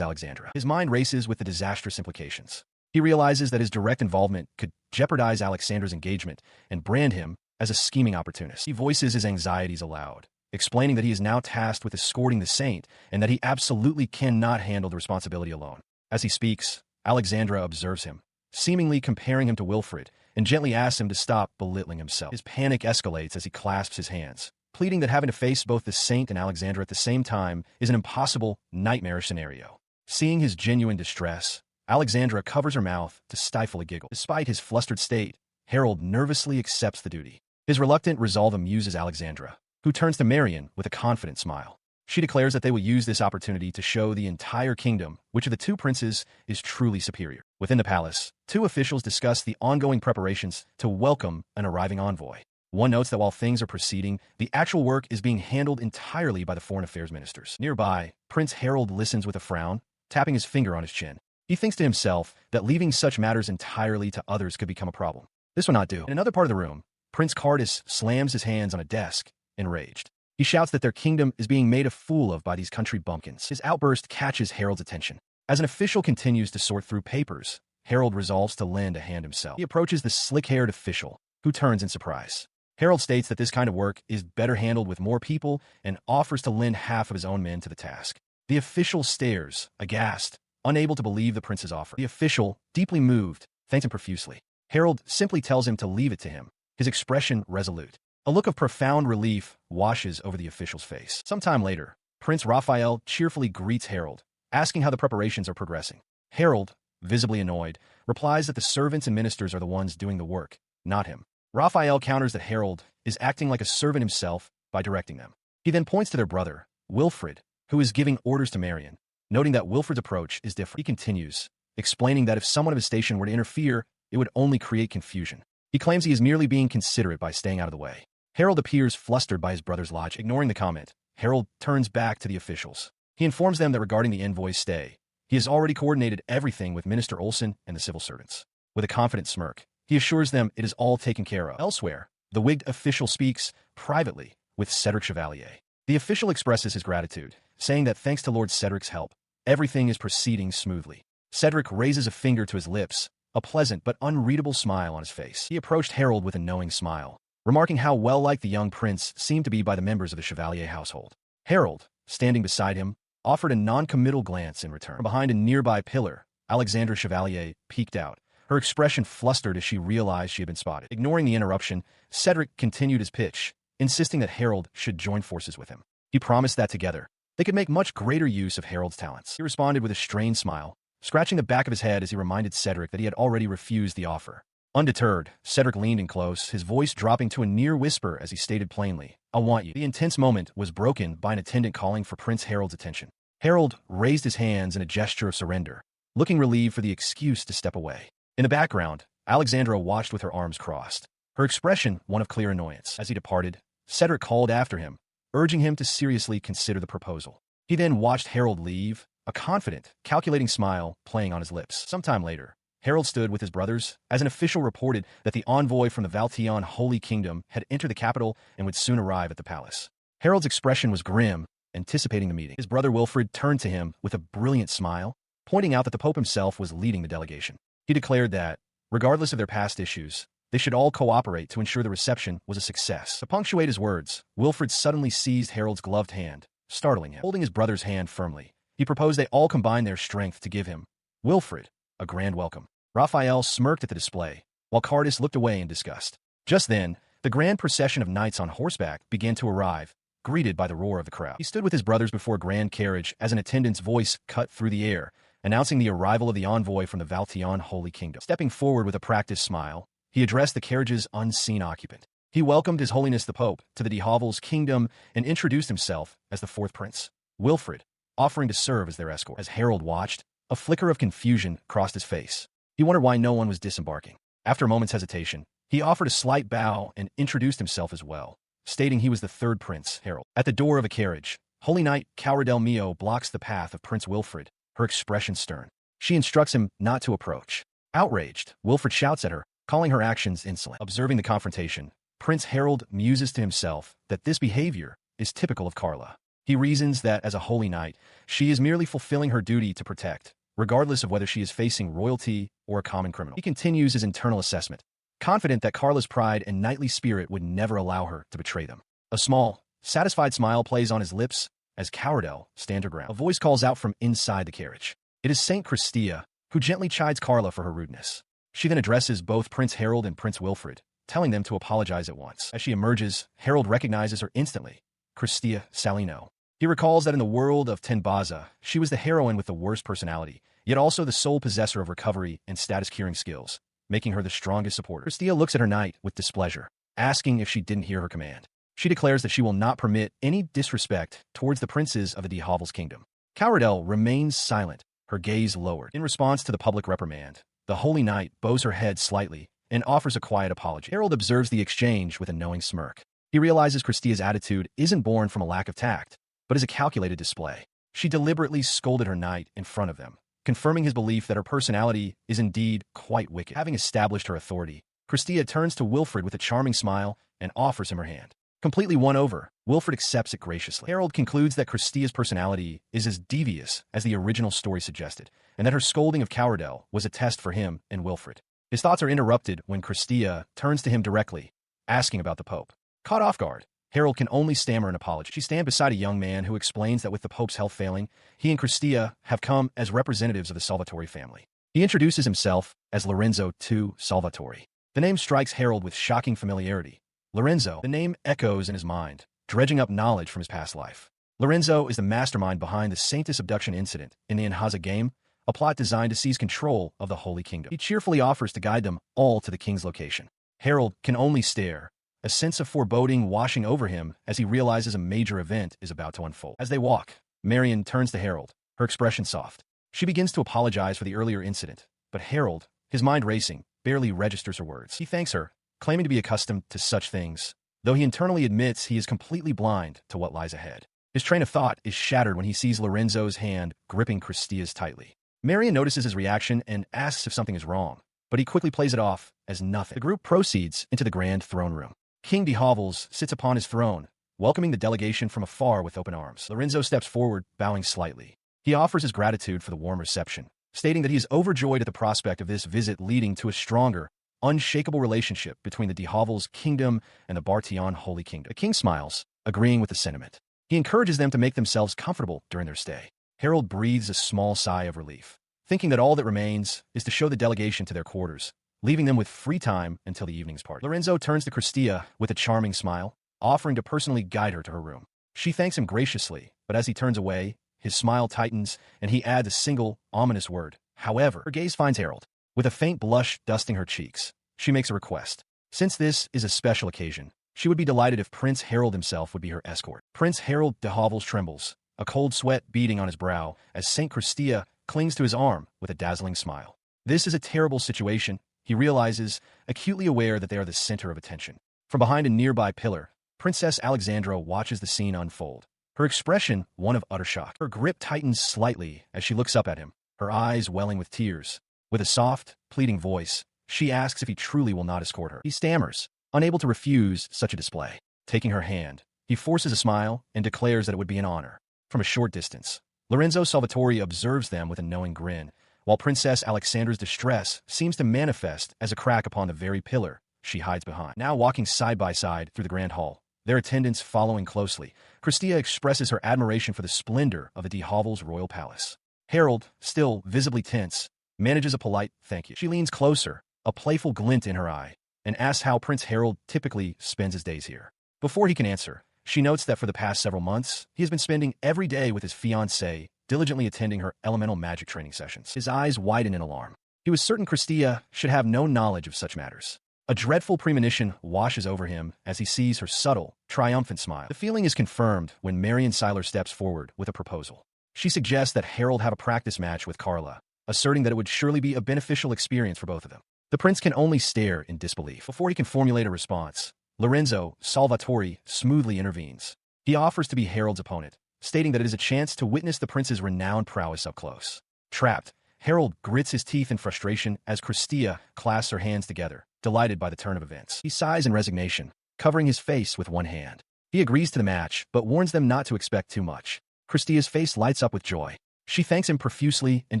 Alexandra. His mind races with the disastrous implications. He realizes that his direct involvement could jeopardize Alexandra's engagement and brand him as a scheming opportunist. He voices his anxieties aloud, explaining that he is now tasked with escorting the saint and that he absolutely cannot handle the responsibility alone. As he speaks, Alexandra observes him, seemingly comparing him to Wilfred, and gently asks him to stop belittling himself. His panic escalates as he clasps his hands, pleading that having to face both the saint and Alexandra at the same time is an impossible, nightmarish scenario. Seeing his genuine distress, Alexandra covers her mouth to stifle a giggle. Despite his flustered state, Harold nervously accepts the duty. His reluctant resolve amuses Alexandra, who turns to Marian with a confident smile. She declares that they will use this opportunity to show the entire kingdom which of the two princes is truly superior. Within the palace, two officials discuss the ongoing preparations to welcome an arriving envoy. One notes that while things are proceeding, the actual work is being handled entirely by the foreign affairs ministers. Nearby, Prince Harold listens with a frown, tapping his finger on his chin. He thinks to himself that leaving such matters entirely to others could become a problem. This will not do. In another part of the room, Prince Cardus slams his hands on a desk, enraged. He shouts that their kingdom is being made a fool of by these country bumpkins. His outburst catches Harold's attention. As an official continues to sort through papers, Harold resolves to lend a hand himself. He approaches the slick-haired official, who turns in surprise. Harold states that this kind of work is better handled with more people and offers to lend half of his own men to the task. The official stares, aghast, unable to believe the prince's offer. The official, deeply moved, thanks him profusely. Harold simply tells him to leave it to him, his expression resolute. A look of profound relief washes over the official's face. Sometime later, Prince Raphael cheerfully greets Harold, asking how the preparations are progressing. Harold, visibly annoyed, replies that the servants and ministers are the ones doing the work, not him. Raphael counters that Harold is acting like a servant himself by directing them. He then points to their brother, Wilfred, who is giving orders to Marian, noting that Wilfred's approach is different. He continues, explaining that if someone of his station were to interfere, it would only create confusion. He claims he is merely being considerate by staying out of the way. Harold appears flustered by his brother's logic. Ignoring the comment, Harold turns back to the officials. He informs them that regarding the envoy's stay, he has already coordinated everything with Minister Olsen and the civil servants. With a confident smirk, he assures them it is all taken care of. Elsewhere, the wigged official speaks privately with Cedric Chevalier. The official expresses his gratitude, saying that thanks to Lord Cedric's help, everything is proceeding smoothly. Cedric raises a finger to his lips, a pleasant but unreadable smile on his face. He approached Harold with a knowing smile, remarking how well-liked the young prince seemed to be by the members of the Chevalier household. Harold, standing beside him, offered a non-committal glance in return. From behind a nearby pillar, Alexandra Chevalier peeked out, her expression flustered as she realized she had been spotted. Ignoring the interruption, Cedric continued his pitch, insisting that Harold should join forces with him. He promised that together, they could make much greater use of Harold's talents. He responded with a strained smile, scratching the back of his head as he reminded Cedric that he had already refused the offer. Undeterred, Cedric leaned in close, his voice dropping to a near whisper as he stated plainly, "I want you." The intense moment was broken by an attendant calling for Prince Harold's attention. Harold raised his hands in a gesture of surrender, looking relieved for the excuse to step away. In the background, Alexandra watched with her arms crossed, her expression one of clear annoyance. As he departed, Cedric called after him, urging him to seriously consider the proposal. He then watched Harold leave, a confident, calculating smile playing on his lips. Sometime later, Harold stood with his brothers as an official reported that the envoy from the Valtion Holy Kingdom had entered the capital and would soon arrive at the palace. Harold's expression was grim, anticipating the meeting. His brother Wilfred turned to him with a brilliant smile, pointing out that the Pope himself was leading the delegation. He declared that, regardless of their past issues, they should all cooperate to ensure the reception was a success. To punctuate his words, Wilfred suddenly seized Harold's gloved hand, startling him. Holding his brother's hand firmly, he proposed they all combine their strength to give him, Wilfred, a grand welcome. Raphael smirked at the display, while Cardus looked away in disgust. Just then, the grand procession of knights on horseback began to arrive, greeted by the roar of the crowd. He stood with his brothers before a grand carriage as an attendant's voice cut through the air, announcing the arrival of the envoy from the Valtion Holy Kingdom. Stepping forward with a practiced smile, he addressed the carriage's unseen occupant. He welcomed His Holiness the Pope to the de Havil's kingdom and introduced himself as the fourth prince, Wilfred, offering to serve as their escort. As Harold watched, a flicker of confusion crossed his face. He wondered why no one was disembarking. After a moment's hesitation, He offered a slight bow and introduced himself as well, stating he was the third prince, Harold. At the door of a carriage, Holy Knight Cara del Mio blocks the path of Prince Wilfred, her expression stern. She instructs him not to approach. Outraged, Wilfred shouts at her, calling her actions insolent. Observing the confrontation, Prince Harold muses to himself that this behavior is typical of Carla. He reasons that, as a holy knight, she is merely fulfilling her duty to protect, regardless of whether she is facing royalty or a common criminal. He continues his internal assessment, confident that Carla's pride and knightly spirit would never allow her to betray them. A small, satisfied smile plays on his lips as Cowardel stands her ground. A voice calls out from inside the carriage. It is Saint Christia, who gently chides Carla for her rudeness. She then addresses both Prince Harold and Prince Wilfred, telling them to apologize at once. As she emerges, Harold recognizes her instantly. Christia Salino. He recalls that in the world of Tenbaza, she was the heroine with the worst personality, yet also the sole possessor of recovery and status-curing skills, making her the strongest supporter. Christia looks at her knight with displeasure, asking if she didn't hear her command. She declares that she will not permit any disrespect towards the princes of the De Havel's kingdom. Cowardel remains silent, her gaze lowered. In response to the public reprimand, the Holy Knight bows her head slightly and offers a quiet apology. Harold observes the exchange with a knowing smirk. He realizes Christia's attitude isn't born from a lack of tact, but is a calculated display. She deliberately scolded her knight in front of them, confirming his belief that her personality is indeed quite wicked. Having established her authority, Christia turns to Wilfred with a charming smile and offers him her hand. Completely won over, Wilfred accepts it graciously. Harold concludes that Christia's personality is as devious as the original story suggested, and that her scolding of Cowardel was a test for him and Wilfred. His thoughts are interrupted when Christia turns to him directly, asking about the Pope. Caught off guard, Harold can only stammer an apology. She stands beside a young man who explains that with the Pope's health failing, he and Christia have come as representatives of the Salvatore family. He introduces himself as Lorenzo II Salvatore. The name strikes Harold with shocking familiarity. Lorenzo, the name echoes in his mind, dredging up knowledge from his past life. Lorenzo is the mastermind behind the Saintis abduction incident in the Inhaza game, a plot designed to seize control of the Holy Kingdom. He cheerfully offers to guide them all to the king's location. Harold can only stare, a sense of foreboding washing over him as he realizes a major event is about to unfold. As they walk, Marion turns to Harold, her expression soft. She begins to apologize for the earlier incident, but Harold, his mind racing, barely registers her words. He thanks her, claiming to be accustomed to such things, though he internally admits he is completely blind to what lies ahead. His train of thought is shattered when he sees Lorenzo's hand gripping Christia's tightly. Marion notices his reaction and asks if something is wrong, but he quickly plays it off as nothing. The group proceeds into the grand throne room. King de Havels sits upon his throne, welcoming the delegation from afar with open arms. Lorenzo steps forward, bowing slightly. He offers his gratitude for the warm reception, stating that he is overjoyed at the prospect of this visit leading to a stronger, unshakable relationship between the de Havels kingdom and the Bartian Holy Kingdom. The king smiles, agreeing with the sentiment. He encourages them to make themselves comfortable during their stay. Harold breathes a small sigh of relief, thinking that all that remains is to show the delegation to their quarters, leaving them with free time until the evening's party. Lorenzo turns to Christia with a charming smile, offering to personally guide her to her room. She thanks him graciously, but as he turns away, his smile tightens and he adds a single, ominous word. However, her gaze finds Harold. With a faint blush dusting her cheeks, she makes a request. Since this is a special occasion, she would be delighted if Prince Harold himself would be her escort. Prince Harold de Havels trembles, a cold sweat beading on his brow as Saint Christia clings to his arm with a dazzling smile. This is a terrible situation, he realizes, acutely aware that they are the center of attention. From behind a nearby pillar, Princess Alexandra watches the scene unfold, her expression one of utter shock. Her grip tightens slightly as she looks up at him, her eyes welling with tears. With a soft, pleading voice, she asks if he truly will not escort her. He stammers, unable to refuse such a display. Taking her hand, he forces a smile and declares that it would be an honor. From a short distance, Lorenzo Salvatore observes them with a knowing grin, while Princess Alexandra's distress seems to manifest as a crack upon the very pillar she hides behind. Now walking side by side through the grand hall, their attendants following closely, Christia expresses her admiration for the splendor of the de Havels royal palace. Harold, still visibly tense, manages a polite thank you. She leans closer, a playful glint in her eye, and asks how Prince Harold typically spends his days here. Before he can answer, she notes that for the past several months, he has been spending every day with his fiancée, diligently attending her elemental magic training sessions. His eyes widen in alarm. He was certain Christia should have no knowledge of such matters. A dreadful premonition washes over him as he sees her subtle, triumphant smile. The feeling is confirmed when Marion Seiler steps forward with a proposal. She suggests that Harold have a practice match with Carla, asserting that it would surely be a beneficial experience for both of them. The prince can only stare in disbelief. Before he can formulate a response, Lorenzo Salvatore smoothly intervenes. He offers to be Harold's opponent, stating that it is a chance to witness the prince's renowned prowess up close. Trapped, Harold grits his teeth in frustration as Christia clasps her hands together, delighted by the turn of events. He sighs in resignation, covering his face with one hand. He agrees to the match, but warns them not to expect too much. Christia's face lights up with joy. She thanks him profusely and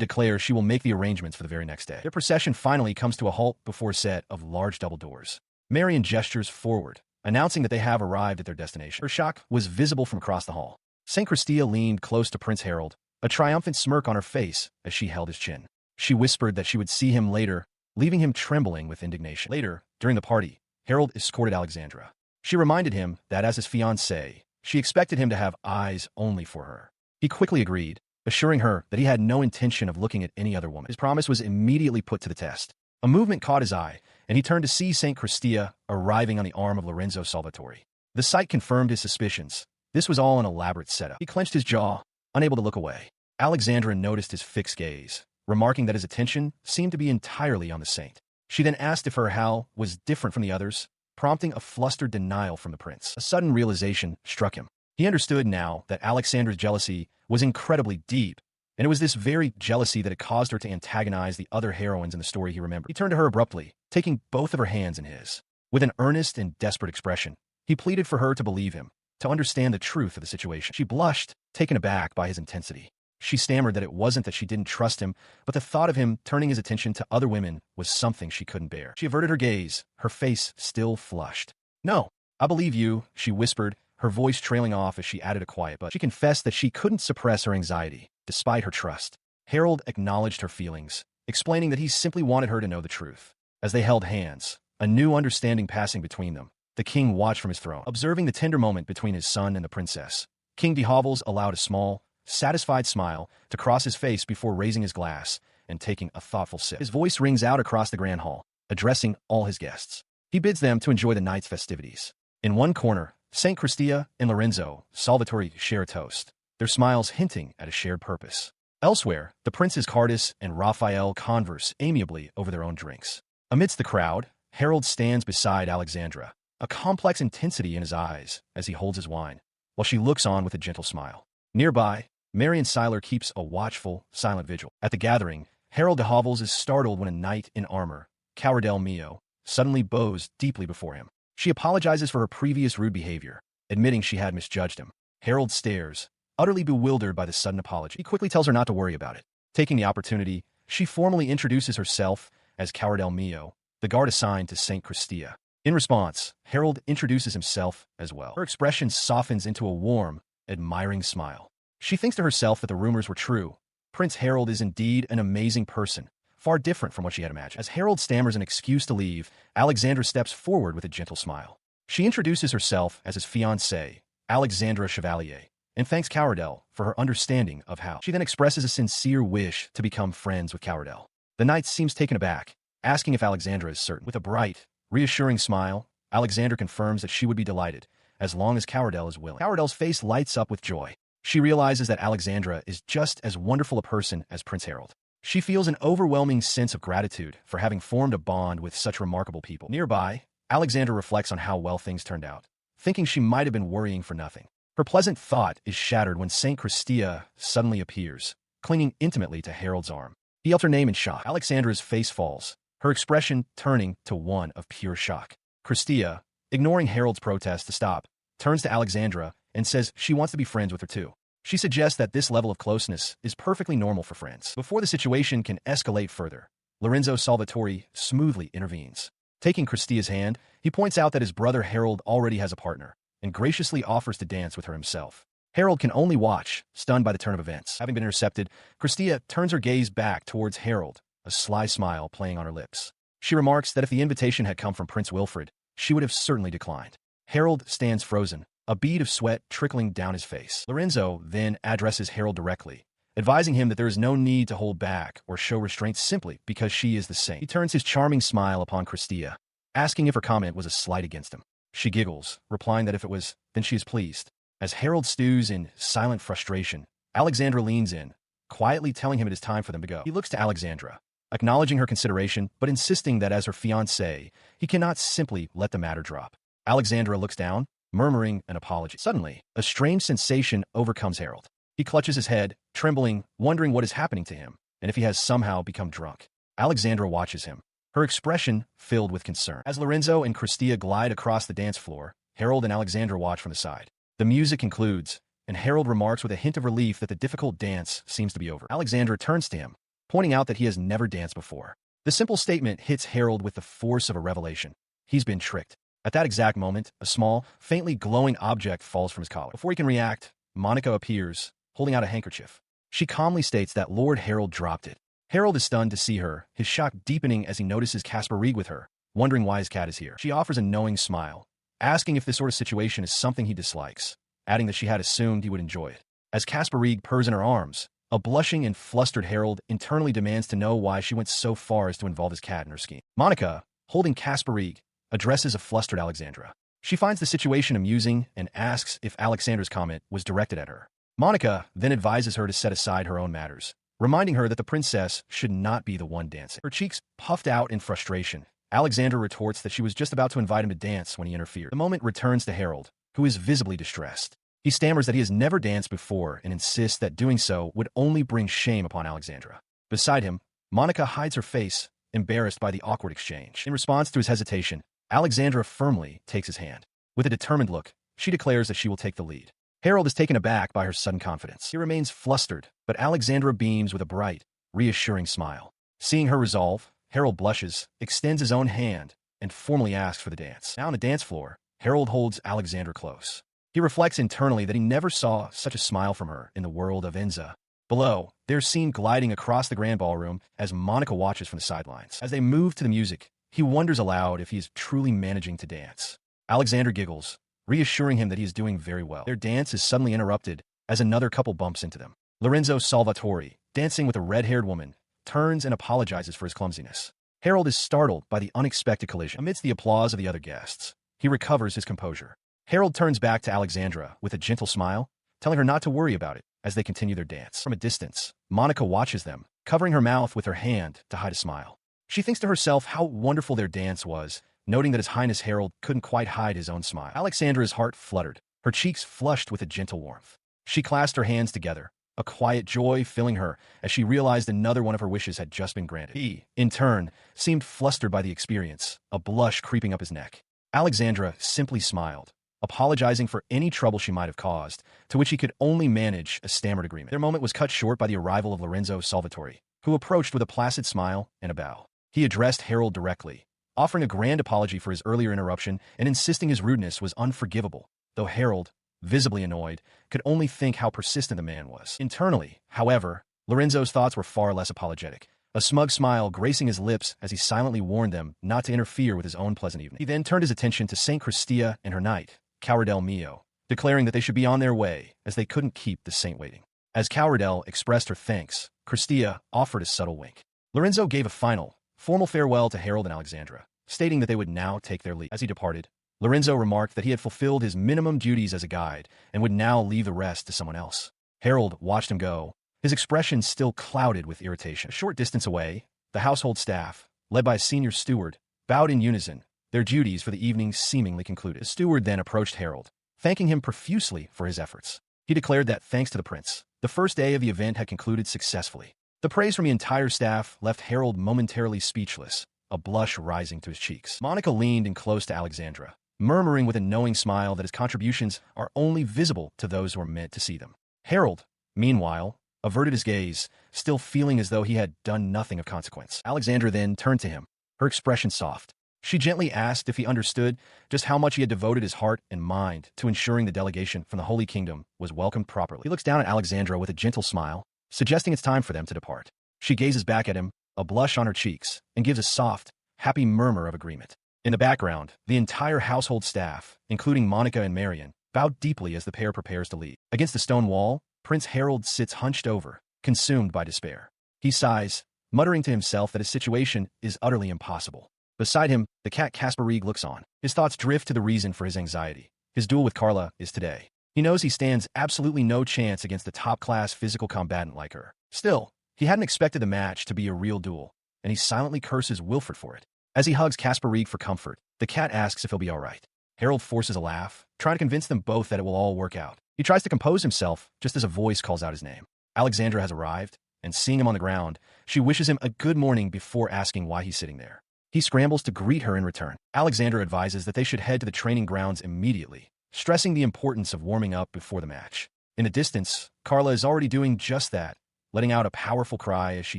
declares she will make the arrangements for the very next day. Their procession finally comes to a halt before a set of large double doors. Marion gestures forward, announcing that they have arrived at their destination. Her shock was visible from across the hall. St. Christia leaned close to Prince Harold, a triumphant smirk on her face as she held his chin. She whispered that she would see him later, leaving him trembling with indignation. Later, during the party, Harold escorted Alexandra. She reminded him that as his fiancée, she expected him to have eyes only for her. He quickly agreed, assuring her that he had no intention of looking at any other woman. His promise was immediately put to the test. A movement caught his eye, and he turned to see St. Christia arriving on the arm of Lorenzo Salvatore. The sight confirmed his suspicions. This was all an elaborate setup. He clenched his jaw, unable to look away. Alexandra noticed his fixed gaze, remarking that his attention seemed to be entirely on the saint. She then asked if her Hal was different from the others, prompting a flustered denial from the prince. A sudden realization struck him. He understood now that Alexandra's jealousy was incredibly deep, and it was this very jealousy that had caused her to antagonize the other heroines in the story he remembered. He turned to her abruptly, taking both of her hands in his. With an earnest and desperate expression, he pleaded for her to believe him, to understand the truth of the situation. She blushed, taken aback by his intensity. She stammered that it wasn't that she didn't trust him, but the thought of him turning his attention to other women was something she couldn't bear. She averted her gaze, her face still flushed. "No, I believe you," she whispered, her voice trailing off as she added a quiet but. She confessed that she couldn't suppress her anxiety, despite her trust. Harold acknowledged her feelings, explaining that he simply wanted her to know the truth. As they held hands, a new understanding passing between them, the king watched from his throne, observing the tender moment between his son and the princess. King de Hovels allowed a small, satisfied smile to cross his face before raising his glass and taking a thoughtful sip. His voice rings out across the grand hall, addressing all his guests. He bids them to enjoy the night's festivities. In one corner, St. Christia and Lorenzo Salvatore share a toast, their smiles hinting at a shared purpose. Elsewhere, the princes Cardis and Raphael converse amiably over their own drinks. Amidst the crowd, Harold stands beside Alexandra, a complex intensity in his eyes as he holds his wine, while she looks on with a gentle smile. Nearby, Marion Seiler keeps a watchful, silent vigil. At the gathering, Harold de Hovels is startled when a knight in armor, Cowardel Mio, suddenly bows deeply before him. She apologizes for her previous rude behavior, admitting she had misjudged him. Harold stares, utterly bewildered by the sudden apology. He quickly tells her not to worry about it. Taking the opportunity, she formally introduces herself as Cowardel Mio, the guard assigned to St. Christia. In response, Harold introduces himself as well. Her expression softens into a warm, admiring smile. She thinks to herself that the rumors were true. Prince Harold is indeed an amazing person, far different from what she had imagined. As Harold stammers an excuse to leave, Alexandra steps forward with a gentle smile. She introduces herself as his fiancée, Alexandra Chevalier, and thanks Cowardel for her understanding of how. She then expresses a sincere wish to become friends with Cowardel. The knight seems taken aback, asking if Alexandra is certain. With a bright, reassuring smile, Alexandra confirms that she would be delighted, as long as Cowardel is willing. Cowardel's face lights up with joy. She realizes that Alexandra is just as wonderful a person as Prince Harold. She feels an overwhelming sense of gratitude for having formed a bond with such remarkable people. Nearby, Alexandra reflects on how well things turned out, thinking she might have been worrying for nothing. Her pleasant thought is shattered when St. Christia suddenly appears, clinging intimately to Harold's arm. He yells her name in shock. Alexandra's face falls, her expression turning to one of pure shock. Christia, ignoring Harold's protest to stop, turns to Alexandra and says she wants to be friends with her too. She suggests that this level of closeness is perfectly normal for friends. Before the situation can escalate further, Lorenzo Salvatore smoothly intervenes. Taking Christia's hand, he points out that his brother Harold already has a partner, and graciously offers to dance with her himself. Harold can only watch, stunned by the turn of events. Having been intercepted, Christia turns her gaze back towards Harold, a sly smile playing on her lips. She remarks that if the invitation had come from Prince Wilfred, she would have certainly declined. Harold stands frozen, a bead of sweat trickling down his face. Lorenzo then addresses Harold directly, advising him that there is no need to hold back or show restraint simply because she is the saint. He turns his charming smile upon Christia, asking if her comment was a slight against him. She giggles, replying that if it was, then she is pleased. As Harold stews in silent frustration, Alexandra leans in, quietly telling him it is time for them to go. He looks to Alexandra, acknowledging her consideration but insisting that as her fiancée, he cannot simply let the matter drop. Alexandra looks down, murmuring an apology. Suddenly, a strange sensation overcomes Harold. He clutches his head, trembling, wondering what is happening to him, and if he has somehow become drunk. Alexandra watches him, her expression filled with concern. As Lorenzo and Christia glide across the dance floor, Harold and Alexandra watch from the side. The music concludes, and Harold remarks with a hint of relief that the difficult dance seems to be over. Alexandra turns to him, pointing out that he has never danced before. The simple statement hits Harold with the force of a revelation. He's been tricked. At that exact moment, a small, faintly glowing object falls from his collar. Before he can react, Monica appears, holding out a handkerchief. She calmly states that Lord Harold dropped it. Harold is stunned to see her, his shock deepening as he notices Caspar Rieg with her, wondering why his cat is here. She offers a knowing smile, asking if this sort of situation is something he dislikes, adding that she had assumed he would enjoy it. As Caspar Rieg purrs in her arms, a blushing and flustered Harold internally demands to know why she went so far as to involve his cat in her scheme. Monica, holding Caspar Rieg, addresses a flustered Alexandra. She finds the situation amusing and asks if Alexandra's comment was directed at her. Monica then advises her to set aside her own matters, reminding her that the princess should not be the one dancing. Her cheeks puffed out in frustration, Alexandra retorts that she was just about to invite him to dance when he interfered. The moment returns to Harold, who is visibly distressed. He stammers that he has never danced before and insists that doing so would only bring shame upon Alexandra. Beside him, Monica hides her face, embarrassed by the awkward exchange. In response to his hesitation, Alexandra firmly takes his hand. With a determined look, she declares that she will take the lead. Harold is taken aback by her sudden confidence. He remains flustered, but Alexandra beams with a bright, reassuring smile. Seeing her resolve, Harold blushes, extends his own hand, and formally asks for the dance. Now on the dance floor, Harold holds Alexandra close. He reflects internally that he never saw such a smile from her in the world of Enza. Below, they're seen gliding across the grand ballroom as Monica watches from the sidelines. As they move to the music, he wonders aloud if he is truly managing to dance. Alexandra giggles, reassuring him that he is doing very well. Their dance is suddenly interrupted as another couple bumps into them. Lorenzo Salvatore, dancing with a red-haired woman, turns and apologizes for his clumsiness. Harold is startled by the unexpected collision. Amidst the applause of the other guests, he recovers his composure. Harold turns back to Alexandra with a gentle smile, telling her not to worry about it as they continue their dance. From a distance, Monica watches them, covering her mouth with her hand to hide a smile. She thinks to herself how wonderful their dance was, noting that His Highness Harold couldn't quite hide his own smile. Alexandra's heart fluttered, her cheeks flushed with a gentle warmth. She clasped her hands together, a quiet joy filling her as she realized another one of her wishes had just been granted. He, in turn, seemed flustered by the experience, a blush creeping up his neck. Alexandra simply smiled, apologizing for any trouble she might have caused, to which he could only manage a stammered agreement. Their moment was cut short by the arrival of Lorenzo Salvatore, who approached with a placid smile and a bow. He addressed Harold directly, offering a grand apology for his earlier interruption and insisting his rudeness was unforgivable, though Harold, visibly annoyed, could only think how persistent the man was. Internally, however, Lorenzo's thoughts were far less apologetic, a smug smile gracing his lips as he silently warned them not to interfere with his own pleasant evening. He then turned his attention to Saint Christia and her knight, Cauradel Mio, declaring that they should be on their way as they couldn't keep the saint waiting. As Cauradel expressed her thanks, Christia offered a subtle wink. Lorenzo gave a final, formal farewell to Harold and Alexandra, stating that they would now take their leave. As he departed, Lorenzo remarked that he had fulfilled his minimum duties as a guide and would now leave the rest to someone else. Harold watched him go, his expression still clouded with irritation. A short distance away, the household staff, led by a senior steward, bowed in unison, their duties for the evening seemingly concluded. The steward then approached Harold, thanking him profusely for his efforts. He declared that, thanks to the prince, the first day of the event had concluded successfully. The praise from the entire staff left Harold momentarily speechless, a blush rising to his cheeks. Monica leaned in close to Alexandra, murmuring with a knowing smile that his contributions are only visible to those who are meant to see them. Harold, meanwhile, averted his gaze, still feeling as though he had done nothing of consequence. Alexandra then turned to him, her expression soft. She gently asked if he understood just how much he had devoted his heart and mind to ensuring the delegation from the Holy Kingdom was welcomed properly. He looks down at Alexandra with a gentle smile, suggesting it's time for them to depart. She gazes back at him, a blush on her cheeks, and gives a soft, happy murmur of agreement. In the background, the entire household staff, including Monica and Marion, bowed deeply as the pair prepares to leave. Against the stone wall, Prince Harold sits hunched over, consumed by despair. He sighs, muttering to himself that his situation is utterly impossible. Beside him, the cat Caspar Rieg looks on. His thoughts drift to the reason for his anxiety. His duel with Carla is today. He knows he stands absolutely no chance against a top-class physical combatant like her. Still, he hadn't expected the match to be a real duel, and he silently curses Wilfred for it. As he hugs Caspar Rieg for comfort, the cat asks if he'll be all right. Harold forces a laugh, trying to convince them both that it will all work out. He tries to compose himself just as a voice calls out his name. Alexandra has arrived, and seeing him on the ground, she wishes him a good morning before asking why he's sitting there. He scrambles to greet her in return. Alexandra advises that they should head to the training grounds immediately, stressing the importance of warming up before the match. In the distance, Carla is already doing just that, letting out a powerful cry as she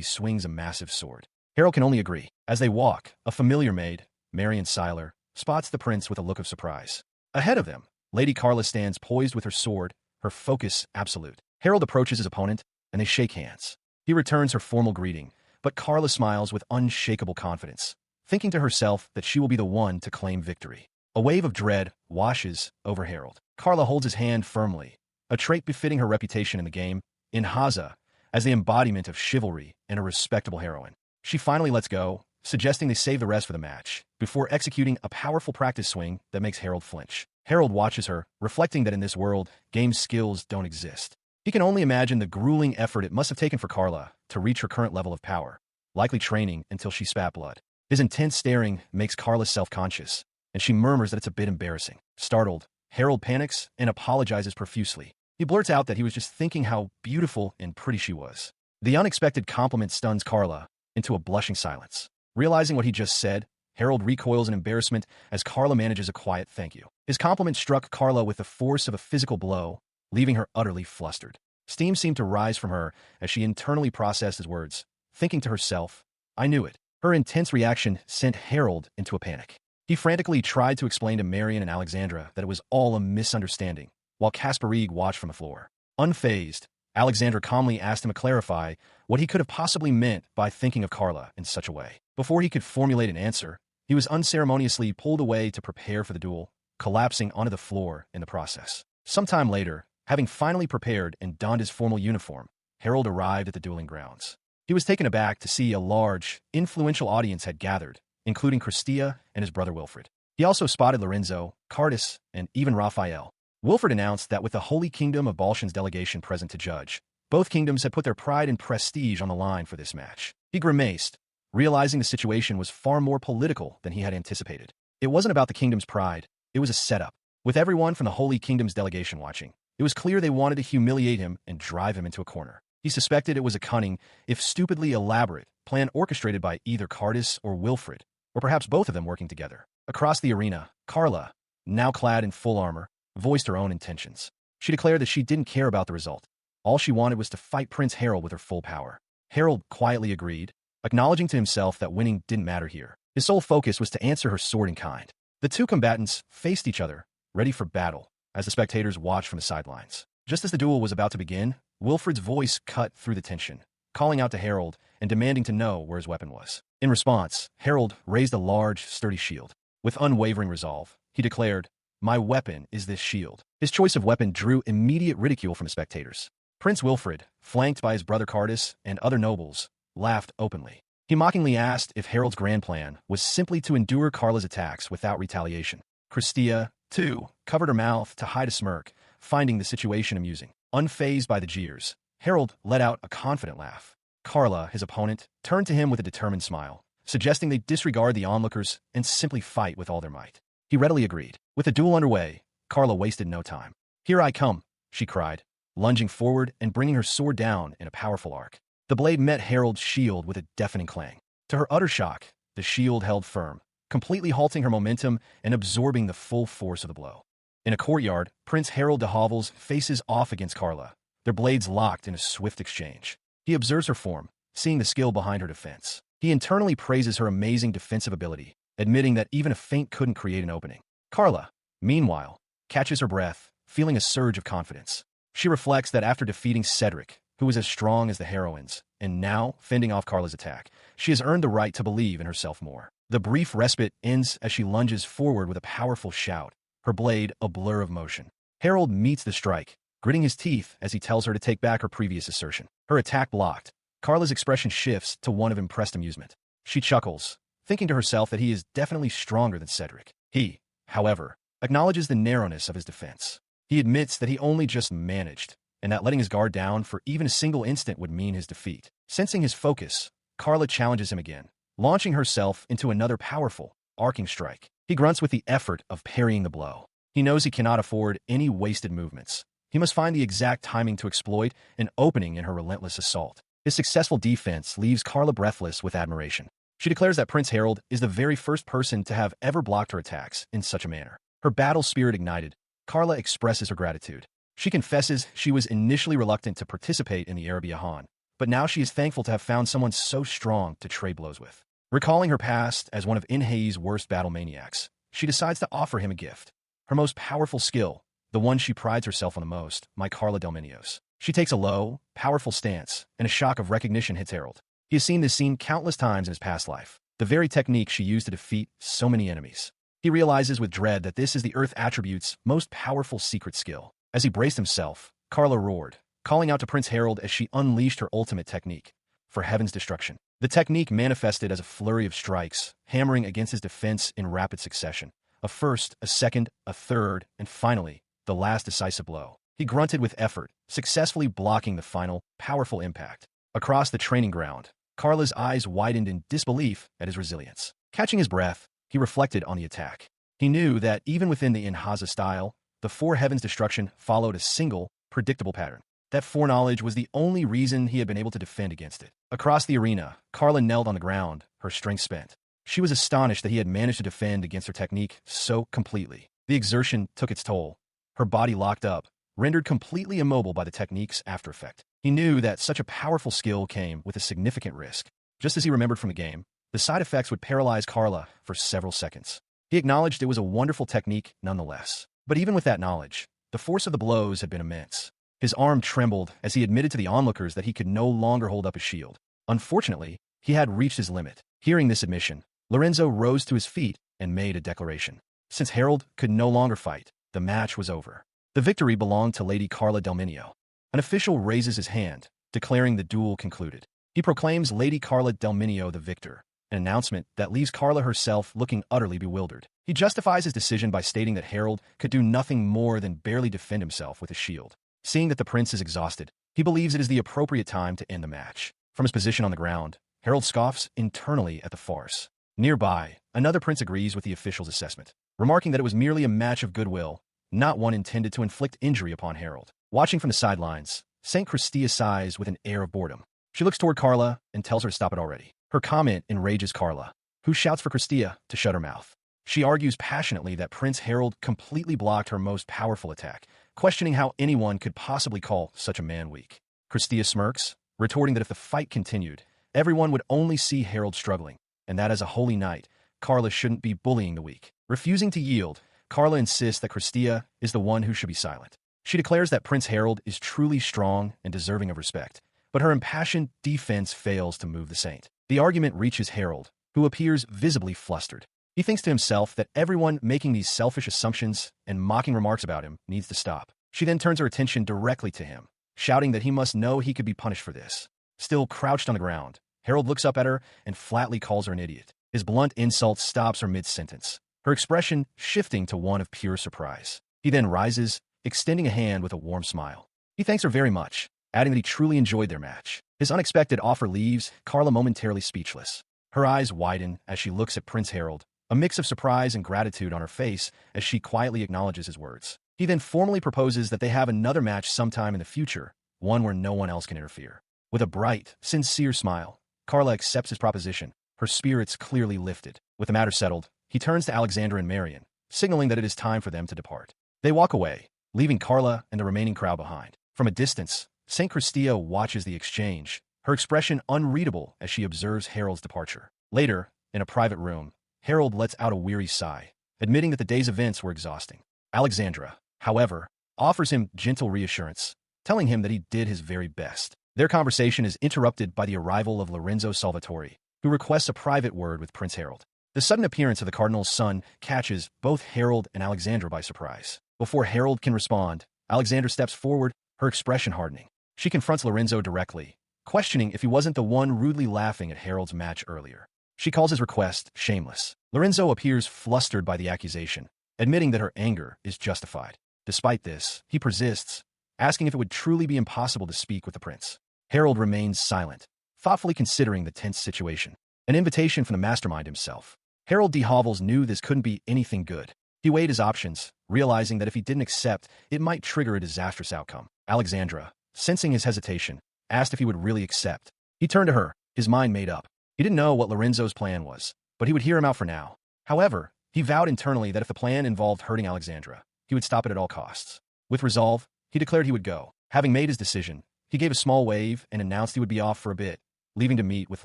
swings a massive sword. Harold can only agree. As they walk, a familiar maid, Marion Seiler, spots the prince with a look of surprise. Ahead of them, Lady Carla stands poised with her sword, her focus absolute. Harold approaches his opponent, and they shake hands. He returns her formal greeting, but Carla smiles with unshakable confidence, thinking to herself that she will be the one to claim victory. A wave of dread washes over Harold. Carla holds his hand firmly, a trait befitting her reputation in the game, in Haza, as the embodiment of chivalry and a respectable heroine. She finally lets go, suggesting they save the rest for the match, before executing a powerful practice swing that makes Harold flinch. Harold watches her, reflecting that in this world, game skills don't exist. He can only imagine the grueling effort it must have taken for Carla to reach her current level of power, likely training until she spat blood. His intense staring makes Carla self-conscious, and she murmurs that it's a bit embarrassing. Startled, Harold panics and apologizes profusely. He blurts out that he was just thinking how beautiful and pretty she was. The unexpected compliment stuns Carla into a blushing silence. Realizing what he just said, Harold recoils in embarrassment as Carla manages a quiet thank you. His compliment struck Carla with the force of a physical blow, leaving her utterly flustered. Steam seemed to rise from her as she internally processed his words, thinking to herself, "I knew it." Her intense reaction sent Harold into a panic. He frantically tried to explain to Marion and Alexandra that it was all a misunderstanding, while Caspar Rieg watched from the floor. Unfazed, Alexandra calmly asked him to clarify what he could have possibly meant by thinking of Carla in such a way. Before he could formulate an answer, he was unceremoniously pulled away to prepare for the duel, collapsing onto the floor in the process. Sometime later, having finally prepared and donned his formal uniform, Harold arrived at the dueling grounds. He was taken aback to see a large, influential audience had gathered, including Christia and his brother Wilfred. He also spotted Lorenzo, Cardis, and even Raphael. Wilfred announced that with the Holy Kingdom of Balshan's delegation present to judge, both kingdoms had put their pride and prestige on the line for this match. He grimaced, realizing the situation was far more political than he had anticipated. It wasn't about the kingdom's pride, it was a setup. With everyone from the Holy Kingdom's delegation watching, it was clear they wanted to humiliate him and drive him into a corner. He suspected it was a cunning, if stupidly elaborate, plan orchestrated by either Cardis or Wilfred, or perhaps both of them working together. Across the arena, Carla, now clad in full armor, voiced her own intentions. She declared that she didn't care about the result. All she wanted was to fight Prince Harold with her full power. Harold quietly agreed, acknowledging to himself that winning didn't matter here. His sole focus was to answer her sword in kind. The two combatants faced each other, ready for battle, as the spectators watched from the sidelines. Just as the duel was about to begin, Wilfred's voice cut through the tension, calling out to Harold and demanding to know where his weapon was. In response, Harold raised a large, sturdy shield. With unwavering resolve, he declared, "My weapon is this shield." His choice of weapon drew immediate ridicule from the spectators. Prince Wilfred, flanked by his brother Cardis and other nobles, laughed openly. He mockingly asked if Harold's grand plan was simply to endure Carla's attacks without retaliation. Christia, too, covered her mouth to hide a smirk, finding the situation amusing. Unfazed by the jeers, Harold let out a confident laugh. Carla, his opponent, turned to him with a determined smile, suggesting they disregard the onlookers and simply fight with all their might. He readily agreed. With the duel underway, Carla wasted no time. "Here I come," she cried, lunging forward and bringing her sword down in a powerful arc. The blade met Harold's shield with a deafening clang. To her utter shock, the shield held firm, completely halting her momentum and absorbing the full force of the blow. In a courtyard, Prince Harold de Havels faces off against Carla, their blades locked in a swift exchange. He observes her form, seeing the skill behind her defense. He internally praises her amazing defensive ability, admitting that even a feint couldn't create an opening. Carla, meanwhile, catches her breath, feeling a surge of confidence. She reflects that after defeating Cedric, who was as strong as the heroines, and now fending off Carla's attack, she has earned the right to believe in herself more. The brief respite ends as she lunges forward with a powerful shout, her blade a blur of motion. Harold meets the strike, gritting his teeth as he tells her to take back her previous assertion. Her attack blocked, Carla's expression shifts to one of impressed amusement. She chuckles, thinking to herself that he is definitely stronger than Cedric. He, however, acknowledges the narrowness of his defense. He admits that he only just managed, and that letting his guard down for even a single instant would mean his defeat. Sensing his focus, Carla challenges him again, launching herself into another powerful, arcing strike. He grunts with the effort of parrying the blow. He knows he cannot afford any wasted movements. He must find the exact timing to exploit an opening in her relentless assault. His successful defense leaves Carla breathless with admiration. She declares that Prince Harold is the very first person to have ever blocked her attacks in such a manner. Her battle spirit ignited, Carla expresses her gratitude. She confesses she was initially reluctant to participate in the Arabiahan, but now she is thankful to have found someone so strong to trade blows with. Recalling her past as one of Inhei's worst battle maniacs, she decides to offer him a gift. Her most powerful skill, the one she prides herself on the most, my Carla del Minio's. She takes a low, powerful stance, and a shock of recognition hits Harold. He has seen this scene countless times in his past life, the very technique she used to defeat so many enemies. He realizes with dread that this is the Earth attribute's most powerful secret skill. As he braced himself, Carla roared, calling out to Prince Harold as she unleashed her ultimate technique, for heaven's destruction. The technique manifested as a flurry of strikes, hammering against his defense in rapid succession. A first, a second, a third, and finally, the last decisive blow. He grunted with effort, successfully blocking the final, powerful impact. Across the training ground, Carla's eyes widened in disbelief at his resilience. Catching his breath, he reflected on the attack. He knew that even within the Inhaza style, the four heavens destruction followed a single, predictable pattern. That foreknowledge was the only reason he had been able to defend against it. Across the arena, Carla knelt on the ground, her strength spent. She was astonished that he had managed to defend against her technique so completely. The exertion took its toll. Her body locked up, rendered completely immobile by the technique's after effect. He knew that such a powerful skill came with a significant risk. Just as he remembered from the game, the side effects would paralyze Carla for several seconds. He acknowledged it was a wonderful technique nonetheless. But even with that knowledge, the force of the blows had been immense. His arm trembled as he admitted to the onlookers that he could no longer hold up his shield. Unfortunately, he had reached his limit. Hearing this admission, Lorenzo rose to his feet and made a declaration. Since Harold could no longer fight, the match was over. The victory belonged to Lady Carla del Minio. An official raises his hand, declaring the duel concluded. He proclaims Lady Carla del Minio the victor, an announcement that leaves Carla herself looking utterly bewildered. He justifies his decision by stating that Harold could do nothing more than barely defend himself with his shield. Seeing that the prince is exhausted, he believes it is the appropriate time to end the match. From his position on the ground, Harold scoffs internally at the farce. Nearby, another prince agrees with the official's assessment, remarking that it was merely a match of goodwill, not one intended to inflict injury upon Harold. Watching from the sidelines, St. Christia sighs with an air of boredom. She looks toward Carla and tells her to stop it already. Her comment enrages Carla, who shouts for Christia to shut her mouth. She argues passionately that Prince Harold completely blocked her most powerful attack, questioning how anyone could possibly call such a man weak. Christia smirks, retorting that if the fight continued, everyone would only see Harold struggling, and that as a holy knight, Carla shouldn't be bullying the weak. Refusing to yield, Carla insists that Christia is the one who should be silent. She declares that Prince Harold is truly strong and deserving of respect, but her impassioned defense fails to move the saint. The argument reaches Harold, who appears visibly flustered. He thinks to himself that everyone making these selfish assumptions and mocking remarks about him needs to stop. She then turns her attention directly to him, shouting that he must know he could be punished for this. Still crouched on the ground, Harold looks up at her and flatly calls her an idiot. His blunt insult stops her mid-sentence, her expression shifting to one of pure surprise. He then rises, extending a hand with a warm smile. He thanks her very much, adding that he truly enjoyed their match. His unexpected offer leaves Carla momentarily speechless. Her eyes widen as she looks at Prince Harold, a mix of surprise and gratitude on her face as she quietly acknowledges his words. He then formally proposes that they have another match sometime in the future, one where no one else can interfere. With a bright, sincere smile, Carla accepts his proposition, her spirits clearly lifted. With the matter settled, he turns to Alexandra and Marion, signaling that it is time for them to depart. They walk away, leaving Carla and the remaining crowd behind. From a distance, St. Christia watches the exchange, her expression unreadable as she observes Harold's departure. Later, in a private room, Harold lets out a weary sigh, admitting that the day's events were exhausting. Alexandra, however, offers him gentle reassurance, telling him that he did his very best. Their conversation is interrupted by the arrival of Lorenzo Salvatore, who requests a private word with Prince Harold. The sudden appearance of the cardinal's son catches both Harold and Alexandra by surprise. Before Harold can respond, Alexandra steps forward, her expression hardening. She confronts Lorenzo directly, questioning if he wasn't the one rudely laughing at Harold's match earlier. She calls his request shameless. Lorenzo appears flustered by the accusation, admitting that her anger is justified. Despite this, he persists, asking if it would truly be impossible to speak with the prince. Harold remains silent, thoughtfully considering the tense situation. An invitation from the mastermind himself. Harold D. Hovels knew this couldn't be anything good. He weighed his options, realizing that if he didn't accept, it might trigger a disastrous outcome. Alexandra, sensing his hesitation, asked if he would really accept. He turned to her, his mind made up. He didn't know what Lorenzo's plan was, but he would hear him out for now. However, he vowed internally that if the plan involved hurting Alexandra, he would stop it at all costs. With resolve, he declared he would go. Having made his decision, he gave a small wave and announced he would be off for a bit, leaving to meet with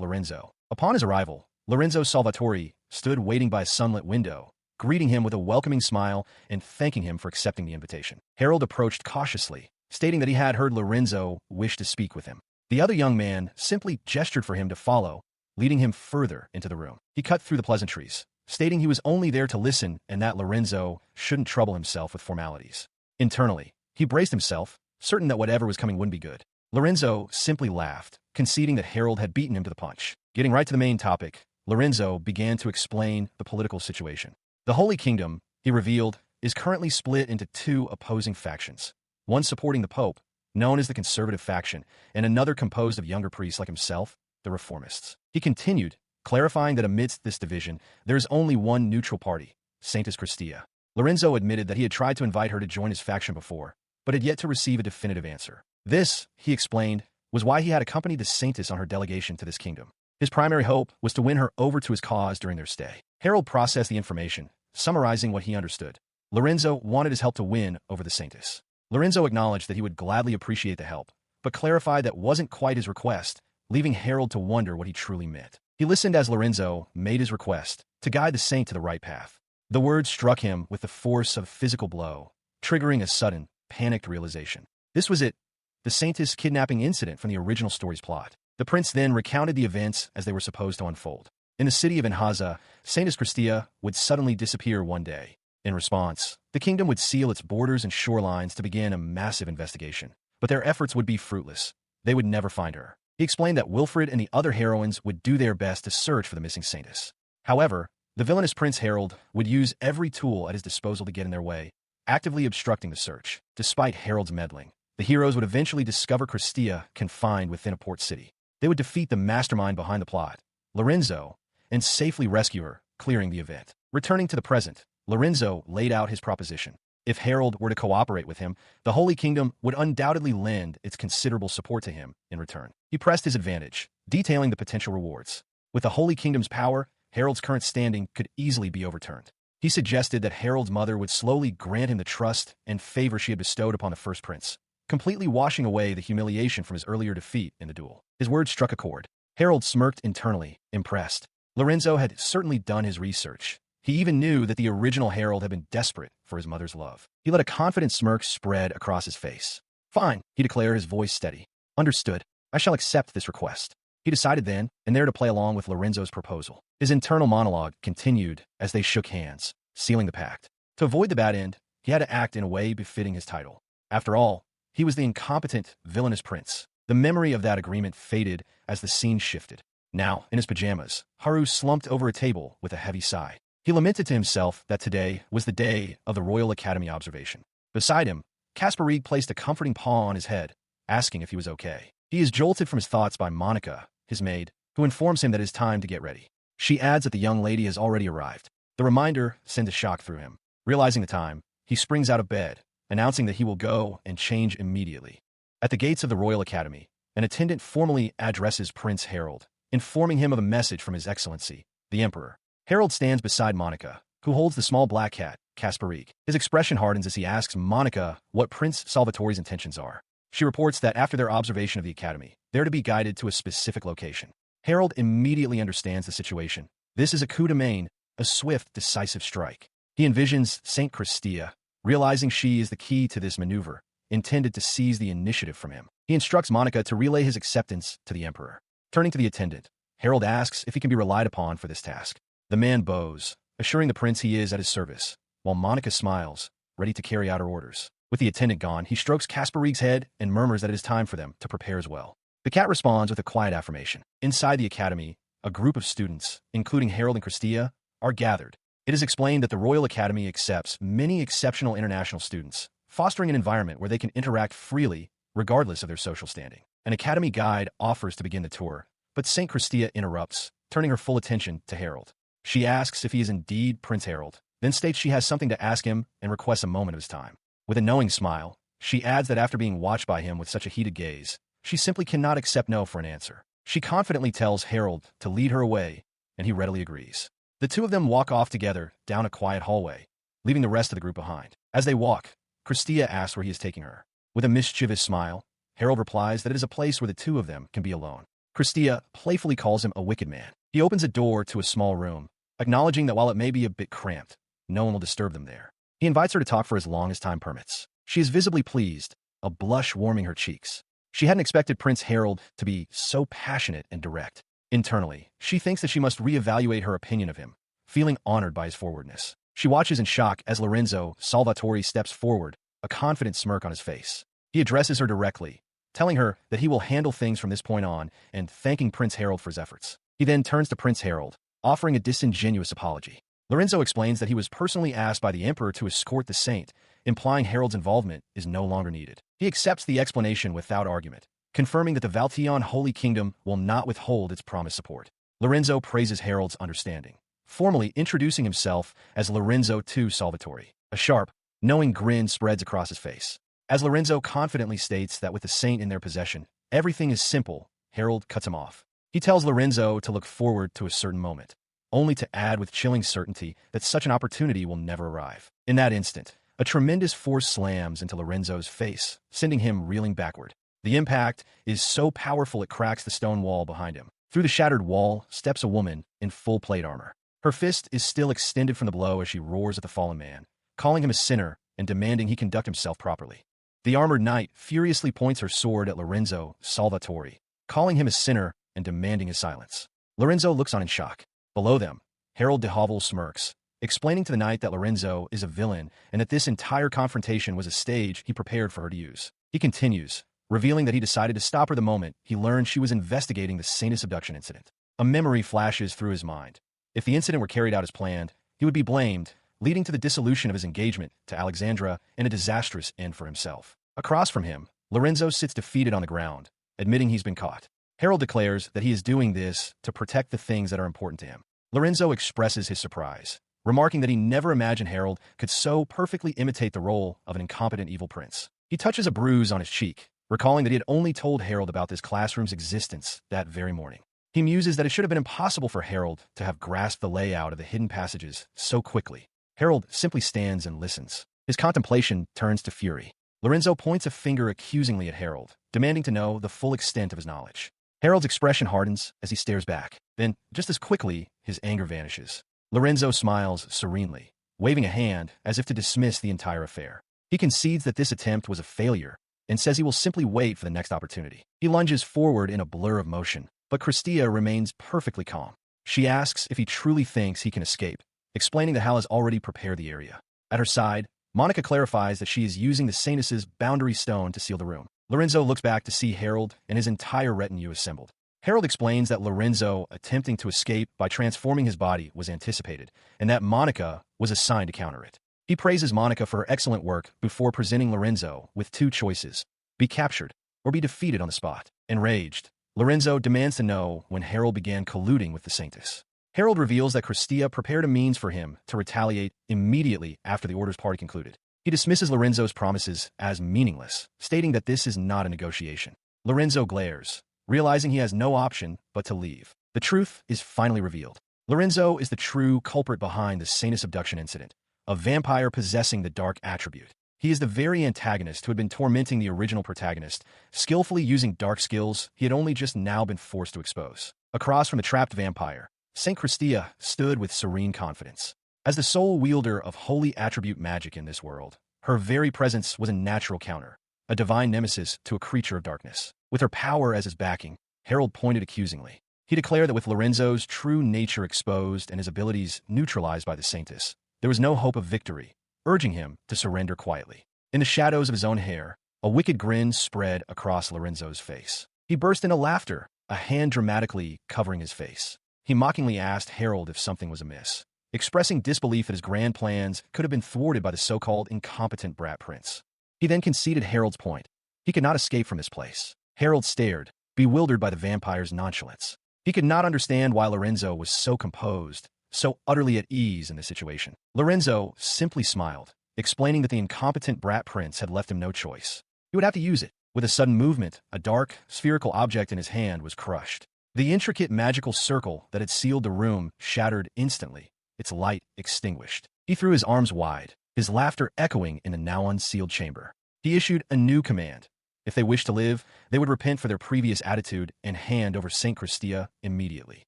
Lorenzo. Upon his arrival, Lorenzo Salvatore stood waiting by a sunlit window, greeting him with a welcoming smile and thanking him for accepting the invitation. Harold approached cautiously, stating that he had heard Lorenzo wish to speak with him. The other young man simply gestured for him to follow, leading him further into the room. He cut through the pleasantries, stating he was only there to listen and that Lorenzo shouldn't trouble himself with formalities. Internally, he braced himself, certain that whatever was coming wouldn't be good. Lorenzo simply laughed, conceding that Harold had beaten him to the punch. Getting right to the main topic, Lorenzo began to explain the political situation. The Holy Kingdom, he revealed, is currently split into two opposing factions. One supporting the Pope, known as the conservative faction, and another composed of younger priests like himself, the reformists. He continued, clarifying that amidst this division, there is only one neutral party, Saintis Christia. Lorenzo admitted that he had tried to invite her to join his faction before, but had yet to receive a definitive answer. This, he explained, was why he had accompanied the Saintis on her delegation to this kingdom. His primary hope was to win her over to his cause during their stay. Harold processed the information, summarizing what he understood. Lorenzo wanted his help to win over the Saintis. Lorenzo acknowledged that he would gladly appreciate the help, but clarified that wasn't quite his request, leaving Harold to wonder what he truly meant. He listened as Lorenzo made his request to guide the saint to the right path. The words struck him with the force of a physical blow, triggering a sudden, panicked realization. This was it, the Saintis kidnapping incident from the original story's plot. The prince then recounted the events as they were supposed to unfold. In the city of Enhaza, Saintis Christia would suddenly disappear one day. In response, the kingdom would seal its borders and shorelines to begin a massive investigation. But their efforts would be fruitless. They would never find her. He explained that Wilfred and the other heroines would do their best to search for the missing Saintis. However, the villainous Prince Harold would use every tool at his disposal to get in their way, actively obstructing the search. Despite Harold's meddling, the heroes would eventually discover Christia confined within a port city. They would defeat the mastermind behind the plot, Lorenzo, and safely rescue her, clearing the event. Returning to the present, Lorenzo laid out his proposition. If Harold were to cooperate with him, the Holy Kingdom would undoubtedly lend its considerable support to him in return. He pressed his advantage, detailing the potential rewards. With the Holy Kingdom's power, Harold's current standing could easily be overturned. He suggested that Harold's mother would slowly grant him the trust and favor she had bestowed upon the first prince, completely washing away the humiliation from his earlier defeat in the duel. His words struck a chord. Harold smirked internally, impressed. Lorenzo had certainly done his research. He even knew that the original Harold had been desperate for his mother's love. He let a confident smirk spread across his face. Fine, he declared, his voice steady. Understood. I shall accept this request. He decided then, and there to play along with Lorenzo's proposal. His internal monologue continued as they shook hands, sealing the pact. To avoid the bad end, he had to act in a way befitting his title. After all, he was the incompetent, villainous prince. The memory of that agreement faded as the scene shifted. Now, in his pajamas, Haru slumped over a table with a heavy sigh. He lamented to himself that today was the day of the Royal Academy observation. Beside him, Kasparig placed a comforting paw on his head, asking if he was okay. He is jolted from his thoughts by Monica, his maid, who informs him that it is time to get ready. She adds that the young lady has already arrived. The reminder sends a shock through him. Realizing the time, he springs out of bed, announcing that he will go and change immediately. At the gates of the Royal Academy, an attendant formally addresses Prince Harold, informing him of a message from His Excellency, the Emperor. Harold stands beside Monica, who holds the small black cat, Kasparig. His expression hardens as he asks Monica what Prince Salvatore's intentions are. She reports that after their observation of the Academy, they're to be guided to a specific location. Harold immediately understands the situation. This is a coup de main, a swift, decisive strike. He envisions Saint Christia, realizing she is the key to this maneuver, intended to seize the initiative from him. He instructs Monica to relay his acceptance to the Emperor. Turning to the attendant, Harold asks if he can be relied upon for this task. The man bows, assuring the prince he is at his service, while Monica smiles, ready to carry out her orders. With the attendant gone, he strokes Kasparig's head and murmurs that it is time for them to prepare as well. The cat responds with a quiet affirmation. Inside the academy, a group of students, including Harold and Christia, are gathered. It is explained that the Royal Academy accepts many exceptional international students, fostering an environment where they can interact freely, regardless of their social standing. An academy guide offers to begin the tour, but St. Christia interrupts, turning her full attention to Harold. She asks if he is indeed Prince Harold, then states she has something to ask him and requests a moment of his time. With a knowing smile, she adds that after being watched by him with such a heated gaze, she simply cannot accept no for an answer. She confidently tells Harold to lead her away, and he readily agrees. The two of them walk off together down a quiet hallway, leaving the rest of the group behind. As they walk, Christia asks where he is taking her. With a mischievous smile, Harold replies that it is a place where the two of them can be alone. Christia playfully calls him a wicked man. He opens a door to a small room, acknowledging that while it may be a bit cramped, no one will disturb them there. He invites her to talk for as long as time permits. She is visibly pleased, a blush warming her cheeks. She hadn't expected Prince Harold to be so passionate and direct. Internally, she thinks that she must reevaluate her opinion of him, feeling honored by his forwardness. She watches in shock as Lorenzo Salvatore steps forward, a confident smirk on his face. He addresses her directly, telling her that he will handle things from this point on and thanking Prince Harold for his efforts. He then turns to Prince Harold, offering a disingenuous apology. Lorenzo explains that he was personally asked by the emperor to escort the saint, implying Harold's involvement is no longer needed. He accepts the explanation without argument, confirming that the Valtion Holy Kingdom will not withhold its promised support. Lorenzo praises Harold's understanding, formally introducing himself as Lorenzo II Salvatore. A sharp, knowing grin spreads across his face. As Lorenzo confidently states that with the saint in their possession, everything is simple, Harold cuts him off. He tells Lorenzo to look forward to a certain moment, only to add with chilling certainty that such an opportunity will never arrive. In that instant, a tremendous force slams into Lorenzo's face, sending him reeling backward. The impact is so powerful it cracks the stone wall behind him. Through the shattered wall steps a woman in full plate armor. Her fist is still extended from the blow as she roars at the fallen man, calling him a sinner and demanding he conduct himself properly. The armored knight furiously points her sword at Lorenzo Salvatore, calling him a sinner and demanding his silence. Lorenzo looks on in shock. Below them, Harold de Havel smirks, explaining to the knight that Lorenzo is a villain and that this entire confrontation was a stage he prepared for her to use. He continues, revealing that he decided to stop her the moment he learned she was investigating the saint's abduction incident. A memory flashes through his mind. If the incident were carried out as planned, he would be blamed, leading to the dissolution of his engagement to Alexandra and a disastrous end for himself. Across from him, Lorenzo sits defeated on the ground, admitting he's been caught. Harold declares that he is doing this to protect the things that are important to him. Lorenzo expresses his surprise, remarking that he never imagined Harold could so perfectly imitate the role of an incompetent evil prince. He touches a bruise on his cheek, recalling that he had only told Harold about this classroom's existence that very morning. He muses that it should have been impossible for Harold to have grasped the layout of the hidden passages so quickly. Harold simply stands and listens. His contemplation turns to fury. Lorenzo points a finger accusingly at Harold, demanding to know the full extent of his knowledge. Harold's expression hardens as he stares back. Then, just as quickly, his anger vanishes. Lorenzo smiles serenely, waving a hand as if to dismiss the entire affair. He concedes that this attempt was a failure and says he will simply wait for the next opportunity. He lunges forward in a blur of motion, but Christia remains perfectly calm. She asks if he truly thinks he can escape, explaining that Hal has already prepared the area. At her side, Monica clarifies that she is using the Saintess's boundary stone to seal the room. Lorenzo looks back to see Harold and his entire retinue assembled. Harold explains that Lorenzo attempting to escape by transforming his body was anticipated, and that Monica was assigned to counter it. He praises Monica for her excellent work before presenting Lorenzo with two choices: be captured or be defeated on the spot. Enraged, Lorenzo demands to know when Harold began colluding with the Saintess. Harold reveals that Christia prepared a means for him to retaliate immediately after the orders party concluded. He dismisses Lorenzo's promises as meaningless, stating that this is not a negotiation. Lorenzo glares, realizing he has no option but to leave. The truth is finally revealed. Lorenzo is the true culprit behind the Saintess abduction incident, a vampire possessing the dark attribute. He is the very antagonist who had been tormenting the original protagonist, skillfully using dark skills he had only just now been forced to expose. Across from the trapped vampire, Saint Christia stood with serene confidence. As the sole wielder of holy attribute magic in this world, her very presence was a natural counter, a divine nemesis to a creature of darkness. With her power as his backing, Harold pointed accusingly. He declared that with Lorenzo's true nature exposed and his abilities neutralized by the Saintess, there was no hope of victory, urging him to surrender quietly. In the shadows of his own hair, a wicked grin spread across Lorenzo's face. He burst into laughter, a hand dramatically covering his face. He mockingly asked Harold if something was amiss, expressing disbelief that his grand plans could have been thwarted by the so-called incompetent brat prince. He then conceded Harold's point. He could not escape from this place. Harold stared, bewildered by the vampire's nonchalance. He could not understand why Lorenzo was so composed, so utterly at ease in this situation. Lorenzo simply smiled, explaining that the incompetent brat prince had left him no choice. He would have to use it. With a sudden movement, a dark, spherical object in his hand was crushed. The intricate magical circle that had sealed the room shattered instantly, its light extinguished. He threw his arms wide, his laughter echoing in the now unsealed chamber. He issued a new command. If they wished to live, they would repent for their previous attitude and hand over Saint Christia immediately.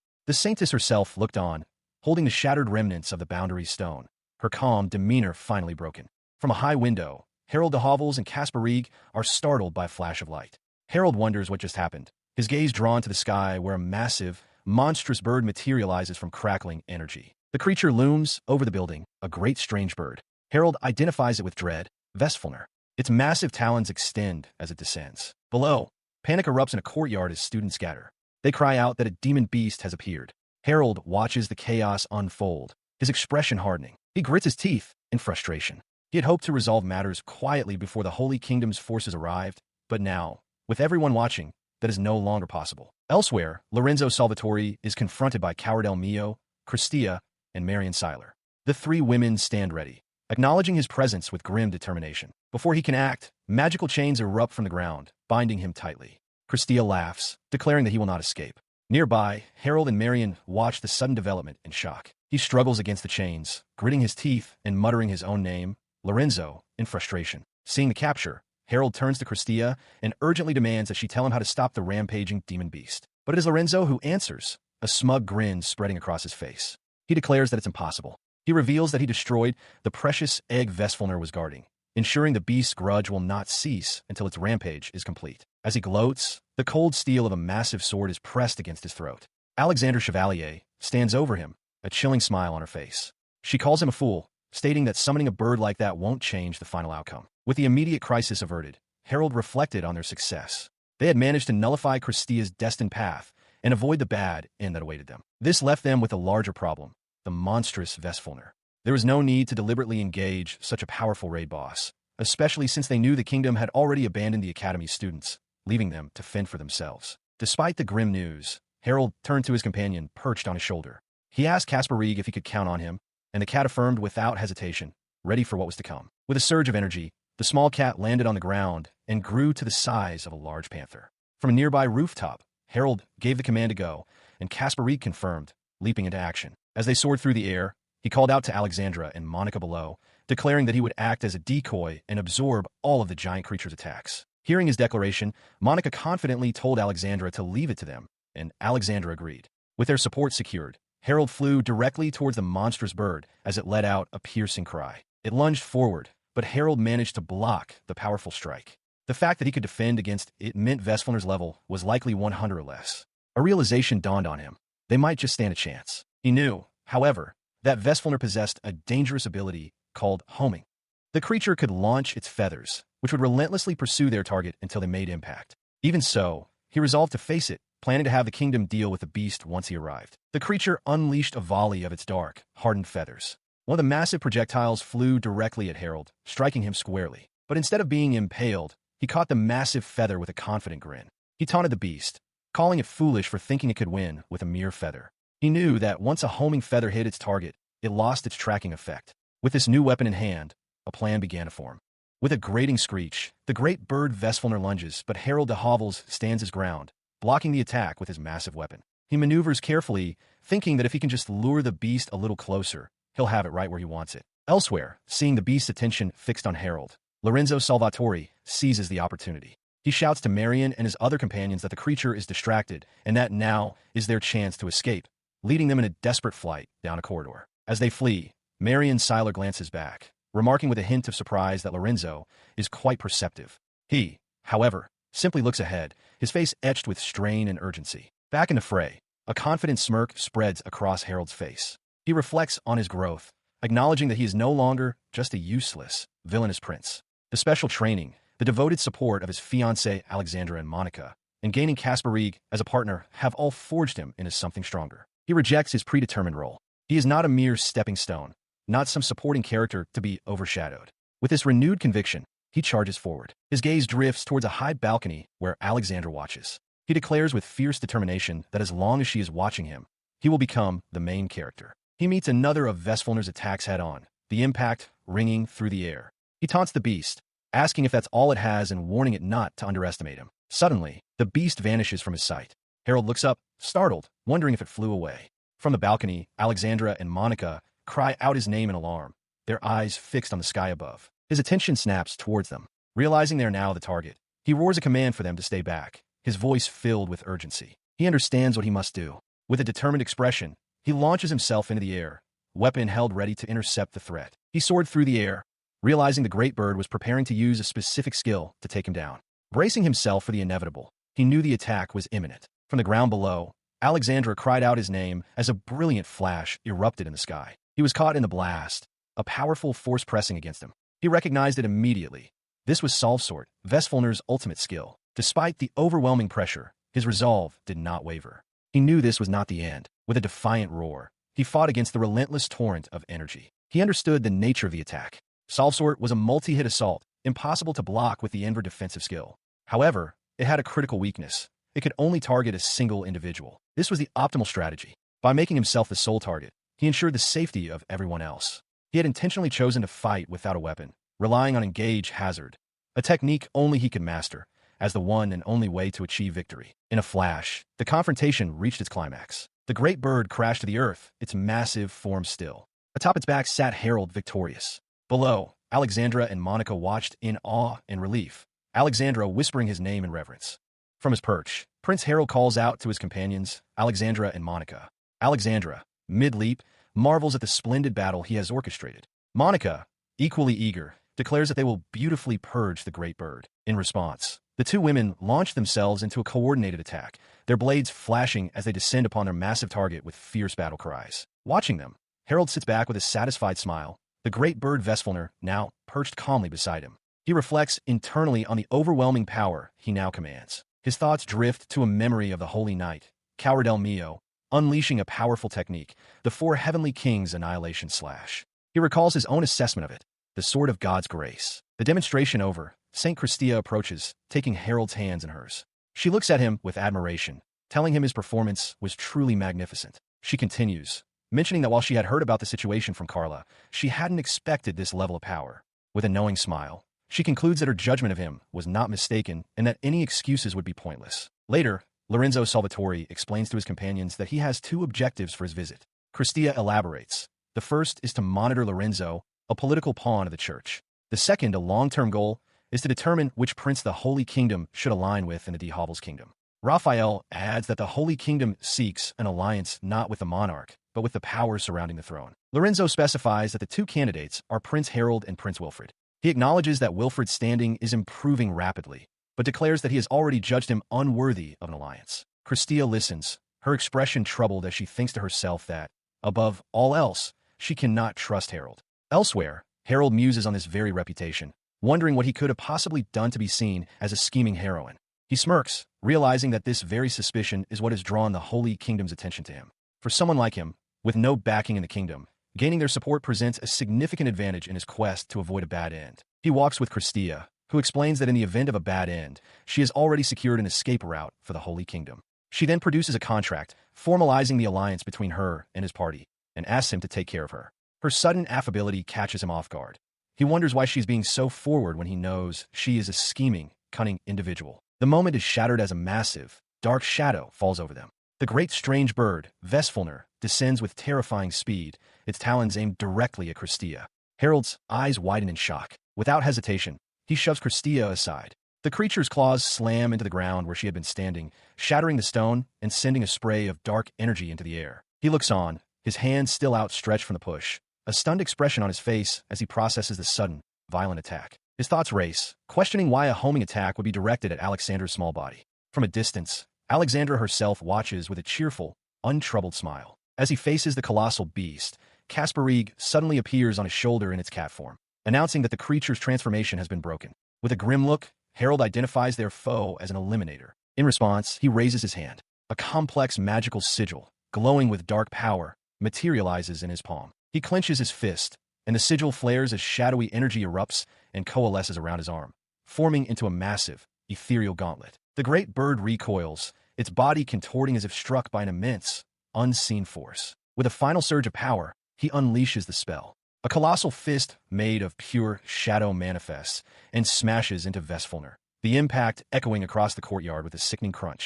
The saintess herself looked on, holding the shattered remnants of the boundary stone, her calm demeanor finally broken. From a high window, Harold de Hovels and Caspar Rieg are startled by a flash of light. Harold wonders what just happened, his gaze drawn to the sky where a massive, monstrous bird materializes from crackling energy. The creature looms over the building, a great strange bird. Harold identifies it with dread, Vestfalner. Its massive talons extend as it descends. Below, panic erupts in a courtyard as students scatter. They cry out that a demon beast has appeared. Harold watches the chaos unfold, his expression hardening. He grits his teeth in frustration. He had hoped to resolve matters quietly before the Holy Kingdom's forces arrived, but now, with everyone watching, that is no longer possible. Elsewhere, Lorenzo Salvatore is confronted by Cowardel Mio, Christia, and Marion Seiler. The three women stand ready, acknowledging his presence with grim determination. Before he can act, magical chains erupt from the ground, binding him tightly. Christia laughs, declaring that he will not escape. Nearby, Harold and Marion watch the sudden development in shock. He struggles against the chains, gritting his teeth and muttering his own name, Lorenzo, in frustration. Seeing the capture, Harold turns to Christia and urgently demands that she tell him how to stop the rampaging demon beast. But it is Lorenzo who answers, a smug grin spreading across his face. He declares that it's impossible. He reveals that he destroyed the precious egg Vestfalner was guarding, ensuring the beast's grudge will not cease until its rampage is complete. As he gloats, the cold steel of a massive sword is pressed against his throat. Alexandre Chevalier stands over him, a chilling smile on her face. She calls him a fool, stating that summoning a bird like that won't change the final outcome. With the immediate crisis averted, Harold reflected on their success. They had managed to nullify Christia's destined path and avoid the bad end that awaited them. This left them with a larger problem, the monstrous Vestfalner. There was no need to deliberately engage such a powerful raid boss, especially since they knew the kingdom had already abandoned the academy's students, leaving them to fend for themselves. Despite the grim news, Harold turned to his companion perched on his shoulder. He asked Caspar Rieg if he could count on him, and the cat affirmed without hesitation, ready for what was to come. With a surge of energy, the small cat landed on the ground and grew to the size of a large panther. From a nearby rooftop, Harold gave the command to go, and Caspar Rieg confirmed, leaping into action. As they soared through the air, he called out to Alexandra and Monica below, declaring that he would act as a decoy and absorb all of the giant creature's attacks. Hearing his declaration, Monica confidently told Alexandra to leave it to them, and Alexandra agreed. With their support secured, Harold flew directly towards the monstrous bird as it let out a piercing cry. It lunged forward, but Harold managed to block the powerful strike. The fact that he could defend against it meant Vestfalner's level was likely 100 or less. A realization dawned on him. They might just stand a chance. He knew, however, that Vestfalner possessed a dangerous ability called homing. The creature could launch its feathers, which would relentlessly pursue their target until they made impact. Even so, he resolved to face it, planning to have the kingdom deal with the beast once he arrived. The creature unleashed a volley of its dark, hardened feathers. One of the massive projectiles flew directly at Harold, striking him squarely. But instead of being impaled, he caught the massive feather with a confident grin. He taunted the beast, calling it foolish for thinking it could win with a mere feather. He knew that once a homing feather hit its target, it lost its tracking effect. With this new weapon in hand, a plan began to form. With a grating screech, the great bird Vestfalner lunges, but Harold de Hovels stands his ground, blocking the attack with his massive weapon. He maneuvers carefully, thinking that if he can just lure the beast a little closer, he'll have it right where he wants it. Elsewhere, seeing the beast's attention fixed on Harold, Lorenzo Salvatore seizes the opportunity. He shouts to Marion and his other companions that the creature is distracted and that now is their chance to escape, leading them in a desperate flight down a corridor. As they flee, Marion Seiler glances back, remarking with a hint of surprise that Lorenzo is quite perceptive. He, however, simply looks ahead, his face etched with strain and urgency. Back in the fray, a confident smirk spreads across Harold's face. He reflects on his growth, acknowledging that he is no longer just a useless, villainous prince. The special training, the devoted support of his fiancée Alexandra and Monica, and gaining Caspar Rieg as a partner have all forged him into something stronger. He rejects his predetermined role. He is not a mere stepping stone, not some supporting character to be overshadowed. With this renewed conviction, he charges forward. His gaze drifts towards a high balcony where Alexandra watches. He declares with fierce determination that as long as she is watching him, he will become the main character. He meets another of Vesfalner's attacks head-on, the impact ringing through the air. He taunts the beast, asking if that's all it has and warning it not to underestimate him. Suddenly, the beast vanishes from his sight. Harold looks up, startled, wondering if it flew away. From the balcony, Alexandra and Monica cry out his name in alarm, their eyes fixed on the sky above. His attention snaps towards them. Realizing they are now the target, he roars a command for them to stay back, his voice filled with urgency. He understands what he must do. With a determined expression, he launches himself into the air, weapon held ready to intercept the threat. He soared through the air, realizing the great bird was preparing to use a specific skill to take him down. Bracing himself for the inevitable, he knew the attack was imminent. From the ground below, Alexandra cried out his name as a brilliant flash erupted in the sky. He was caught in the blast, a powerful force pressing against him. He recognized it immediately. This was Solveswort, Vesfalner's ultimate skill. Despite the overwhelming pressure, his resolve did not waver. He knew this was not the end. With a defiant roar, he fought against the relentless torrent of energy. He understood the nature of the attack. Solveswort was a multi-hit assault, impossible to block with the inward defensive skill. However, it had a critical weakness. It could only target a single individual. This was the optimal strategy. By making himself the sole target, he ensured the safety of everyone else. He had intentionally chosen to fight without a weapon, relying on engage hazard, a technique only he could master, as the one and only way to achieve victory. In a flash, the confrontation reached its climax. The great bird crashed to the earth, its massive form still. Atop its back sat Harold victorious. Below, Alexandra and Monica watched in awe and relief, Alexandra whispering his name in reverence. From his perch, Prince Harold calls out to his companions, Alexandra and Monica. Alexandra, mid-leap, marvels at the splendid battle he has orchestrated. Monica, equally eager, declares that they will beautifully purge the great bird. In response, the two women launch themselves into a coordinated attack, their blades flashing as they descend upon their massive target with fierce battle cries. Watching them, Harold sits back with a satisfied smile, the great bird Vesfalner now perched calmly beside him. He reflects internally on the overwhelming power he now commands. His thoughts drift to a memory of the Holy Knight, Coward del Mio, unleashing a powerful technique, the Four Heavenly Kings Annihilation Slash. He recalls his own assessment of it, the Sword of God's Grace. The demonstration over, St. Christia approaches, taking Harold's hands in hers. She looks at him with admiration, telling him his performance was truly magnificent. She continues, mentioning that while she had heard about the situation from Carla, she hadn't expected this level of power. With a knowing smile, she concludes that her judgment of him was not mistaken and that any excuses would be pointless. Later, Lorenzo Salvatore explains to his companions that he has two objectives for his visit. Christia elaborates. The first is to monitor Lorenzo, a political pawn of the church. The second, a long-term goal, is to determine which prince the Holy Kingdom should align with in the D'Havel's kingdom. Raphael adds that the Holy Kingdom seeks an alliance not with the monarch, but with the power surrounding the throne. Lorenzo specifies that the two candidates are Prince Harold and Prince Wilfred. He acknowledges that Wilfred's standing is improving rapidly, but declares that he has already judged him unworthy of an alliance. Christia listens, her expression troubled as she thinks to herself that, above all else, she cannot trust Harold. Elsewhere, Harold muses on this very reputation, wondering what he could have possibly done to be seen as a scheming heroine. He smirks, realizing that this very suspicion is what has drawn the Holy Kingdom's attention to him. For someone like him, with no backing in the kingdom, gaining their support presents a significant advantage in his quest to avoid a bad end. He walks with Christia, who explains that in the event of a bad end, she has already secured an escape route for the Holy Kingdom. She then produces a contract, formalizing the alliance between her and his party, and asks him to take care of her. Her sudden affability catches him off guard. He wonders why she's being so forward when he knows she is a scheming, cunning individual. The moment is shattered as a massive, dark shadow falls over them. The great strange bird, Vesfalner, descends with terrifying speed, its talons aimed directly at Christia. Harold's eyes widen in shock. Without hesitation, he shoves Christia aside. The creature's claws slam into the ground where she had been standing, shattering the stone and sending a spray of dark energy into the air. He looks on, his hands still outstretched from the push, a stunned expression on his face as he processes the sudden, violent attack. His thoughts race, questioning why a homing attack would be directed at Alexandra's small body. From a distance, Alexandra herself watches with a cheerful, untroubled smile. As he faces the colossal beast, Kasparig suddenly appears on his shoulder in its cat form, announcing that the creature's transformation has been broken. With a grim look, Harold identifies their foe as an eliminator. In response, he raises his hand. A complex magical sigil, glowing with dark power, materializes in his palm. He clenches his fist, and the sigil flares as shadowy energy erupts and coalesces around his arm, forming into a massive, ethereal gauntlet. The great bird recoils, its body contorting as if struck by an immense, unseen force. With a final surge of power, he unleashes the spell. A colossal fist made of pure shadow manifests and smashes into Vesfulner, the impact echoing across the courtyard with a sickening crunch.